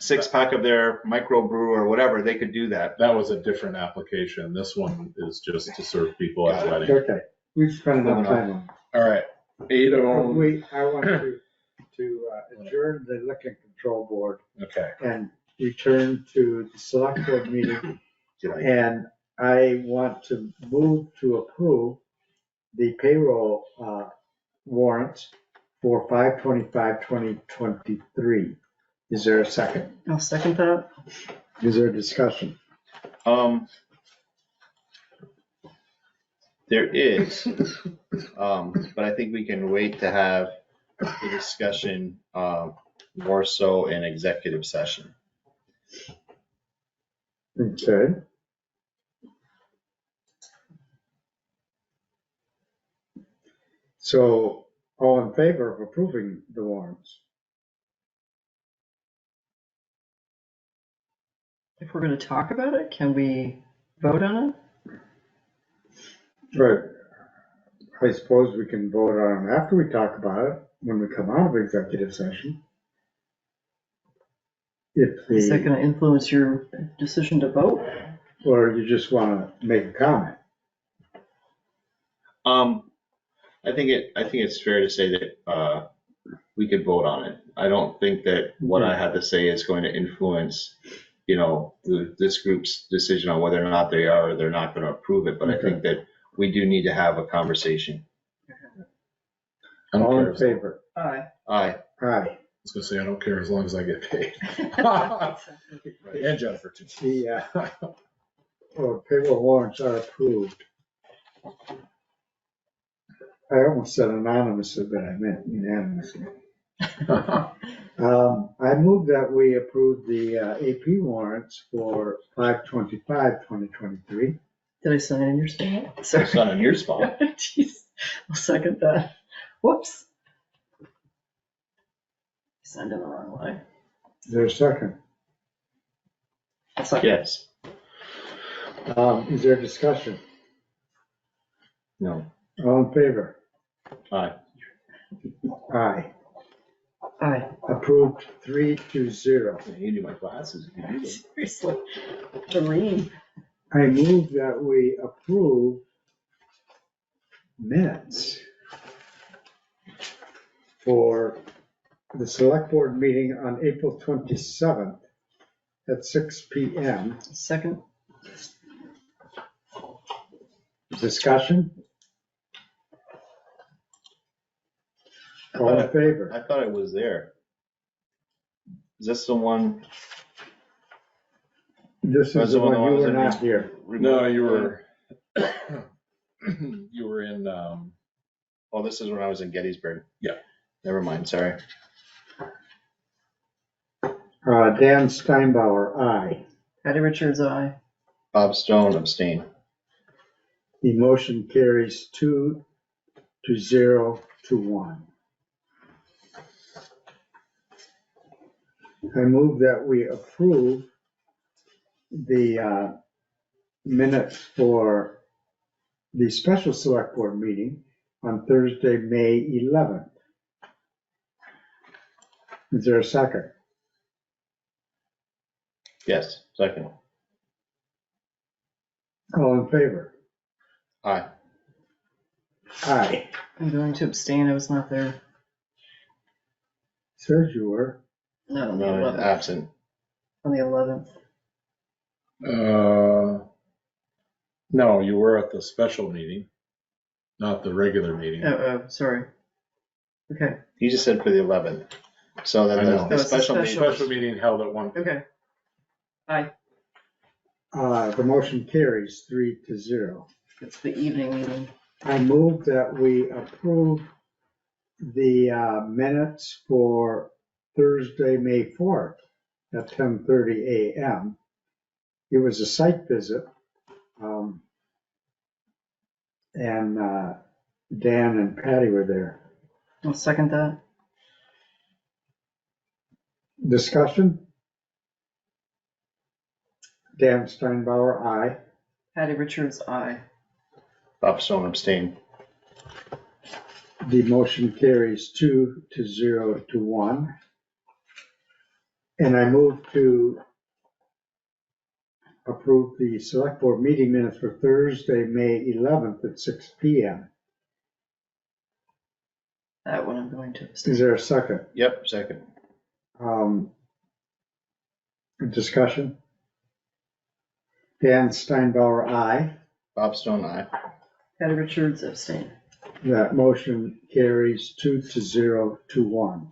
6-pack of their microbrew or whatever, they could do that. that was a different application. This one is just to serve people at the wedding. Okay, we've spent enough time on it. All right. 8:00. I want to adjourn the liquor control board Okay. and return to the select board meeting. And I want to move to approve the payroll warrants for 5/25/2023. Is there a second? I'll second that. Is there a discussion? There is, but I think we can wait to have the discussion more so in executive session. Okay. So, all in favor of approving the warrants? If we're going to talk about it, can we vote on it? Right. I suppose we can vote on it after we talk about it, when we come out of executive session. If Is that the, going to influence your decision to vote? Or you just want to make a comment? I think it's fair to say that, we could vote on it. I don't think that what I had to say is going to influence, this group's decision on whether or not they are or they're not going to approve it, but I think that we do need to have a conversation. I don't All care in as- Aye. Aye. Aye. I was gonna say, I don't care as long as I get paid. And Jennifer too. The payroll warrants are approved. I almost said anonymously, but I meant unanimously. I move that we approve the AP warrants for 5/25/2023. Did I sign in your spot? Sorry. It's not in your spot. Jeez. I'll second that. Whoops. Signed in the wrong way. Is there a second? I'll second. Yes. Is there discussion? No. All in favor? Aye. Aye. Aye. Approved 3-0. You need my glasses. if you do. Seriously. Doreen. I move that we approve minutes for the select board meeting on April 27th at 6 PM. Second. Discussion? All in favor? I thought I was there. Is this the one? This is the one you were not here. No, you were, you were in, Oh, this is when I was in Gettysburg. Yeah. Never mind, sorry. Dan Steinbauer, aye. Patty Richards, aye. Bob Stone abstain. The motion carries 2-0-1. I move that we approve the minutes for the special select board meeting on Thursday, May 11th. Is there a second? Yes, second. All in favor? Aye. Aye. I'm going to abstain. I was not there. Says you were. Not on the No, 11th. absent. On the 11th. no, you were at the special meeting, not the regular meeting. Oh, sorry. Okay. He just said for the 11th. So then I know. the Oh, it's a special meeting. Special meeting held at 1. Okay. Aye. The motion carries 3-0. It's the evening meeting. I move that we approve the minutes for Thursday, May 4th at 10:30 a.m. It was a site visit. And Dan and Patty were there. I'll second that. Discussion? Dan Steinbauer, aye. Patty Richards, aye. Bob Stone abstain. The motion carries 2-0-1. And I move to approve the select board meeting minutes for Thursday, May 11th at 6 PM. That one I'm going to abstain. Is there a second? Yep, second. Discussion? Dan Steinbauer, aye. Bob Stone, aye. Patty Richards, abstain. That motion carries 2-0-1.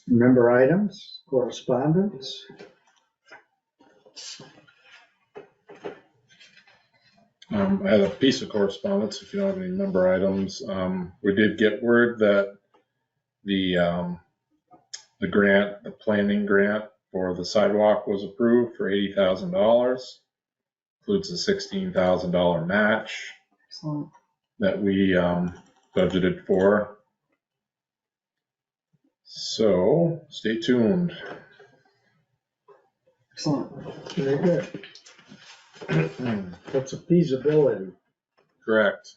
Member items, correspondence. I had a piece of correspondence, if you don't have any member items. We did get word that the grant, the planning grant for the sidewalk was approved for $80,000. Includes a $16,000 match Excellent. that we budgeted for. So stay tuned. Excellent. Very good. That's a feasibility. Correct.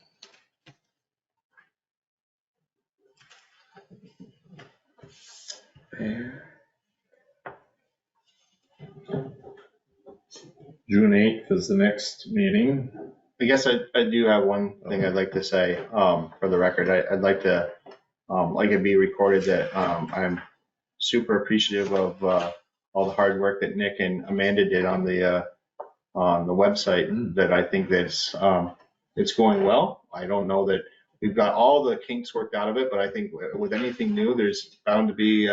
June 8th is the next meeting. I guess I do have one thing I'd like to say, for the record. I'd like to, like it be recorded that, I'm super appreciative of, all the hard work that Nick and Amanda did on the website, that I think that's, it's going well. I don't know that we've got all the kinks worked out of it, but I think with anything new, there's bound to be,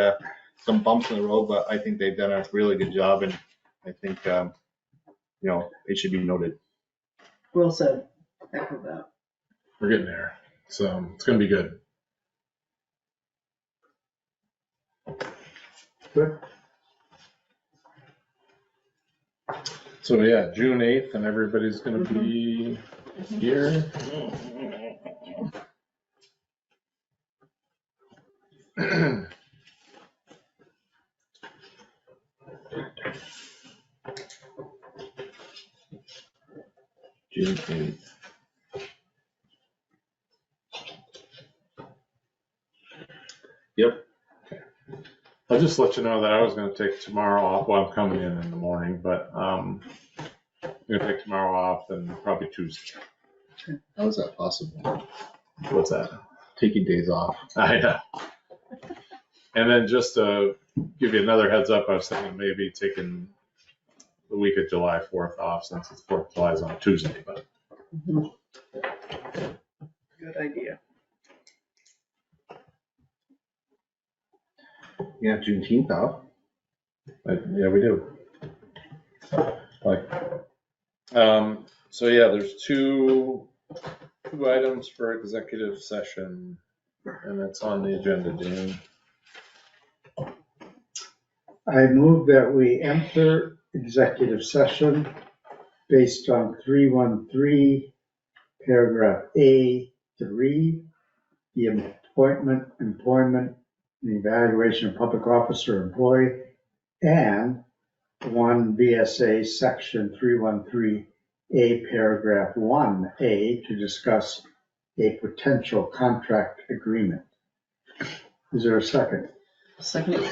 some bumps in the road, but I think they've done a really good job, and I think, it should be noted. Well said. Echo that. We're getting there. So it's going to be good. Good. So yeah, June 8th, and everybody's going to be here. June 8th. Yep. I'll just let you know that I was going to take tomorrow off. Well, I'm coming in the morning, but I'm going to take tomorrow off and probably Tuesday. How is that possible? What's that? Taking days off. I know. And then just to give you another heads up, I was thinking maybe taking the week of July 4th off, since it's 4th of July is on a Tuesday, but Good idea. You have Juneteenth off. yeah, we do. So yeah, there's two items for executive session, and it's on the agenda, Dan. I move that we enter executive session based on 313, paragraph A3, the appointment, employment, and evaluation of public officer or employee, and 1 VSA section 313A, paragraph 1A, to discuss a potential contract agreement. Is there a second? Second.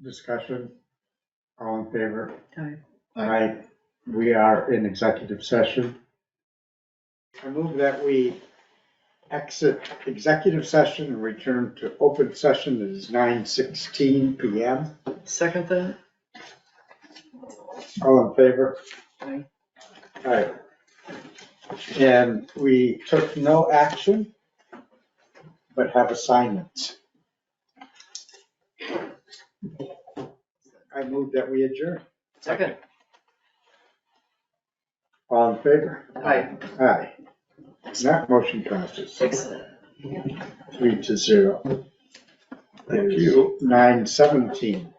Discussion? All in favor? Aye. Aye. We are in executive session. I move that we exit executive session and return to open session. It is 9:16 PM. Second that. All in favor? Aye. Aye. And we took no action, but have assignments. I move that we adjourn. Second. All in favor? Aye. Aye. That motion passes. 3-0. Thank you. 9:17.